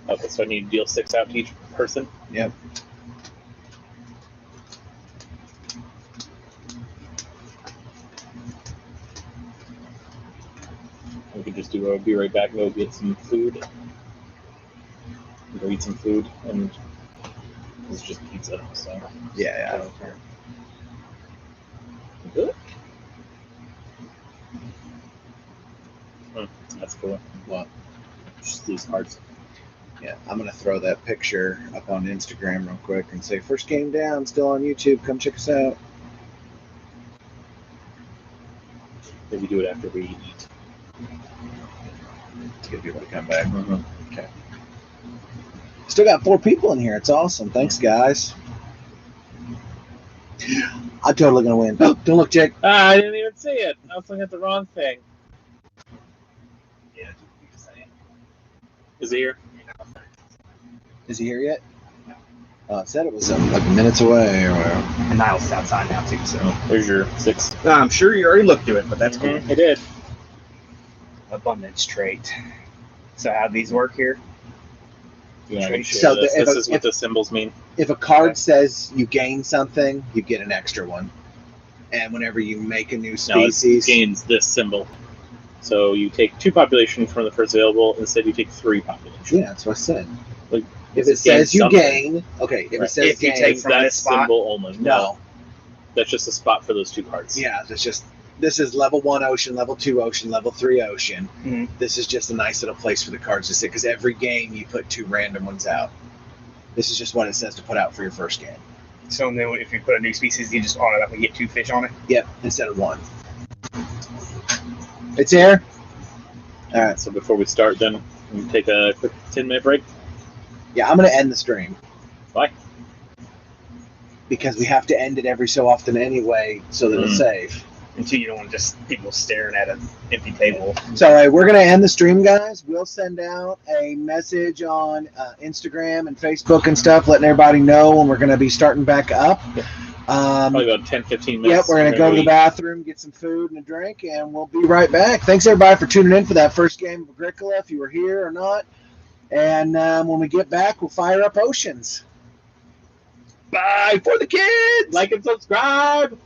Okay, so I need to deal 6 out to each person. Yep. We could just do a be right back and go get some food. Go eat some food, and it's just pizza, so. Yeah, I don't care. Good. That's cool. What? Just these cards. Yeah, I'm gonna throw that picture up on Instagram real quick and say first game down, still on YouTube. Come check us out. Maybe do it after we eat. To get people to come back. Mm-hmm. Okay. Still got 4 people in here. It's awesome. Thanks, guys. I'm totally gonna win. Oh, don't look, Jake. I didn't even see it. I was looking at the wrong thing. Yeah, you just saying. Is he here? Is he here yet? It said it was like minutes away or whatever. And Niles is outside now too, so. There's your 6. I'm sure you already looked through it, but that's cool. I did. Abundance trait. So how do these work here? Yeah, So this if is what the symbols mean. If a card says you gain something, you get an extra one. And whenever you make a new No, it species, gains this symbol. So you take 2 population from the first available. Instead, you take 3 population. yeah, that's what I said. Like, If it says you gain, okay. If Right. it says If you gain, take from that this spot? symbol only. no. That's just a spot for those 2 cards. Yeah, it's just this is level 1 ocean, level 2 ocean, level 3 ocean. Mhm. This is just a nice little place for the cards to sit because every game you put 2 random ones out. This is just what it says to put out for your first game. So then if you put a new species, you just automatically get 2 fish on it? Yep, instead of 1. It's here. All right. So before we start, then we can take a quick 10-minute break. Yeah, I'm going to end the stream. Why? Because we have to end it every so often anyway so that it's safe. Until you don't want just people staring at an empty table. So we're going to end the stream, guys. We'll send out a message on Instagram and Facebook and stuff, letting everybody know when we're going to be starting back up. Probably about 10-15 minutes. Yep, we're going to go to the bathroom, get some food and a drink, and we'll be right back. Thanks, everybody, for tuning in for that first game of Agricola, if you were here or not. And when we get back, we'll fire up Oceans. Bye for the kids! Like and subscribe!